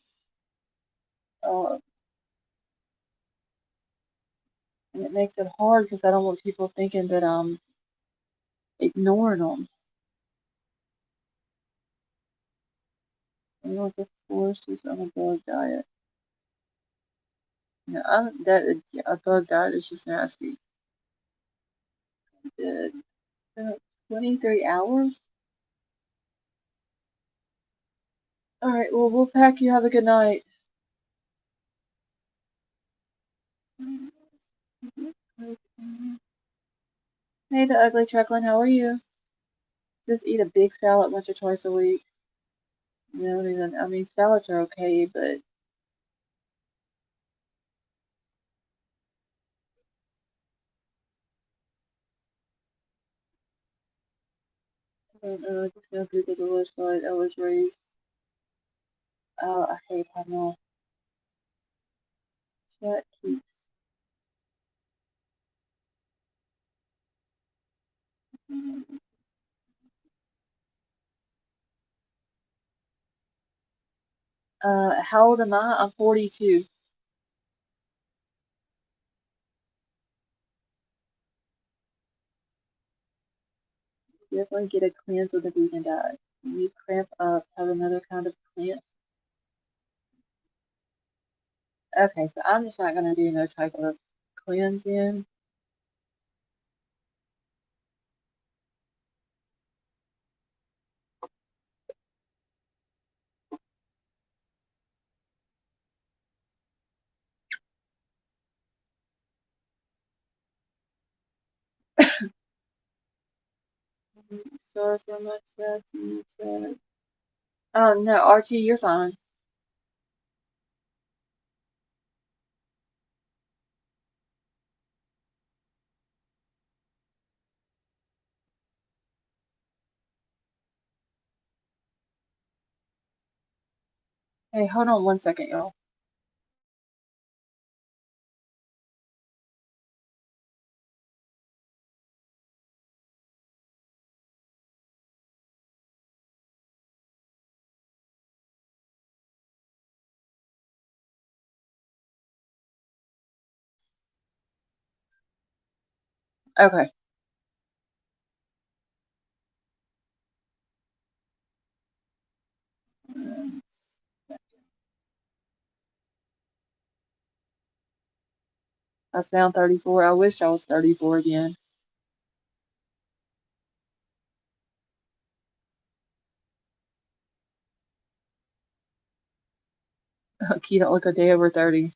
Uh, and it makes it hard because I don't want people thinking that I'm ignoring them. I want to force this on a bug diet. Yeah, yeah, a bug diet is just nasty. Good. 23 hours? Alright, well, we'll pack you. Have a good night. Hey, the ugly chuckling, how are you? Just eat a big salad once or twice a week. You know, even, I mean, salads are okay, but I don't know. I just know Google the website. I was raised. I hate Hannah. Chat keeps. How old am I? I'm 42. Definitely get a cleanse with a vegan diet. When you cramp up, have another kind of cleanse. Okay, so I'm just not gonna do no type of cleansing. Sorry so much that you said. No, RT, you're fine. Hey, hold on 1 second, y'all. Okay. I sound 34. I wish I was 34 again. You don't look a day over 30.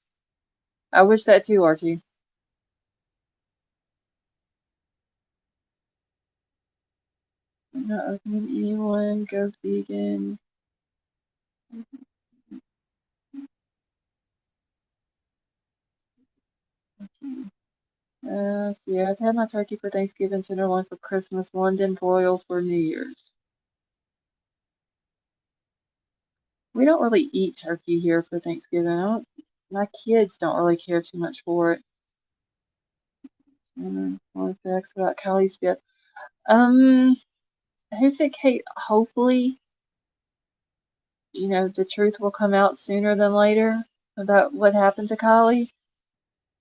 I wish that too, RT. I'm not recommend anyone go vegan. So yeah, I had my turkey for Thanksgiving, tenderloin for Christmas, London broil for New Year's. We don't really eat turkey here for Thanksgiving. My kids don't really care too much for it. Fun facts about Callie's death. Um, who said Kate? Hopefully, the truth will come out sooner than later about what happened to Kylie.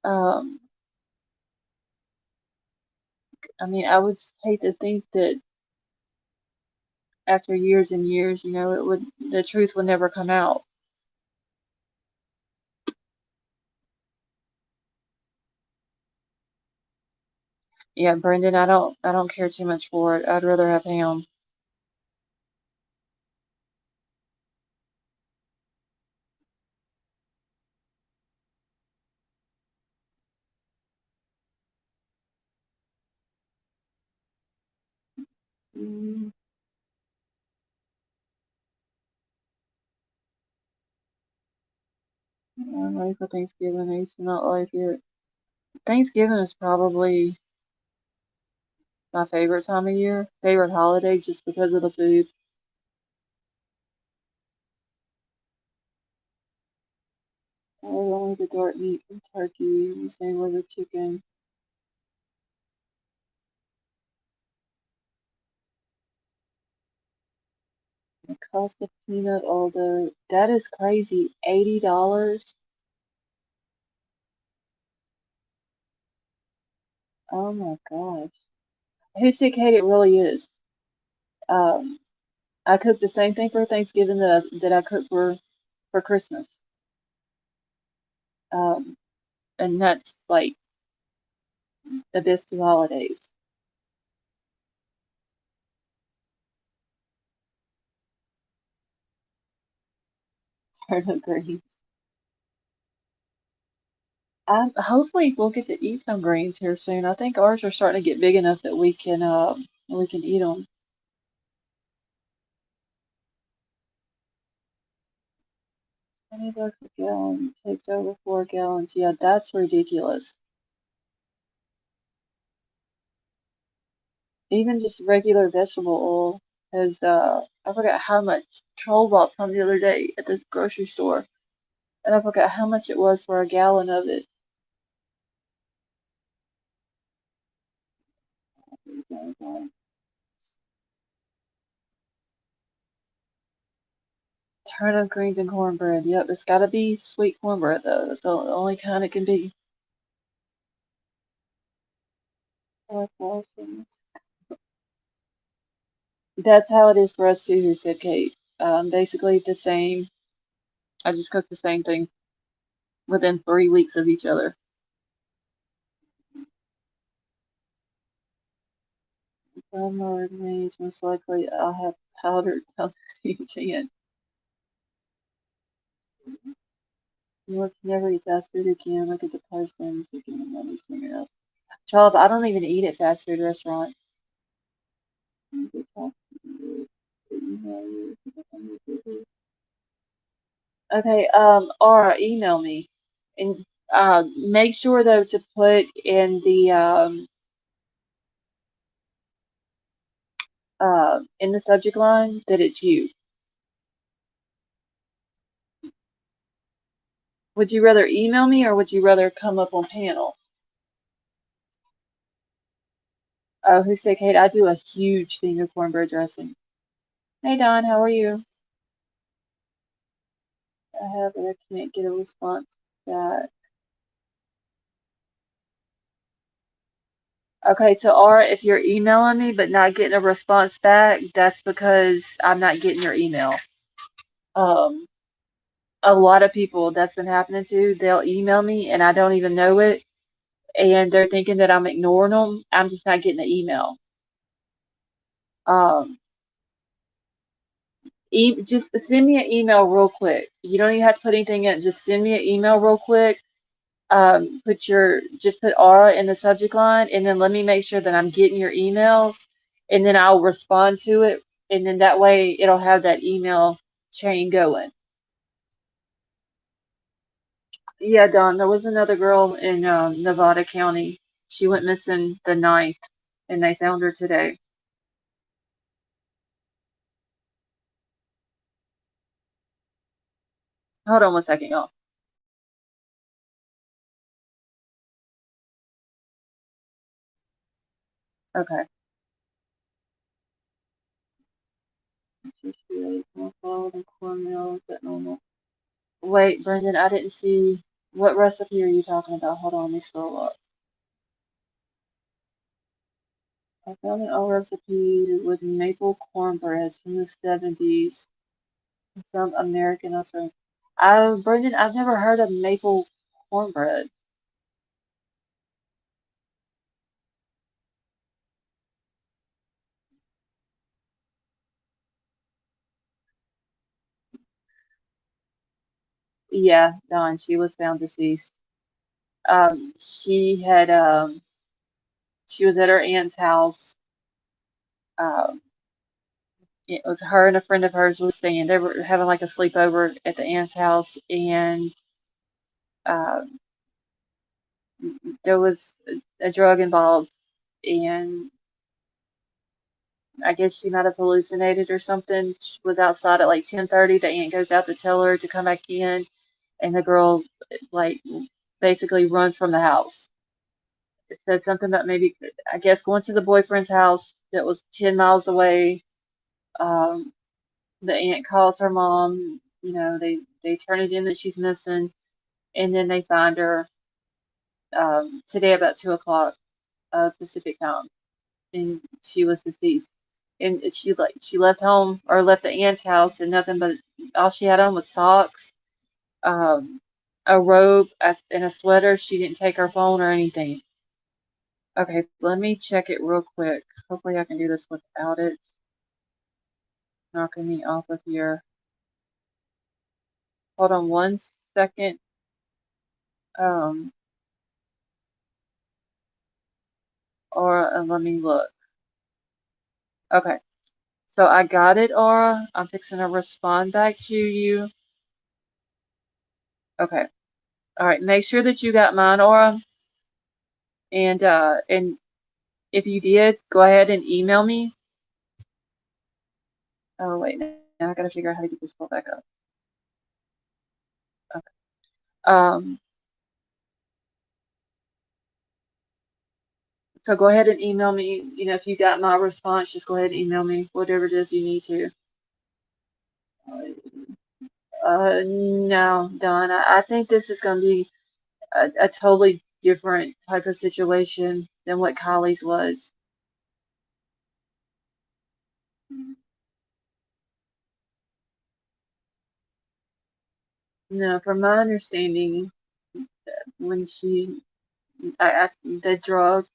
Um, I mean, I would just hate to think that after years and years, the truth would never come out. Yeah, Brendan, I don't care too much for it. I'd rather have him. Mm, I'm ready for Thanksgiving. I used to not like it. Thanksgiving is probably my favorite time of year, favorite holiday, just because of the food. I only the dark meat from turkey, and the same with the chicken. The cost of peanut, although that is crazy, $80. Oh my gosh. Who said Kate? It really is. Um, I cook the same thing for Thanksgiving that I cook for Christmas. Um, and that's like the best of holidays. Turnip greens. Hopefully we'll get to eat some greens here soon. I think ours are starting to get big enough that we can eat them. $20 a gallon takes over 4 gallons. Yeah, that's ridiculous. Even just regular vegetable oil has I forgot how much. Troll bought some the other day at the grocery store, and I forgot how much it was for a gallon of it. Turnip greens and cornbread. Yep, it's gotta be sweet cornbread though. That's the only kind it can be. That's how it is for us too, who said Kate. Basically the same. I just cook the same thing within 3 weeks of each other. Summer means most likely I'll have powdered THCN. Let's never eat fast food again. Look at the person taking the money fingernails. Child, I don't even eat at fast food restaurants. Okay, Aura, email me. And make sure though to put in the subject line that it's you. Would you rather email me or would you rather come up on panel? Oh, who said Kate? I do a huge thing of cornbread dressing. Hey Don, how are you? I have it. I can't get a response back. Okay, so Aura, if you're emailing me but not getting a response back, that's because I'm not getting your email. Um, a lot of people that's been happening to, they'll email me and I don't even know it, and they're thinking that I'm ignoring them. I'm just not getting the email. Um, just send me an email real quick. You don't even have to put anything in. Just send me an email real quick. Just put Aura in the subject line, and then let me make sure that I'm getting your emails, and then I'll respond to it, and then that way it'll have that email chain going. Yeah, Don, there was another girl in Nevada County. She went missing the 9th, and they found her today. Hold on one second, y'all. Okay. Cornmeal, is that normal? Wait, Brendan, I didn't see. What recipe are you talking about? Hold on, let me scroll up. I found an old recipe with maple cornbread from the 70s. Some American Australian. Brendan, I've never heard of maple cornbread. Yeah, Dawn, she was found deceased. She had she was at her aunt's house. Um, it was her and a friend of hers was staying. They were having like a sleepover at the aunt's house, and um, there was a drug involved, and I guess she might have hallucinated or something. She was outside at like 10:30. The aunt goes out to tell her to come back in, and the girl like basically runs from the house. It said something about maybe I guess going to the boyfriend's house that was 10 miles away. Um, the aunt calls her mom. You know, they turn it in that she's missing, and then they find her today about 2 o'clock Pacific time, and she was deceased. And she left home or left the aunt's house, and nothing but all she had on was socks, um, a robe, and a sweater. She didn't take her phone or anything. Okay, let me check it real quick. Hopefully, I can do this without it knocking me off of here. Hold on 1 second. Um, or let me look. Okay, so I got it, Aura. I'm fixing to respond back to you. Okay. All right. Make sure that you got mine, Aura. And if you did, go ahead and email me. Oh wait, now I gotta figure out how to get this pulled back up. Okay. So go ahead and email me. You know, if you got my response, just go ahead and email me whatever it is you need to. No, Don. I think this is gonna be a totally different type of situation than what Kylie's was. No, from my understanding, when the drug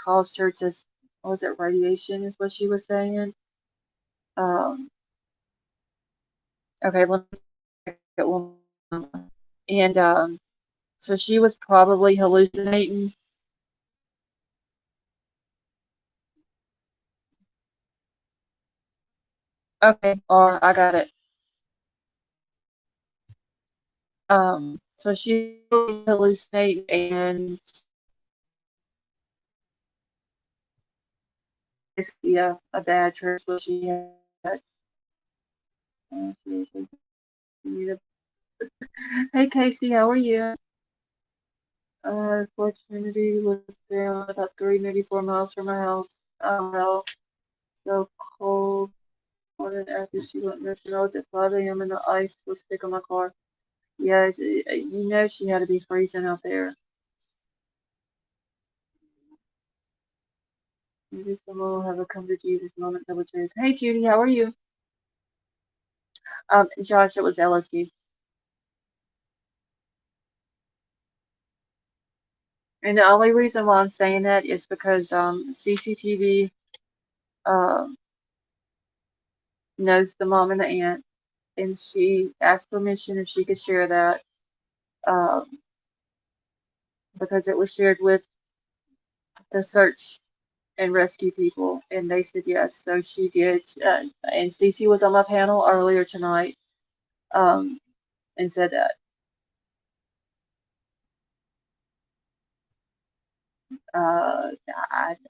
caused her to, what was it, radiation is what she was saying. Um, okay, let me get one. And so she was probably hallucinating. Okay, or I got it. So she was hallucinating and basically a bad trip what she had. Hey Casey, how are you? Fortunately was down about 3, maybe 4 miles from my house. Oh well, so cold. Morning after she went missing, I was at 5 a.m. and the ice was thick on my car. Yeah, you know she had to be freezing out there. Maybe someone will have a come to Jesus moment double truth. Hey Judy, how are you? Josh, it was LSU. And the only reason why I'm saying that is because CCTV um knows the mom and the aunt, and she asked permission if she could share that um, because it was shared with the search and rescue people, and they said yes. So she did, and Cece was on my panel earlier tonight, um, and said that.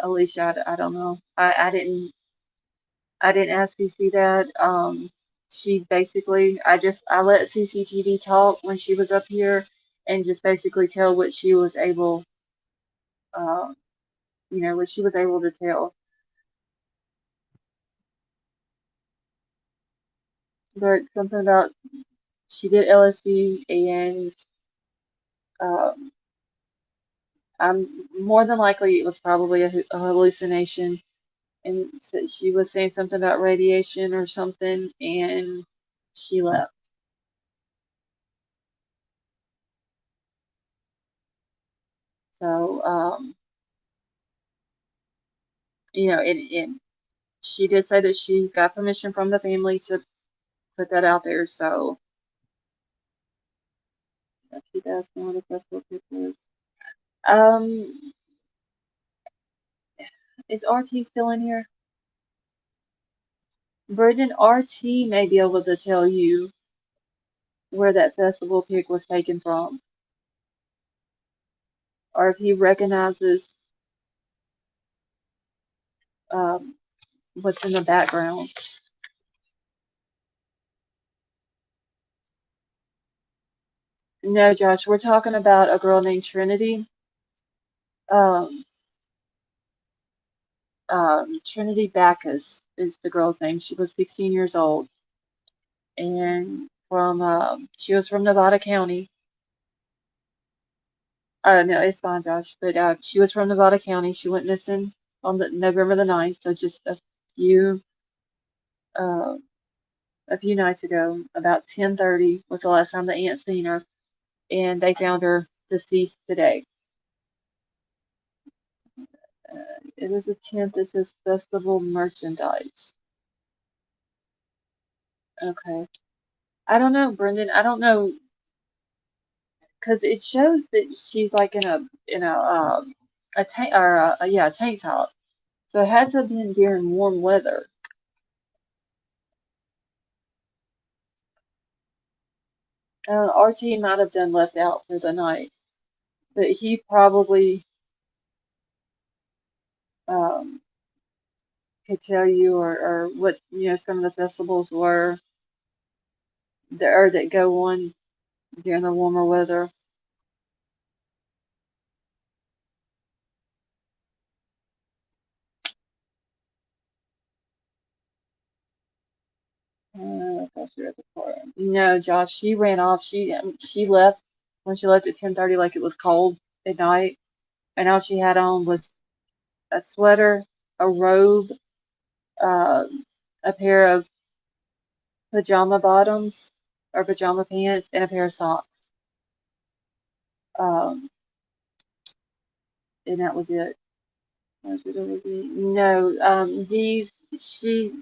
Alicia, I don't know. I didn't ask Cece that. She basically, I let CCTV talk when she was up here, and just basically tell what she was able, uh, what she was able to tell. but something about she did LSD, and um, I'm more than likely it was probably a hallucination, and she was saying something about radiation or something, and she left. So, and she did say that she got permission from the family to put that out there. So, I keep asking what the festival pick was. Um, is RT still in here? Brendan, RT may be able to tell you where that festival pic was taken from, or if he recognizes um, what's in the background. No, Josh, we're talking about a girl named Trinity. Um, Trinity Backus is the girl's name. She was 16 years old, and she was from Nevada County. No, it's fine, Josh. But she was from Nevada County. She went missing on the November the 9th, so just few uh, a few nights ago. About 10:30 was the last time the aunt seen her, and they found her deceased today. It is a tent that says festival merchandise. Okay. I don't know, Brendan. I don't know because it shows that she's like in a tank or a tank top. So it had to have been during warm weather. RT might have done left out for the night, but he probably um, could tell you or what some of the festivals were that go on during the warmer weather. At the car. No, Josh, she ran off. She left when she left at 10:30, like it was cold at night, and all she had on was a sweater, a robe, uh, a pair of pajama bottoms or pajama pants, and a pair of socks. Um, and that was it. No, these she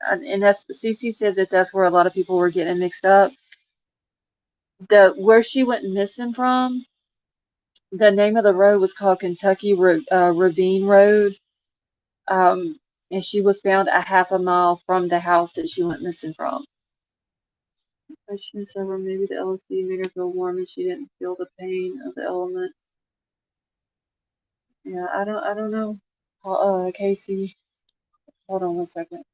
and that's Cece said that that's where a lot of people were getting mixed up. The where she went missing from, the name of the road was called Kentucky Ravine Road. Um, and she was found a half a mile from the house that she went missing from. Question several, maybe the LSD made her feel warm and she didn't feel the pain of the elements. Yeah, I don't know. Casey, hold on 1 second.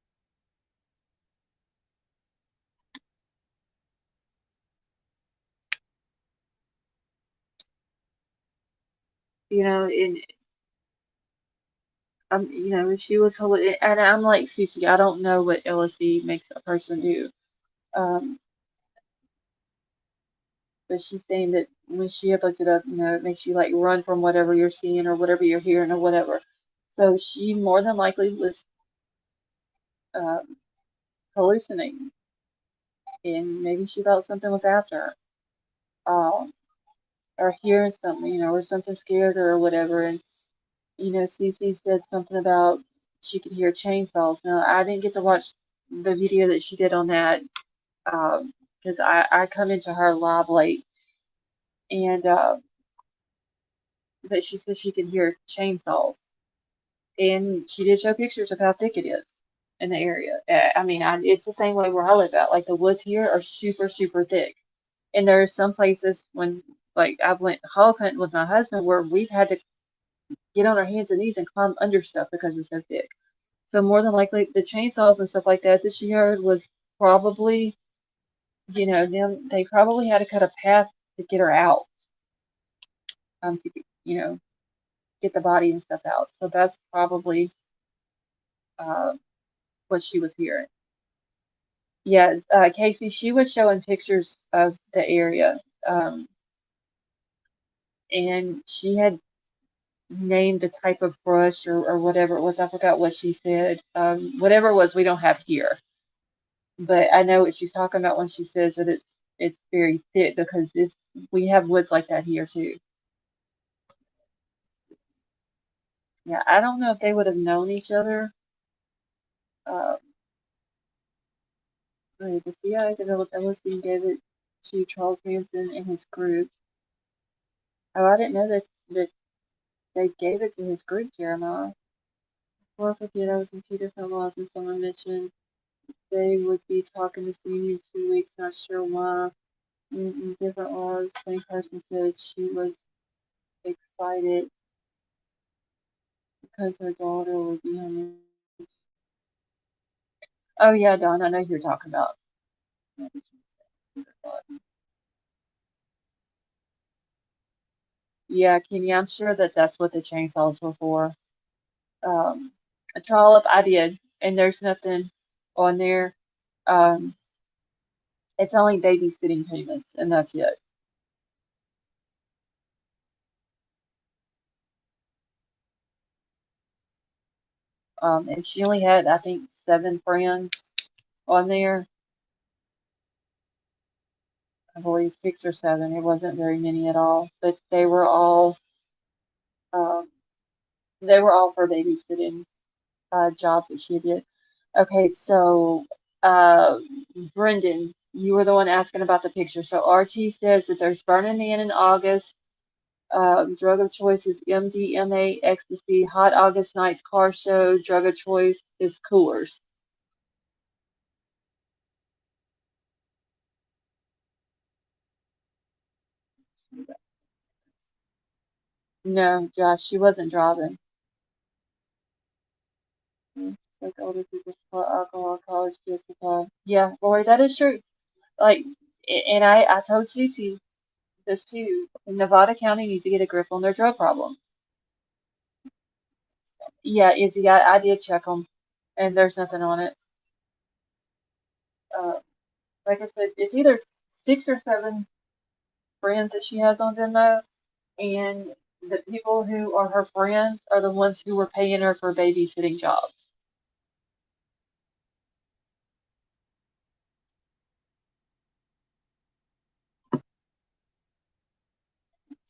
And if she was and I'm like Cece, I don't know what LSD makes a person do. Um, but she's saying that when she had looked it up, it makes you like run from whatever you're seeing or whatever you're hearing or whatever. So she more than likely was um, hallucinating, and maybe she felt something was after her, or hearing something, or something scared her or whatever. And Cece said something about she could hear chainsaws. Now I didn't get to watch the video that she did on that because I come into her live late, and but she said she could hear chainsaws, and she did show pictures of how thick it is in the area. I mean, it's the same way where I live at. Like the woods here are super, super thick, and there are some places when, like, I've went hog hunting with my husband where we've had to get on our hands and knees and climb under stuff because it's so thick. So more than likely, the chainsaws and stuff like that she heard was probably, them. They probably had to cut a path to get her out, to get the body and stuff out. So that's probably uh, what she was hearing. Yeah, Casey, she was showing pictures of the area, and she had named the type of brush or whatever it was. I forgot what she said. Whatever it was, we don't have here. But I know what she's talking about when she says that it's very thick because we have woods like that here too. Yeah, I don't know if they would have known each other. Uh, the CIA developed LSD and gave it to Charles Manson and his group. Oh, I didn't know that they gave it to his group, Jeremiah. Before I forget, I was in two different laws, and someone mentioned they would be talking to see me in 2 weeks. Not sure why. In different laws, same person said she was excited because her daughter would be home. Oh yeah, Dawn, I know who you're talking about. Yeah, Kenny, I'm sure that that's what the chainsaws were for. Um, a trollop, I did, and there's nothing on there. Um, it's only babysitting payments, and that's it. And she only had, I think, 7 friends on there. I believe 6 or 7. It wasn't very many at all, but um, they were all for babysitting jobs that she did. Okay, so uh, Brendan, you were the one asking about the picture. So RT says that there's Burning Man in August. Drug of choice is MDMA, ecstasy. Hot August nights car show. Drug of choice is coolers. No, Josh, she wasn't driving. Like older people supply alcohol, college kids supply. Yeah, Lori, that is true. Like, and I told Cece this too. Nevada County needs to get a grip on their drug problem. Yeah, Izzy, I did check them, and there's nothing on it. Uh, like I said, it's either 6 or 7 friends that she has on Venmo, and the people who are her friends are the ones who were paying her for babysitting jobs.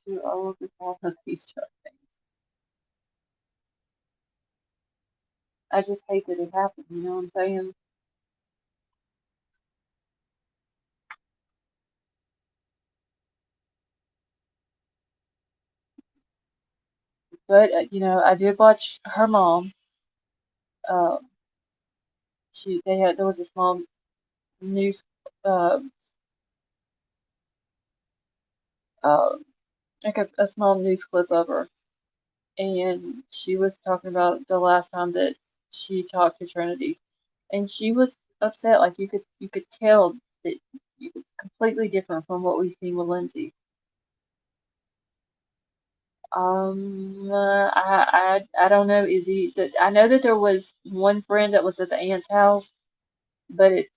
To all of the all of these drug things. I just hate that it happened. You know what I'm saying? But I did watch her mom. Uh, there was a small news, uh, uh, like a small news clip of her, and she was talking about the last time that she talked to Trinity, and she was upset. Like you could tell that it was completely different from what we've seen with Lindsay. I don't know, Izzy. That I know that there was one friend that was at the aunt's house, but it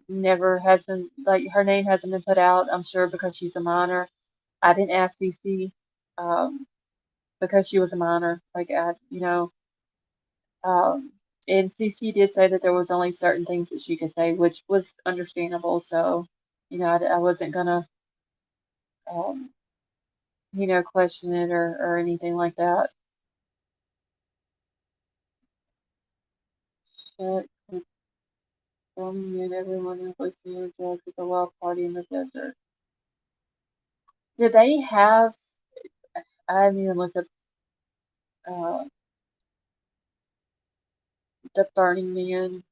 never has been like her name hasn't been put out. I'm sure because she's a minor. I didn't ask CC, um, because she was a minor. Um, and CC did say that there was only certain things that she could say, which was understandable. So, I wasn't gonna, um, question it or anything like that. Shut the and everyone is listening to drugs at the wild party in the desert. Did they have? I haven't even looked up uh, the Burning Man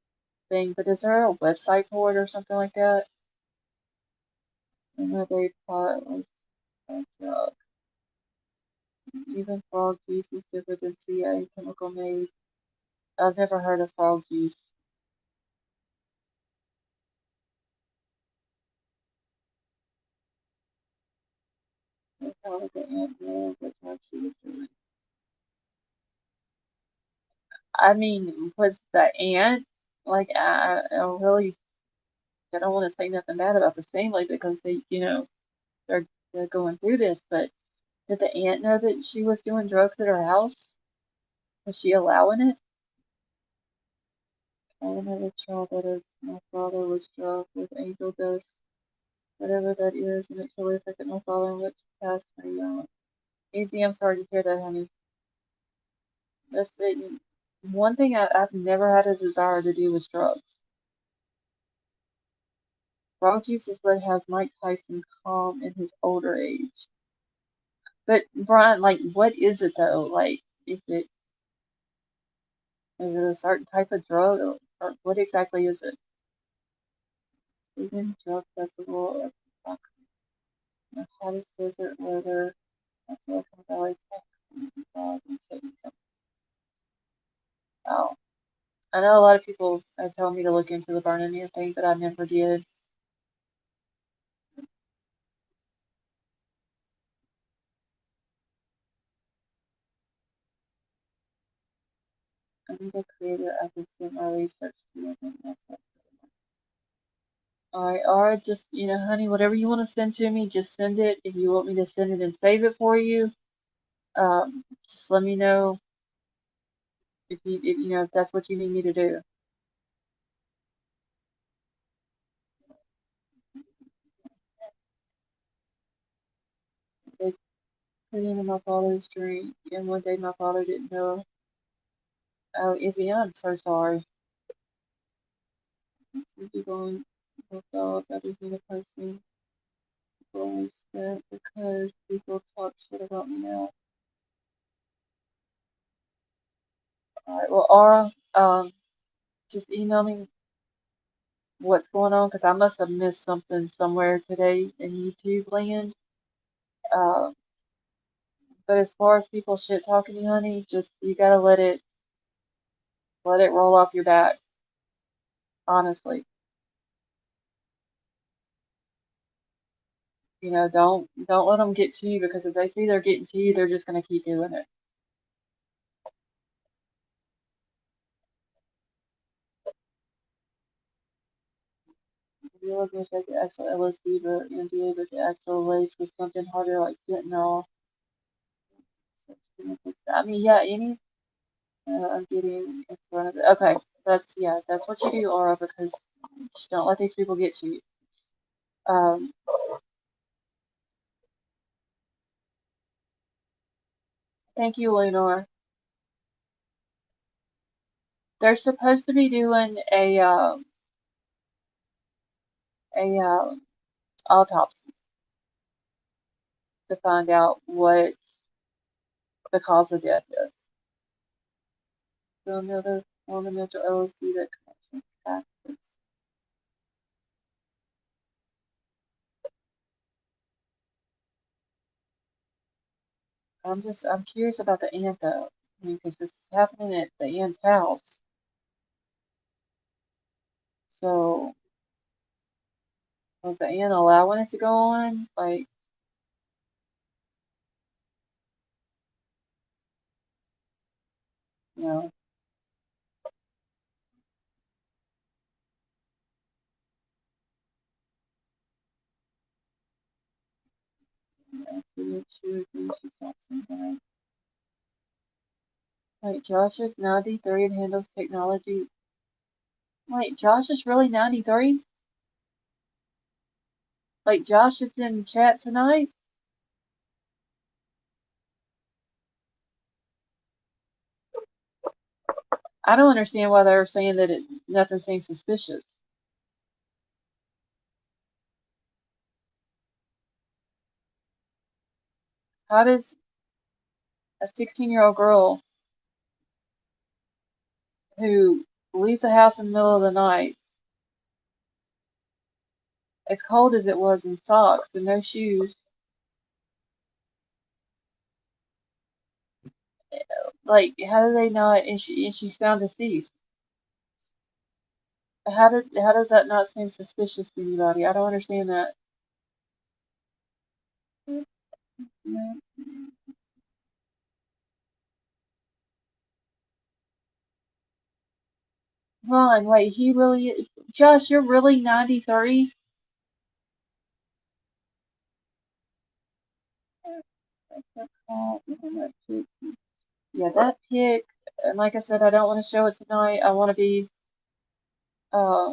thing, but is there a website for it or something like that? I know they thought it was a drug. Even frog juice is different than CA chemical made. I've never heard of frog juice. That's how the ant knows what type she was doing. I mean, was the ant like I really? I don't want to say nothing bad about this family because they, they're going through this, but did the aunt know that she was doing drugs at her house? Was she allowing it? I had a child that is my father was drugged with angel dust, whatever that is, and it totally affected my father and which passed me young. Easy, I'm sorry to hear that, honey. That's it. One thing I've never had a desire to do was drugs. Frog juice is what has Mike Tyson calm in his older age. But Brian, like, what is it though? Like, is it a certain type of drug, or what exactly is it? Vegan drug festival of the hottest desert weather, Silicon Valley, Texas, oh, I know a lot of people have told me to look into the Burning Man thing, but I never did. I need a creator I can send my research to. I think that's it. Alright, or just, honey, whatever you want to send to me, just send it. If you want me to send it and save it for you, just let me know if that's what you need me to do. They put into my father's drink, and one day my father didn't know. Oh, Izzy, I'm so sorry. You're going with dogs. I just need a person going spent because people talk shit about me now. Alright, well, Aura, just email me what's going on because I must have missed something somewhere today in YouTube land. Um, but as far as people shit talking you, honey, just you gotta let it roll off your back. Honestly, don't let them get to you because if they see they're getting to you, they're just gonna keep doing it. If you're looking to take the actual LSD, but MDA, but the actual lace with something harder like fentanyl. I mean, yeah, I'm getting in front of it. Okay, that's what you do, Aura, because just don't let these people get to you. Um, thank you, Lenore. They're supposed to be doing a autopsy to find out what the cause of death is. So another form of mental LSD that connection factors. I'm curious about the aunt though. I mean, because this is happening at the aunt's house. So was the aunt allowing it to go on? Like, you know, she agrees she's not something. Like Josh is 93 and handles technology. Wait, Josh is really 93? Like Josh is in chat tonight? I don't understand why they're saying that nothing seems suspicious. How does a 16-year-old girl who leaves the house in the middle of the night, as cold as it was, in socks and no shoes, like how do they not? And she's found deceased. How does that not seem suspicious to anybody? I don't understand that. Yeah. Ron, wait, he really, Josh, you're really 93? Yeah, that pic, and like I said, I don't want to show it tonight. Uh,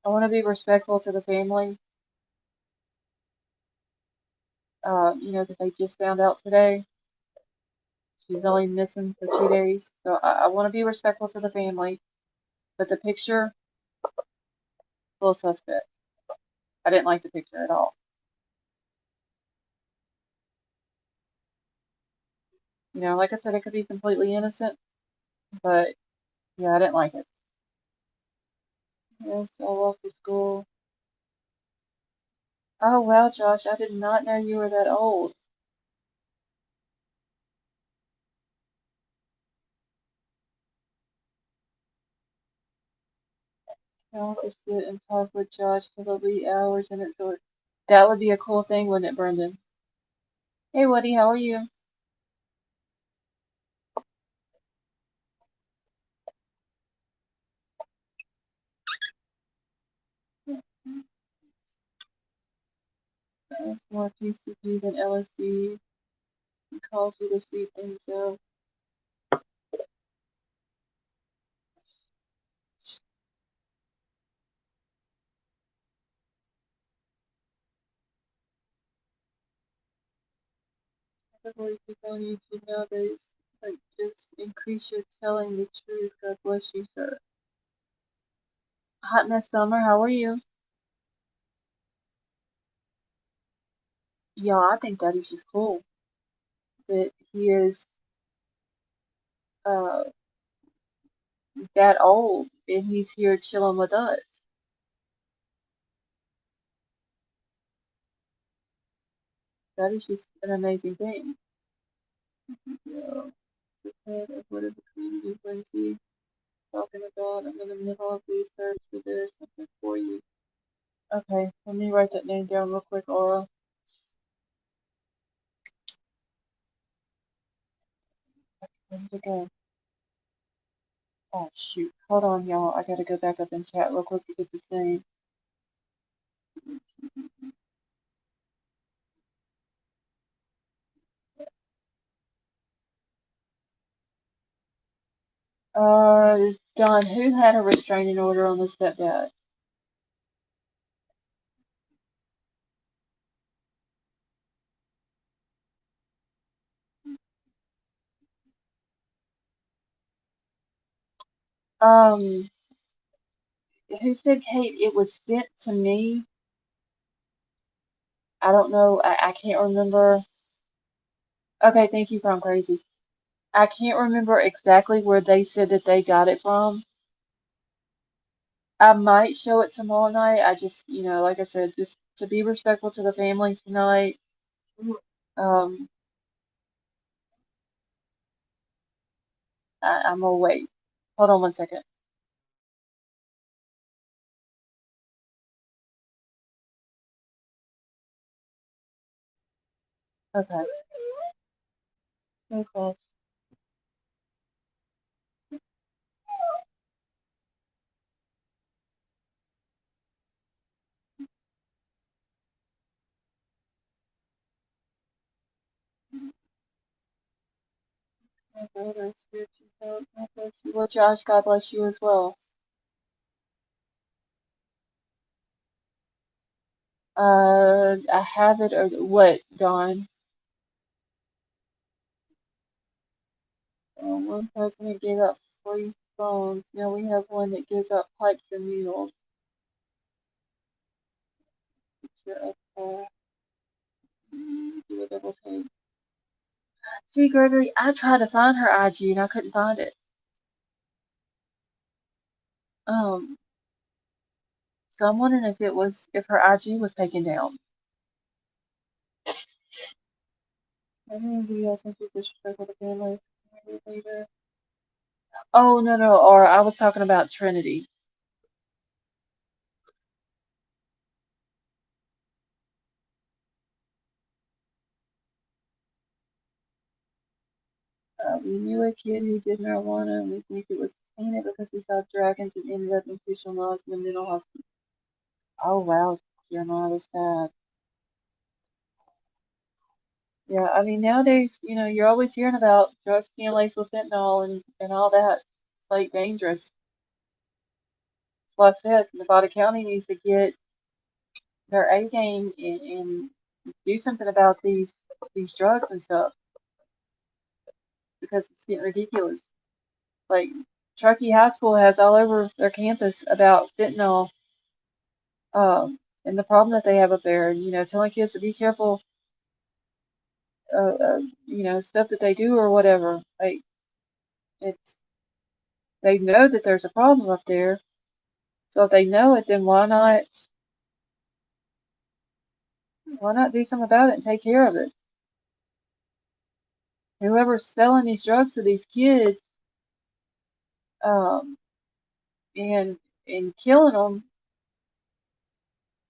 I want to be respectful to the family. Because they just found out today. She's only missing for 2 days, so I want to be respectful to the family. But the picture, a little suspect. I didn't like the picture at all. Like I said, it could be completely innocent, but yeah, I didn't like it. Yes, all off for school. Oh wow, Josh, I did not know you were that old. I'll just sit and talk with Josh till the wee hours and it's over. That would be a cool thing, wouldn't it, Brendan? Hey, Woody, how are you? That's more PCP than LSD. He calls you to see things out. I believe people on YouTube nowadays, like, just increase your telling the truth. God bless you, sir. Hot Mess Summer, how are you? Yeah, I think that is just cool that he is uh that old and he's here chilling with us. That is just an amazing thing. Yeah, the head of whatever community brings you talking about. I'm in the middle of research, but there's something for you. Okay, let me write that name down real quick, Aura. Where did it go? Oh shoot. Hold on, y'all. I gotta go back up and chat real quick to get this name. Don, who had a restraining order on the stepdad? Um, who said Kate? It was sent to me. I don't know. I can't remember. Okay, thank you, From Crazy. I can't remember exactly where they said that they got it from. I might show it tomorrow night. I just, like I said, just to be respectful to the family tonight. Um, I'm gonna wait. Hold on 1 second. Okay. Okay. My brother, spiritual help. God bless you. Well, Josh, God bless you as well. I have it or what, Don? One president gave out free phones. Now we have one that gives out pipes and needles. Picture of do a double take. See, Gregory, I tried to find her IG and I couldn't find it. So I'm wondering if her IG was taken down. I didn't do that since you disrespectful to family. Later. Oh no, or I was talking about Trinity. We knew a kid who did marijuana, and we think it was tainted because he saw dragons and ended up institutionalized in a mental hospital. Oh wow, Jeremiah, that's sad. Yeah, I mean nowadays, you're always hearing about drugs being laced with fentanyl and all that. It's like dangerous. That's why I said Nevada County needs to get their A game and do something about these drugs and stuff because it's getting ridiculous. Like Truckee High School has all over their campus about fentanyl, and the problem that they have up there, and telling kids to be careful, stuff that they do or whatever. Like it's they know that there's a problem up there, so if they know it, then why not do something about it and take care of it? Whoever's selling these drugs to these kids, um, and killing them,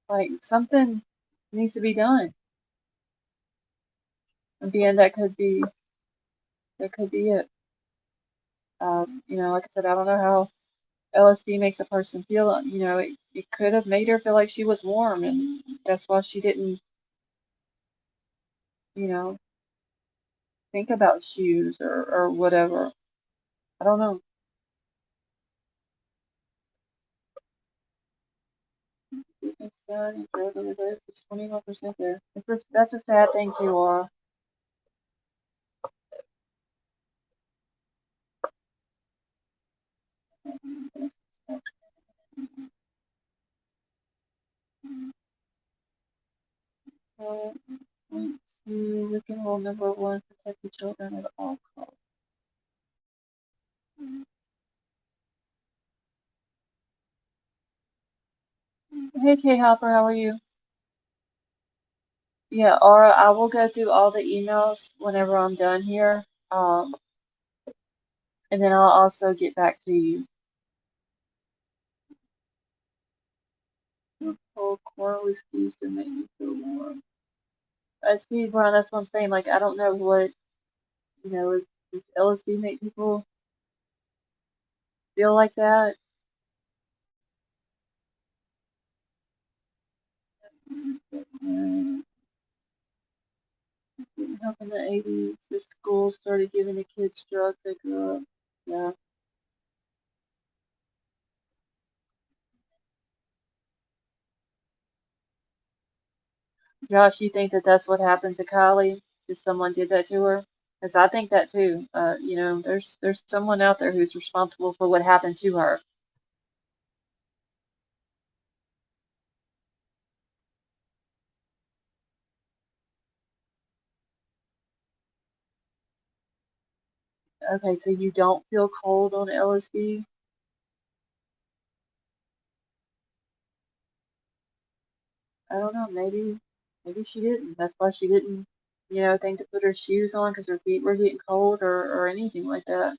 like something needs to be done. And being that could be it. Like I said, I don't know how LSD makes a person feel. It could have made her feel like she was warm, and that's why she didn't, you know, think about shoes or whatever. I don't know. It's sad and gradually lives. It's 21% there. That's a sad thing too, Laura. Uh, point two, Lincoln rule number one: protect the children at all costs. Hey, Kay Hopper, how are you? Yeah, Aura, I will go through all the emails whenever I'm done here. And then I'll also get back to you. Cold core was used to make me feel warm. I see, Brian, that's what I'm saying. Like, I don't know what, does LSD make people feel like that? Didn't help in the 80s. The school started giving the kids drugs. They grew up. Yeah. Josh, you think that that's what happened to Kylie? Did someone did that to her? Because I think that too. There's someone out there who's responsible for what happened to her. Okay, so you don't feel cold on LSD? I don't know. Maybe she didn't. That's why she didn't, think to put her shoes on because her feet were getting cold or anything like that.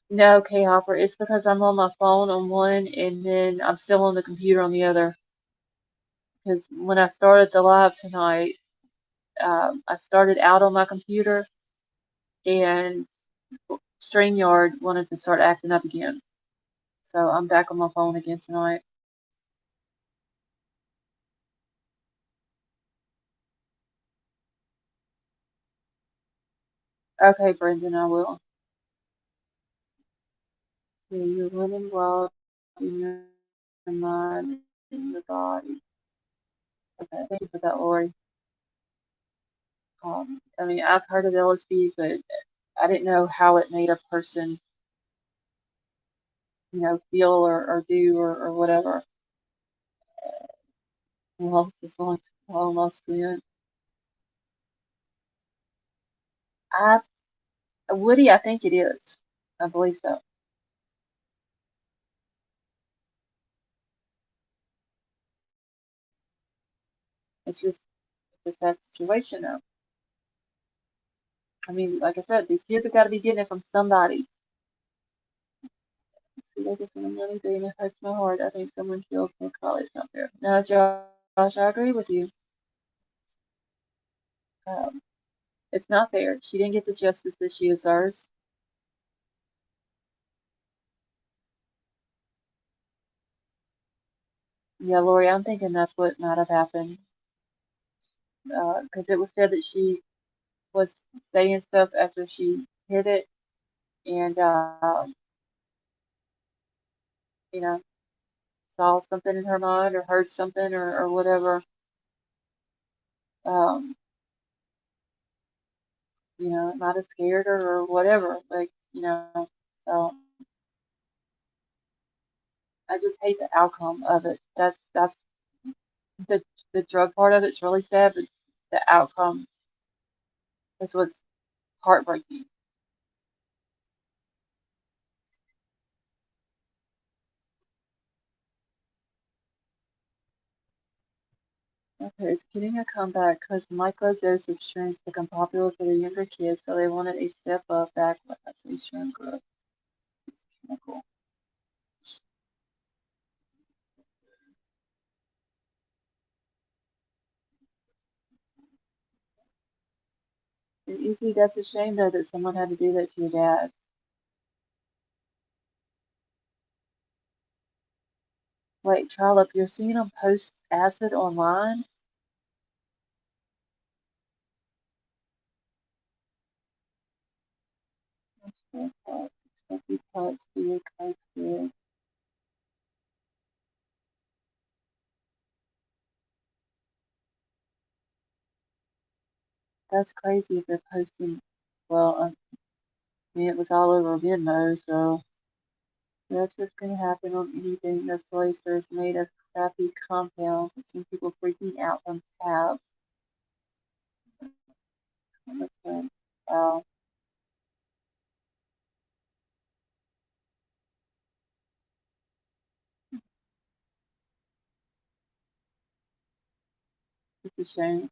No, K Hopper, it's because I'm on my phone on one and then I'm still on the computer on the other. Because when I started the live tonight, I started out on my computer and StreamYard wanted to start acting up again. So I'm back on my phone again tonight. Okay, Brendan, I will. So you're running wild in your mind, in your body. Okay, thank you for that, Lori. I mean, I've heard of LSD, but I didn't know how it made a person, feel or do or whatever. Well, this is almost the end. I Woody, I think it is. I believe so. It's just that situation now. I mean, like I said, these kids have got to be getting it from somebody. See, like it's another day and it hurts my heart. I think someone killed my colleagues out there. Now, Josh, I agree with you. Um, It's not fair. She didn't get the justice that she deserves. Yeah, Lori, I'm thinking that's what might have happened. Because it was said that she was saying stuff after she hit it, and you know, saw something in her mind or heard something or whatever. Um, it might have scared her or whatever. So I just hate the outcome of it. That's the the drug part of it's really sad, but the outcome is what's heartbreaking. Okay, it's getting a comeback because microdose of shrooms become popular for the younger kids, so they wanted a step up back when I say shroom growth. Chemical. Easy, that's a shame though that someone had to do that to your dad. Wait, Trollope, you're seeing him post acid online? Smoky parts be a coke kid. That's crazy if they're posting. Well, I mean, it was all over Venmo, so that's what's going to happen on anything that's laced or is made of crappy compounds. I've seen people freaking out from tabs. That's when, uh, it's a shame.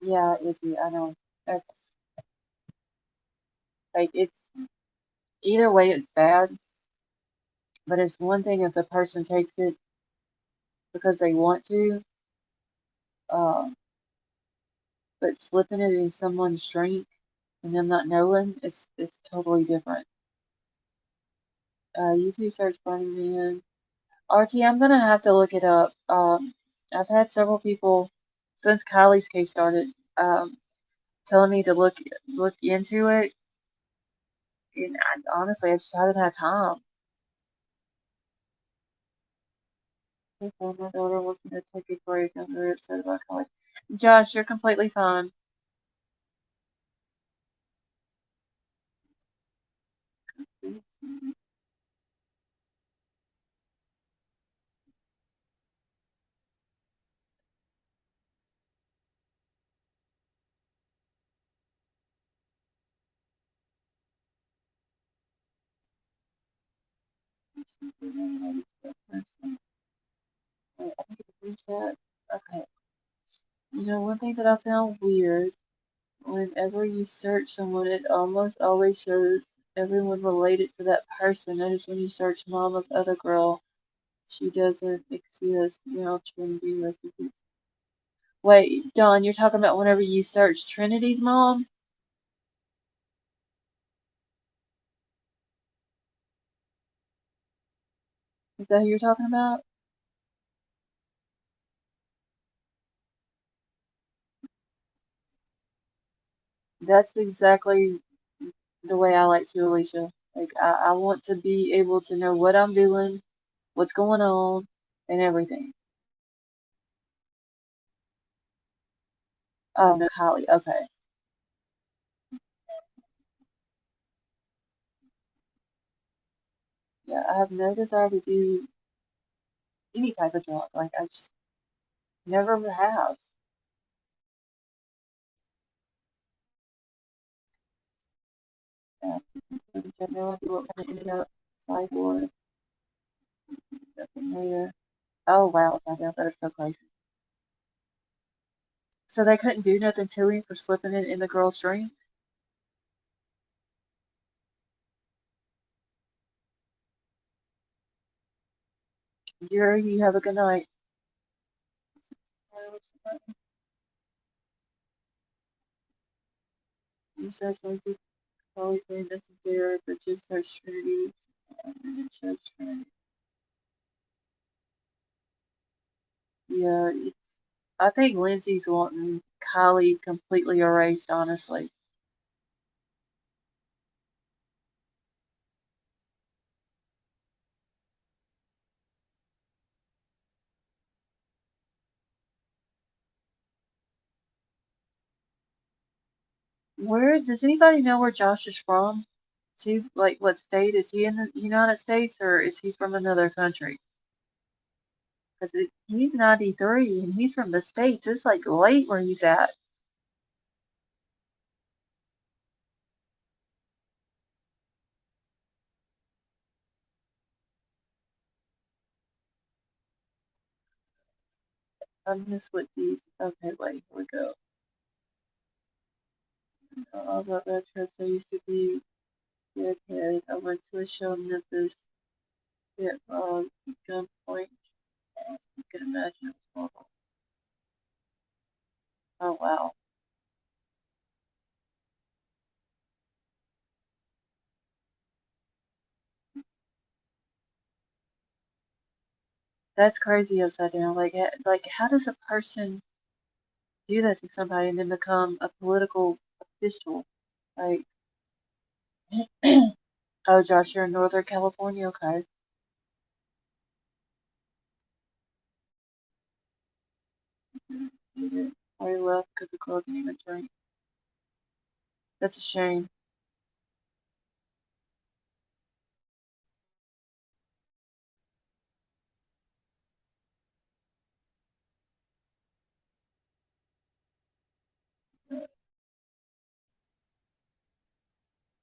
Yeah, Izzy, I know. That's like it's either way it's bad, but it's one thing if the person takes it because they want to, uh, but slipping it in someone's drink and them not knowing, it's totally different. YouTube search Burning Man. RT, I'm gonna have to look it up. I've had several people since Kylie's case started, telling me to look into it, and honestly, I just haven't had time. My daughter was gonna take a break. I'm very upset about Kylie. Josh, you're completely fine. I think it's chat. Okay. One thing that I found weird, whenever you search someone, it almost always shows everyone related to that person. Notice when you search mom of other girl, she doesn't exist. Trinity recipes. Wait, Dawn, you're talking about whenever you search Trinity's mom? Is that who you're talking about? That's exactly the way I like to, Alicia. Like, I want to be able to know what I'm doing, what's going on, and everything. Oh, no, Holly. Okay. Yeah, I have no desire to do any type of drug. Like, I just never have. Yeah, I have no idea what kind of ended up cyborg. Nothing later. Oh wow, that is so crazy. So they couldn't do nothing to him for slipping it in the girl's drink? Yuri, you have a good night. You said something probably saying this is there, but just search Trinity and then search Trinity. Yeah, I think Lindsay's wanting Kylie completely erased, honestly. Where does anybody know where Josh is from? Is he like what state? Is he in the United States or is he from another country? Because he's 93 and he's from the States. It's like late where he's at. I miss what these. Okay, wait, here we go. All about that trips. I used to be a kid. I went to a show in Memphis. Get gunpoint. You can imagine it was horrible. Oh wow, that's crazy upside down. Like how does a person do that to somebody and then become a political official? Like, oh, Josh, you're in Northern California, okay? You did. I left because the girl didn't even drink. That's a shame.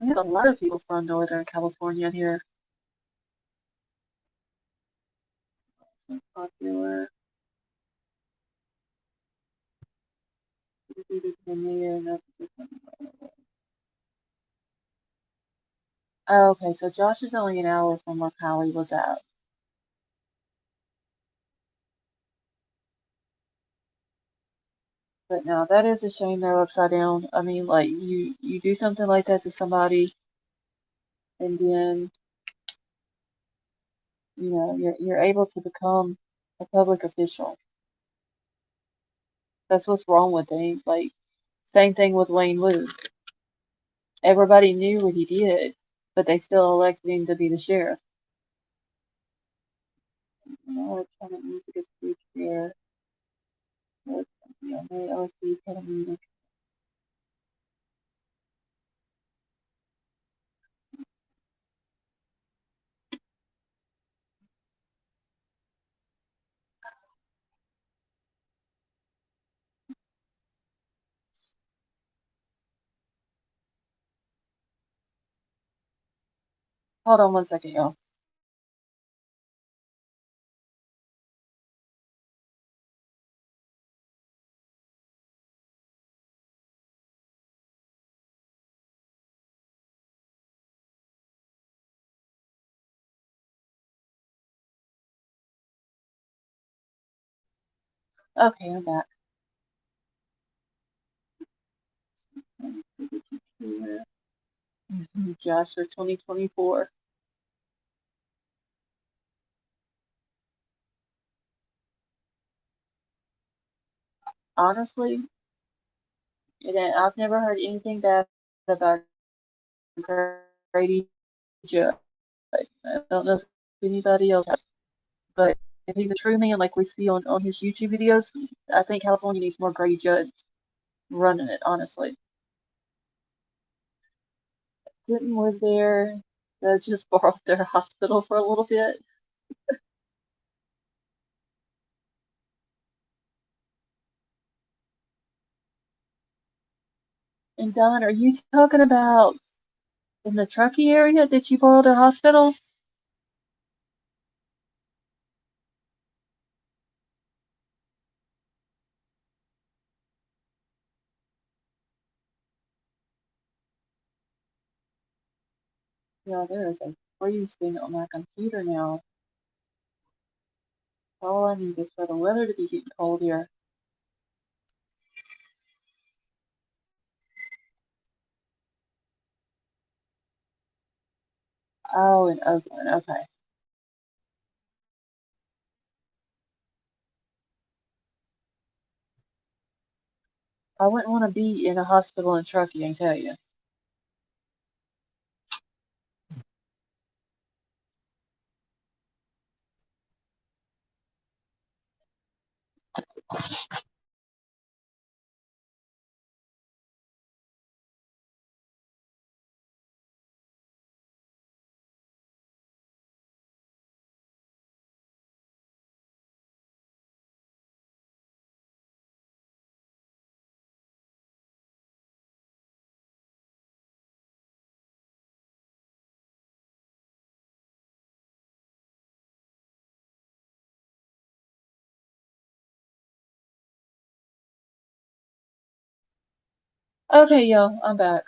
We have a lot of people from Northern California here. So popular. Oh, okay, so Josh is only an hour from where Kylie was at. But no, that is a shame they're upside down. I mean, like you do something like that to somebody, and then you're able to become a public official. That's what's wrong with things. Like same thing with Wayne Wu. Everybody knew what he did, but they still elected him to be the sheriff. Electronic music is free here. They also kind of music. Hold on one second, y'all. Okay, I'm back. Josh for 2024. Honestly, I've never heard anything bad about Grady Judd. I don't know if anybody else has, but if he's a true man like we see on his YouTube videos, I think California needs more Grady Judds running it, honestly. Didn't live there. They just borrowed their hospital for a little bit. And Don, are you talking about in the Truckee area? Did you borrow their hospital? Yeah, there is a freeze thing on my computer now. All I need is for the weather to be getting cold here. Oh, in Oakland. Okay. I wouldn't want to be in a hospital in Truckee, I can tell you. Okay, y'all, I'm back.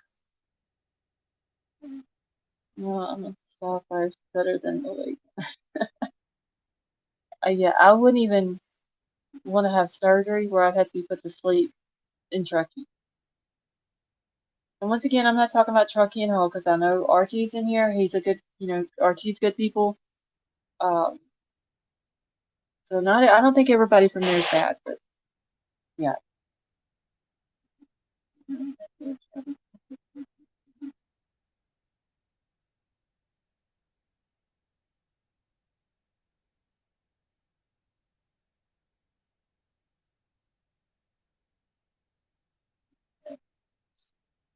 No, I'm gonna stop first. Better than the wait. Yeah, I wouldn't even want to have surgery where I'd have to be put to sleep in Truckee. And once again, I'm not talking about Truckee and Hull because I know Archie's in here. He's a good, Archie's good people. Um, so not, I don't think everybody from there is bad, but yeah.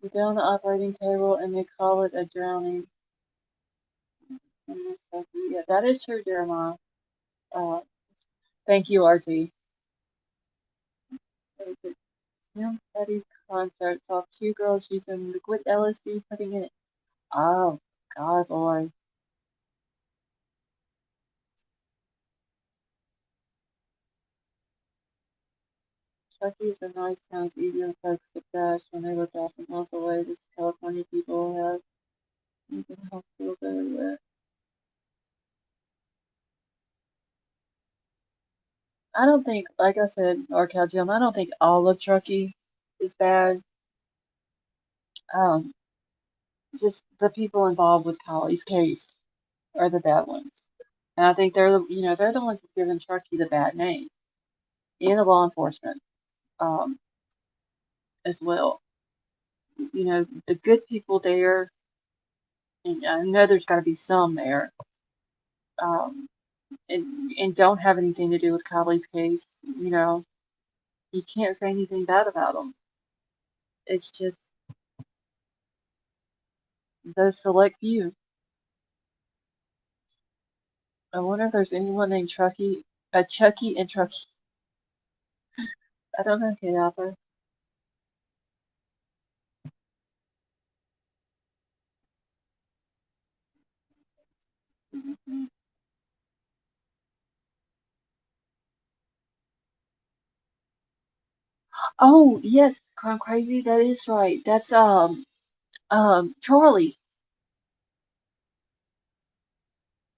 We're down the operating table and they call it a drowning. Yeah, that is true, Jeremiah. Uh, thank you, RT. Young Betty concert saw two girls using liquid LSD, putting it. Oh, God, Lord. Chucky is a nice town. It's easier for folks to crash when they live thousands of miles away. This California people have even hospitals everywhere. I don't think, like I said, Arcal Jim, I don't think all of Truckee is bad. Um, just the people involved with Kylie's case are the bad ones. And I think they're the ones that's giving Truckee the bad name and the law enforcement as well. The good people there, and I know there's got to be some there, um, and don't have anything to do with Kylie's case. You can't say anything bad about them. It's just those select few. I wonder if there's anyone named Chucky and Truckee. I don't know, Kayapa. Oh yes, Crime Crazy. That is right. That's Charlie.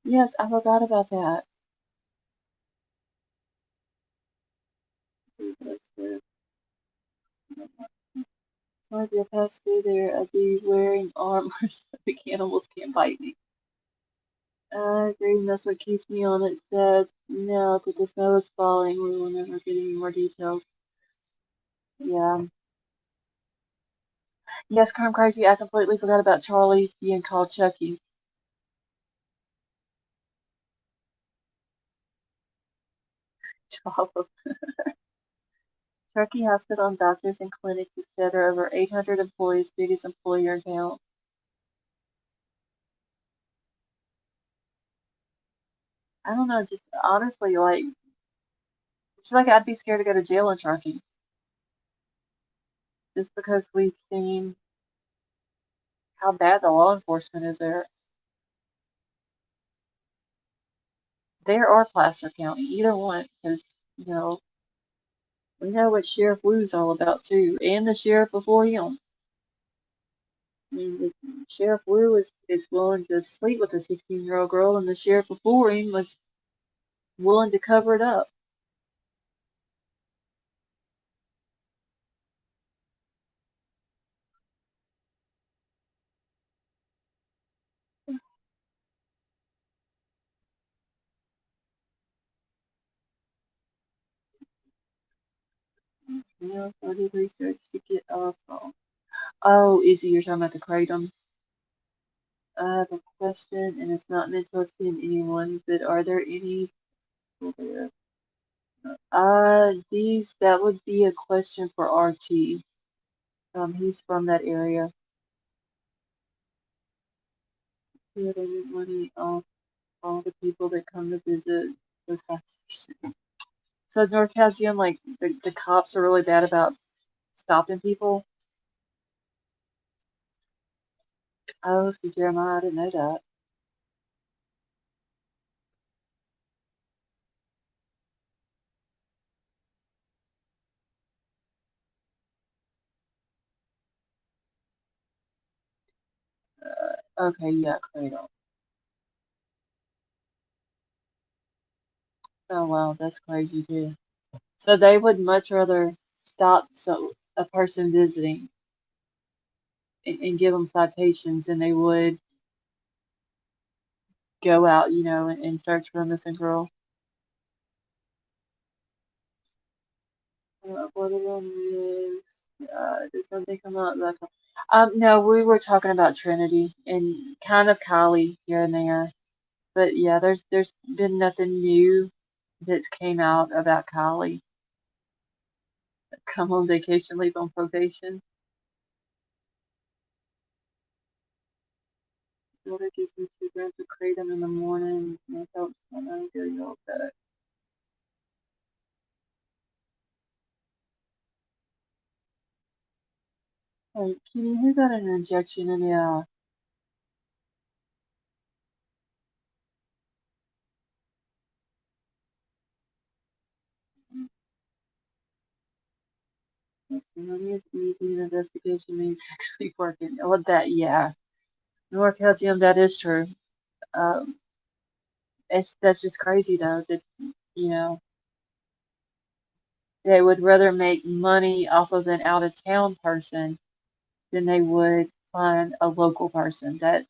Yes, I forgot about that. Might be a past through there. I'd be wearing armor so the animals can't bite me. I agree, and that's what keeps me on it. Said, no, that the snow is falling. We will never get any more details. Yeah. Yes, Crime Crazy. I completely forgot about Charlie being called Chucky. Turkey Hospital and doctors and clinics, etc. Over 800 employees, biggest employer in town. I don't know, just honestly, like, it's like I'd be scared to go to jail in Turkey just because we've seen how bad the law enforcement is there. There or Placer County, either one, because, you know, we know what Sheriff Wu's all about too, and the sheriff before him. I mean, Sheriff Wu is willing to sleep with a 16-year-old girl, and the sheriff before him was willing to cover it up. You know, so I did research to get off. Oh, Izzy, you're talking about the kratom. I have a question, and it's not meant to offend anyone, but are there any people there? That would be a question for RT. He's from that area. Yeah, they make money off all the people that come to visit the citation. So NorCal Gym, like the cops are really bad about stopping people. Oh, see, Jeremiah, I didn't know that. Okay, yeah, Cradle. Oh wow, that's crazy too. So they would much rather stop a person visiting and give them citations than they would go out, and search for a missing girl. What of them is, did something come out? No, we were talking about Trinity and kind of Kylie here and there. But yeah, there's been nothing new that's came out about Kylie. Come on vacation, leave on probation. Daughter gives me 2 grams of kratom in the morning. And it helps when I go yell back. Hey, Kitty, who got an injection in the eye? Yes, the money is easy. The investigation means actually working. Well, yeah. NorCal Gym, that is true. Um, that's just crazy though that you know they would rather make money off of an out of town person than they would find a local person. That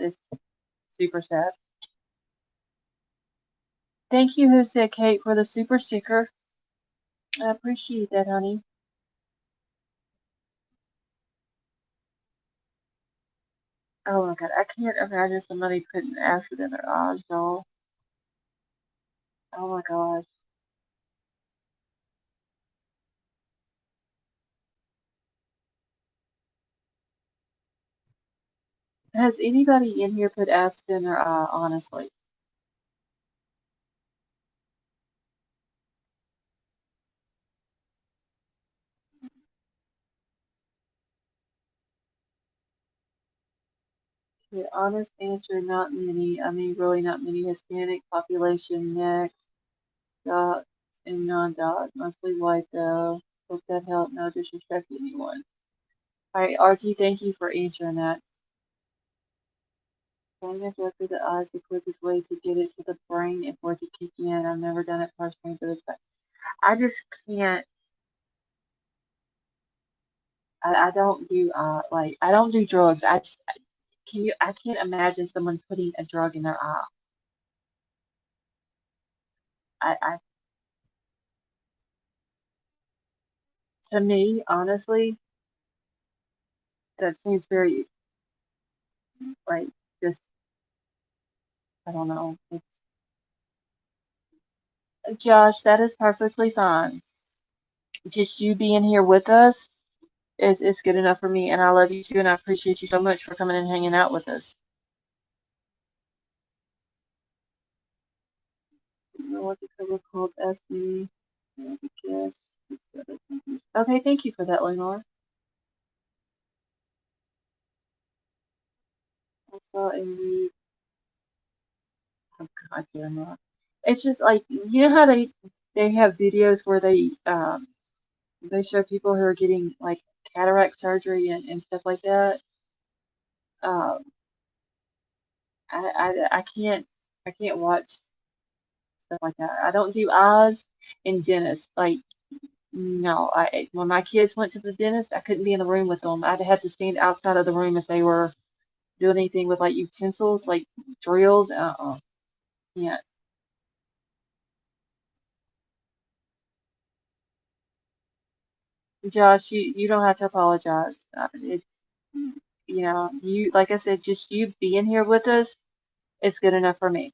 is super sad. Thank you, who said Kate, for the super sticker. I appreciate that, honey. Oh my god, I can't imagine somebody putting acid in their eyes, y'all. Oh my gosh. Has anybody in here put acid in their eye, honestly? The honest answer, not many. I mean, really not many. Hispanic population next. Dot and non-dot. Mostly white, though. Hope that helped. No disrespect to anyone. Alright, RT, thank you for answering that. Pulling a drug through the eye is the quickest way to get it to the brain and for it to kick in. I've never done it personally, but it's like, I just can't. I don't do I don't do drugs. I can't imagine someone putting a drug in their eye. I To me, honestly, that seems very like just I don't know. Josh, that is perfectly fine. Just you being here with us is good enough for me, and I love you too, and I appreciate you so much for coming and hanging out with us. You know what the cover called? Ask me. I guess. Okay, thank you for that, Lenore. I saw a new. Oh God, Jeremiah. It's just like how they have videos where they show people who are getting like cataract surgery and stuff like that. Um, I can't watch stuff like that. I don't do eyes and dentists. Like, no, when my kids went to the dentist, I couldn't be in the room with them. I'd have to stand outside of the room if they were doing anything with like utensils, like drills. Yeah. Josh, you don't have to apologize. It's, you, like I said, just you being here with us is good enough for me.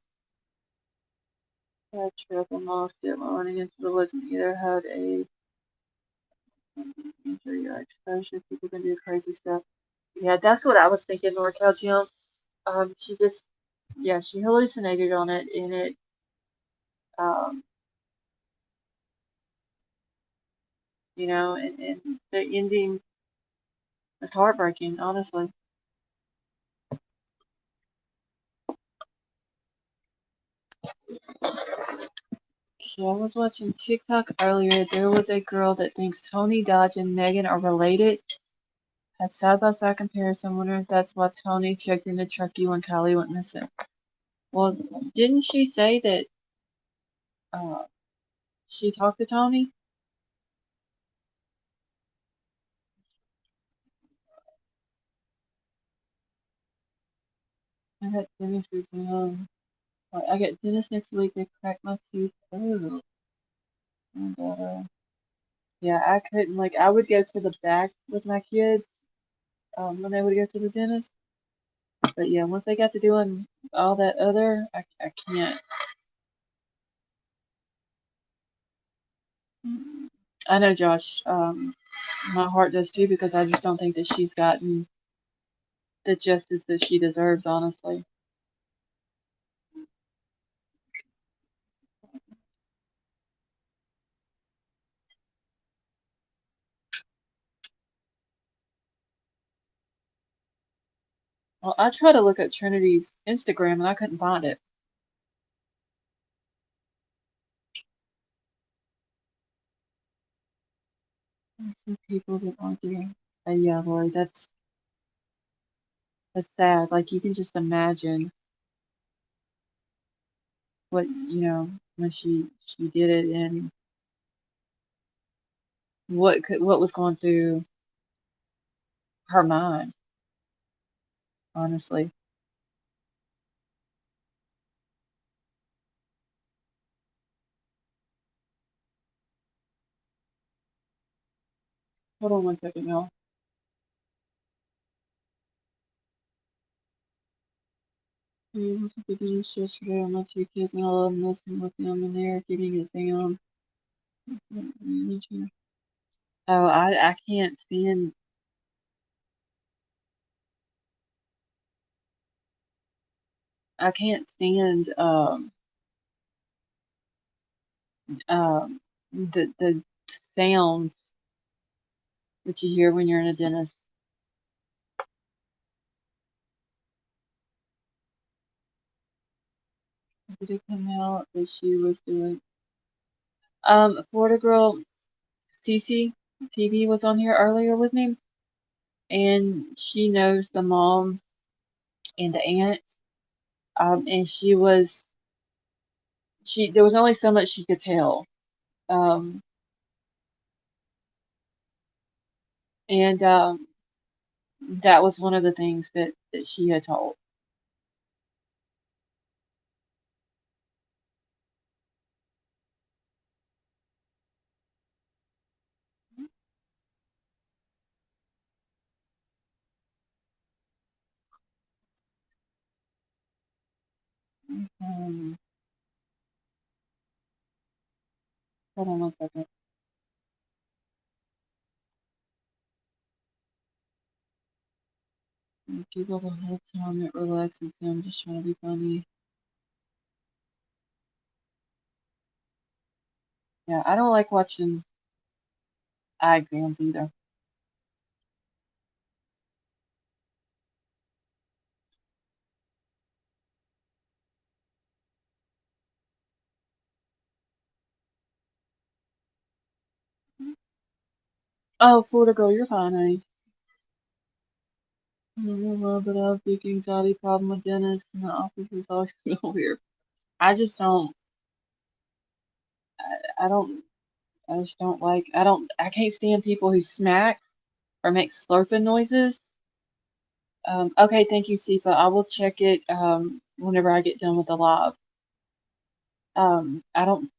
Trip and lost it while running into the woods and either had a injury or exposure. People can do crazy stuff. Yeah, that's what I was thinking, NorCal Jim. She just, yeah, she hallucinated on it, and um, and the ending is heartbreaking, honestly. Yeah, I was watching TikTok earlier. There was a girl that thinks Tony Dodge and Megan are related. Had side-by-side comparison. Wonder if that's why Tony checked into Chucky when Kylie went missing. Well, didn't she say that uh, she talked to Tony? I got dentist I got dentist next week. They cracked my tooth. Oh, and yeah, I couldn't like. I would go to the back with my kids when they would go to the dentist. But yeah, once they got to doing all that other, I can't. I know, Josh. My heart does too because I just don't think that she's gotten the justice that she deserves, honestly. Well, I tried to look at Trinity's Instagram and I couldn't find it. Some people that aren't there. Yeah, Lori, that's sad. Like you can just imagine what when she did it and what was going through her mind, honestly. Hold on one second, y'all. I was at the dentist yesterday on my two kids and I love messing with them and they're getting exam. Oh, I can't stand I can't stand the sounds that you hear when you're in a dentist. Did it come out that she was doing? Florida girl Cece TV was on here earlier with me, and she knows the mom and the aunt. And she there was only so much she could tell. Um, and that was one of the things that she had told. Um, hold on one second. People the whole time it relaxes them, just trying to be funny. Yeah, I don't like watching eye exams either. Oh, Florida girl, you're fine, honey. I don't know, but I have a big anxiety problem with dentists, and the office is always feel weird. I just don't. I don't. I just don't like. I don't. I can't stand people who smack or make slurping noises. Okay, thank you, Sifa. I will check it whenever I get done with the live. I don't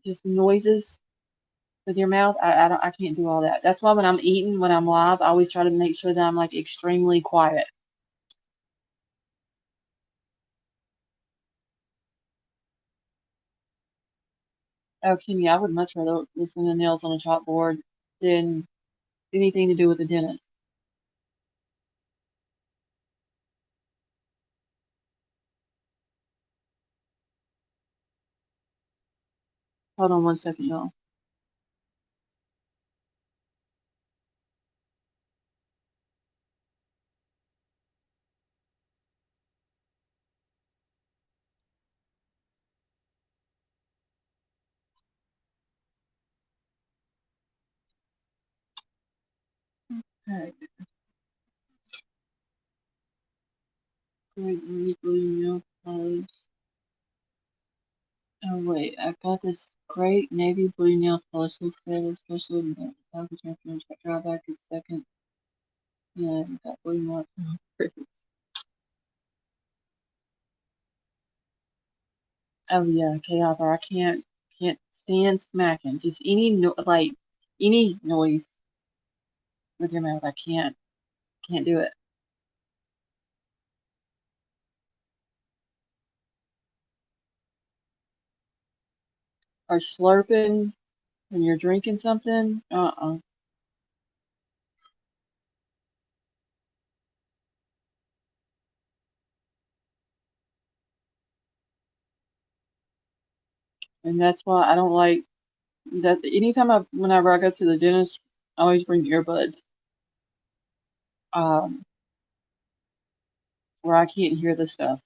just noises with your mouth. I don't. I can't do all that. That's why when I'm eating, when I'm live, I always try to make sure that I'm like extremely quiet. Oh, Kimmy, I would much rather listen to nails on a chalkboard than anything to do with the dentist. Hold on one second, y'all. Okay, great weekly nail polish. Oh wait, I got this great navy blue nail polish looks good, especially in the package after drawback is second. Yeah, that blue mark. Perfect. Oh yeah, okay, Albert, I can't stand smacking. Just any no like any noise with your mouth. I can't do it. Or slurping when you're drinking something. And that's why I don't like that. Anytime whenever I go to the dentist, I always bring earbuds. Um, where I can't hear the stuff.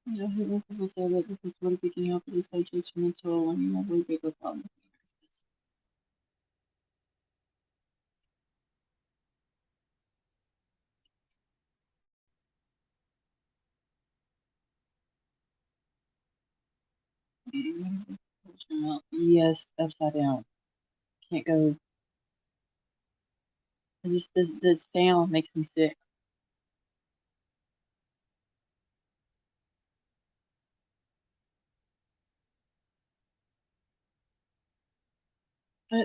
You know, when people say that this is what picking up, it's like judgmental and you have way bigger problems. Yes, upside down. Can't go. Just the sound makes me sick.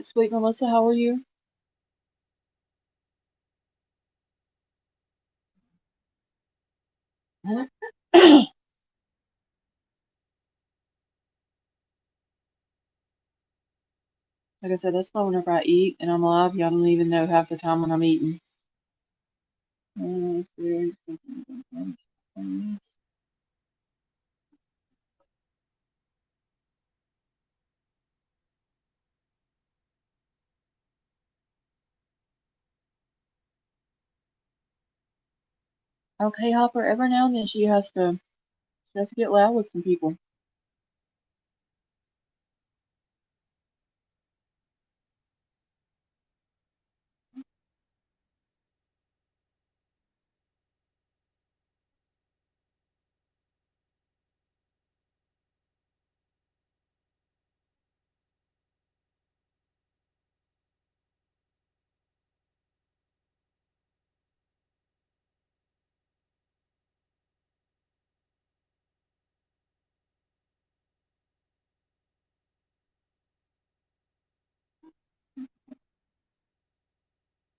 Sweet Melissa, how are you? Like I said, that's why whenever I eat and I'm live, y'all don't even know half the time when I'm eating. Okay, Hopper, every now and then she has to get loud with some people.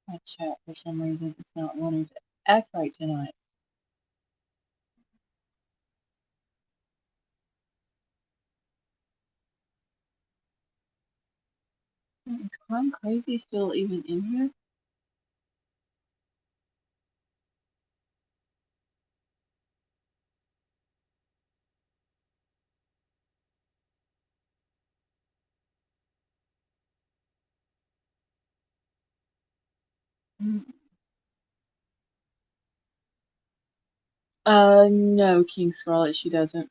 My chat, for some reason, it's not wanting to act right tonight. Is Crime Crazy still even in here? No, King Scarlet, she doesn't.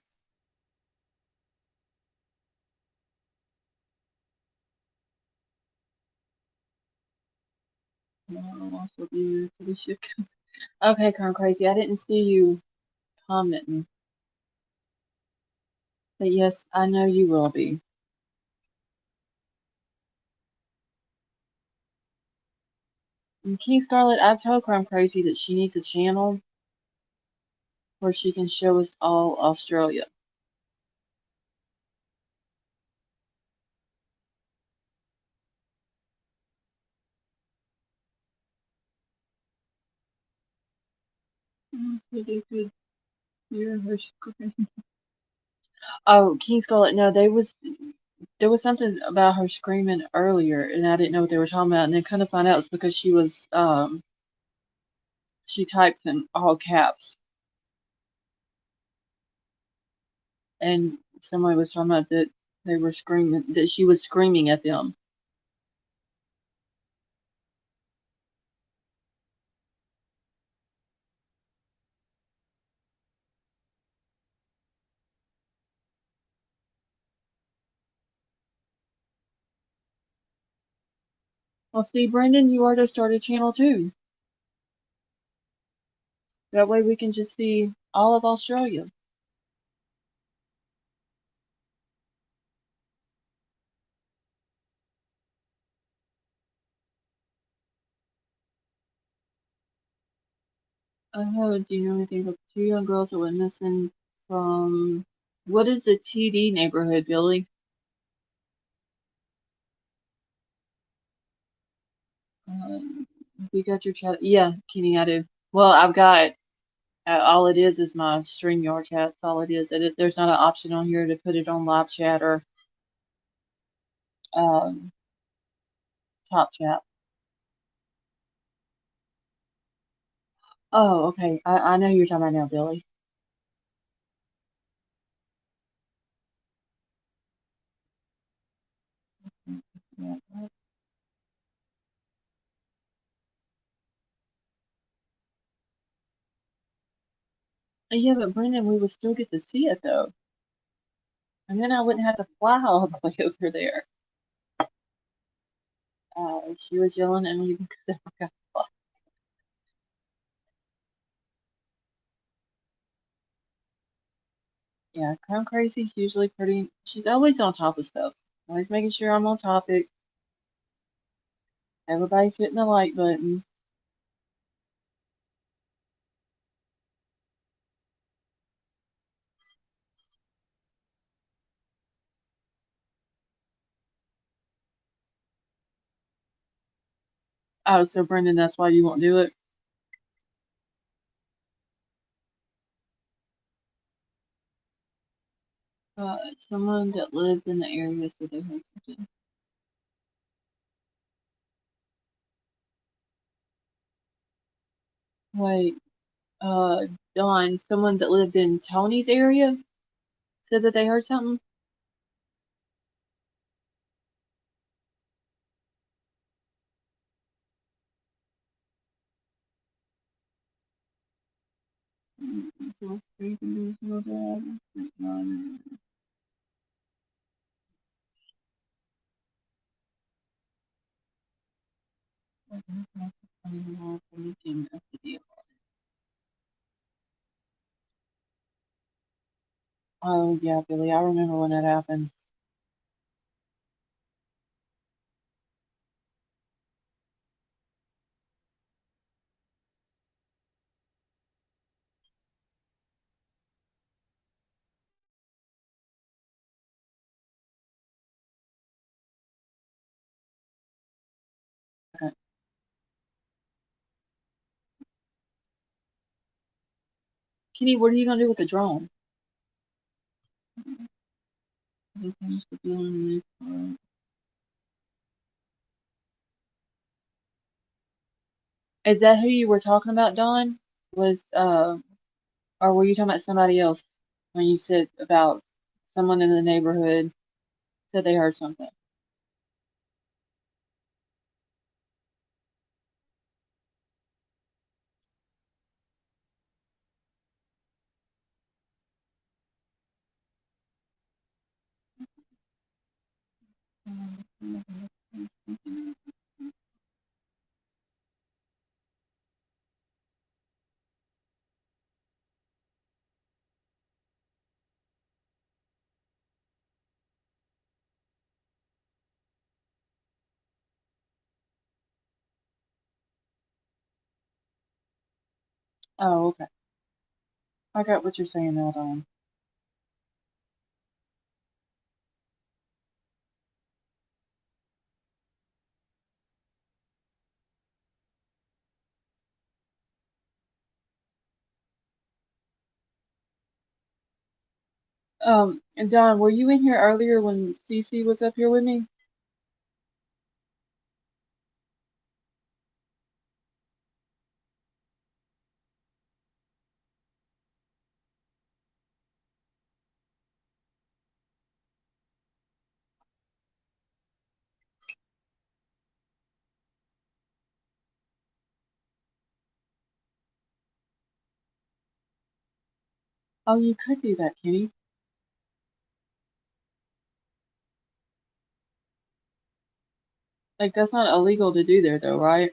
I'll also be Felicia. Okay, Crown Crazy, I didn't see you commenting. But yes, I know you will be. And King Scarlet, I've told Crown Crazy that she needs a channel where she can show us all Australia. So they could hear her scream. Oh, King Scarlet, no, there was something about her screaming earlier, and I didn't know what they were talking about, and then kind of find out it's because she types in all caps, and somebody was talking about that they were screaming, that she was screaming at them. Well, see, Brendan, you ought to start a channel too. That way we can just see all of Australia. Oh, do you know anything about the two young girls that went missing from what is the TD neighborhood, Billy? Um, you got your chat? Yeah, Kenny, I do. Well, I've got all it is my StreamYard chat. That's all it is. There's not an option on here to put it on live chat or um, top chat. Oh, okay. I know you're talking about now, Billy. Yeah, yeah, but Brendan, we would still get to see it though, and then I wouldn't have to fly all the way over there. She was yelling at me because I forgot to fly. Yeah, Crown Crazy's usually pretty. She's always on top of stuff. Always making sure I'm on topic. Everybody's hitting the like button. Oh, so Brendan, that's why you won't do it. Someone that lived in the area said they heard something. Wait, Dawn, someone that lived in Tony's area said that they heard something. So it's no bad. Oh yeah, Billy, I remember when that happened. Okay. Kenny, what are you gonna do with the drone? Is that who you were talking about, Dawn? Was or were you talking about somebody else when you said about someone in the neighborhood said they heard something? Oh, okay. I got what you're saying now, Don. And Don, were you in here earlier when Cece was up here with me? Oh, you could do that, Kenny. Like, that's not illegal to do there, though, right?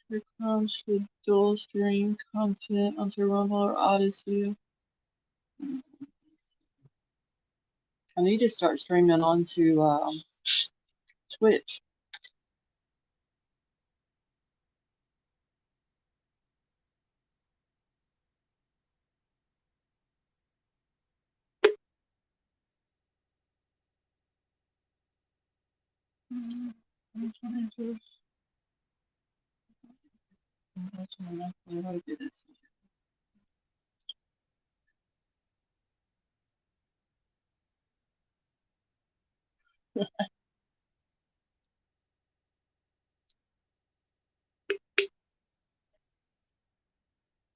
Your Chrome should dual stream content onto Rumble or Odyssey. I need to start streaming onto Twitch.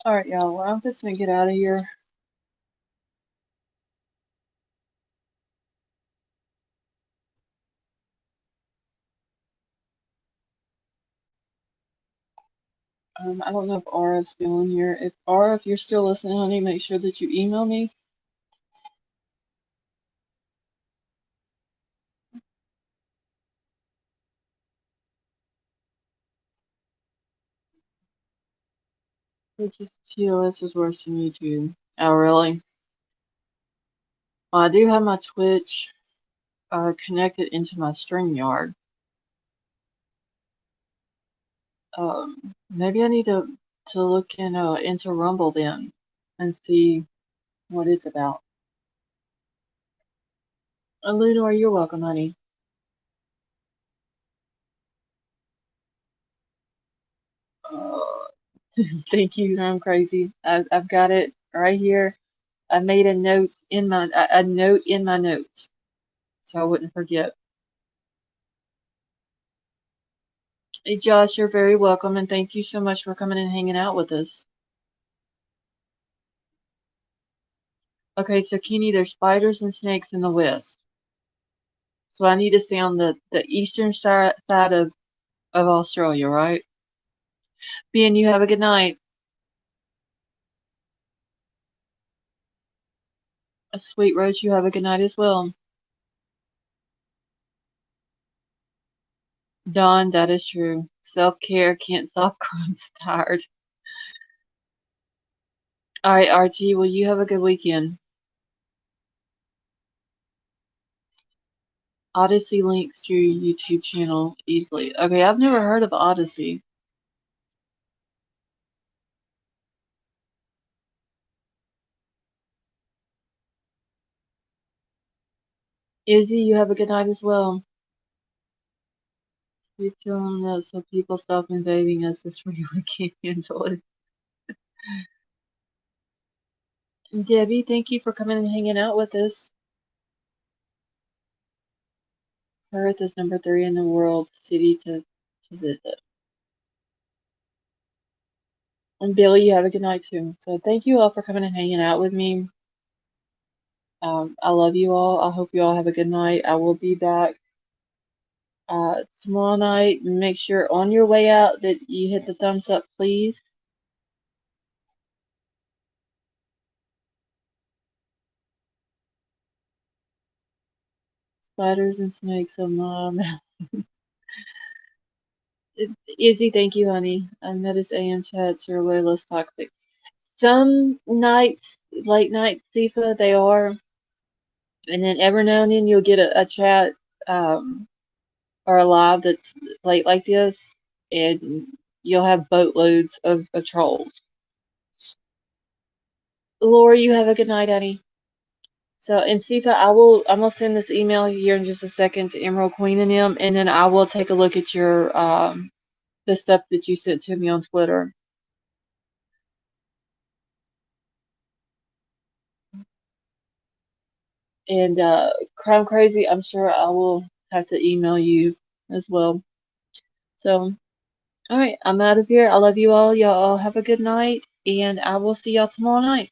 All right, y'all. Well, I'm just gonna get out of here. I don't know if Aura's still in here. If Aura, if you're still listening, honey, make sure that you email me. Which is TOS is worse than YouTube. Oh, really? Well, I do have my Twitch connected into my StreamYard. Maybe I need to look into Rumble then and see what it's about. Lenore, you're welcome, honey. Uh, thank you. I'm crazy. I've got it right here. I made a note in a note in my notes so I wouldn't forget. Hey, Josh, you're very welcome, and thank you so much for coming and hanging out with us. Okay, so Kenny, there's spiders and snakes in the west. So I need to stay on the eastern side of Australia, right? Ben, you have a good night. Sweet Rose, you have a good night as well. Dawn, that is true. Self-care can't solve crimes. Tired. All right, Archie, well, you have a good weekend. Odyssey links to your YouTube channel easily. Okay, I've never heard of Odyssey. Izzy, you have a good night as well. You're telling us so people stop invading us this week we can't handle it. Debbie, thank you for coming and hanging out with us. Perth is number 3 in the world city to visit. And Billy, you have a good night too. So thank you all for coming and hanging out with me. I love you all. I hope you all have a good night. I will be back tomorrow night. Make sure on your way out that you hit the thumbs up, please. Spiders and snakes on my Izzy, thank you, honey. I noticed AM chats are way less toxic. Some nights, late night Sifa, they are, and then every now and then you'll get a chat or a live that's late like this, and you'll have boatloads of trolls. Laura, you have a good night, honey. So, and Sifa, I'm gonna send this email here in just a second to Emerald Queen and them, and then I will take a look at your the stuff that you sent to me on Twitter. And Crime Crazy, I'm sure I will have to email you as well. So, all right, I'm out of here. I love you all. Y'all all have a good night, and I will see y'all tomorrow night.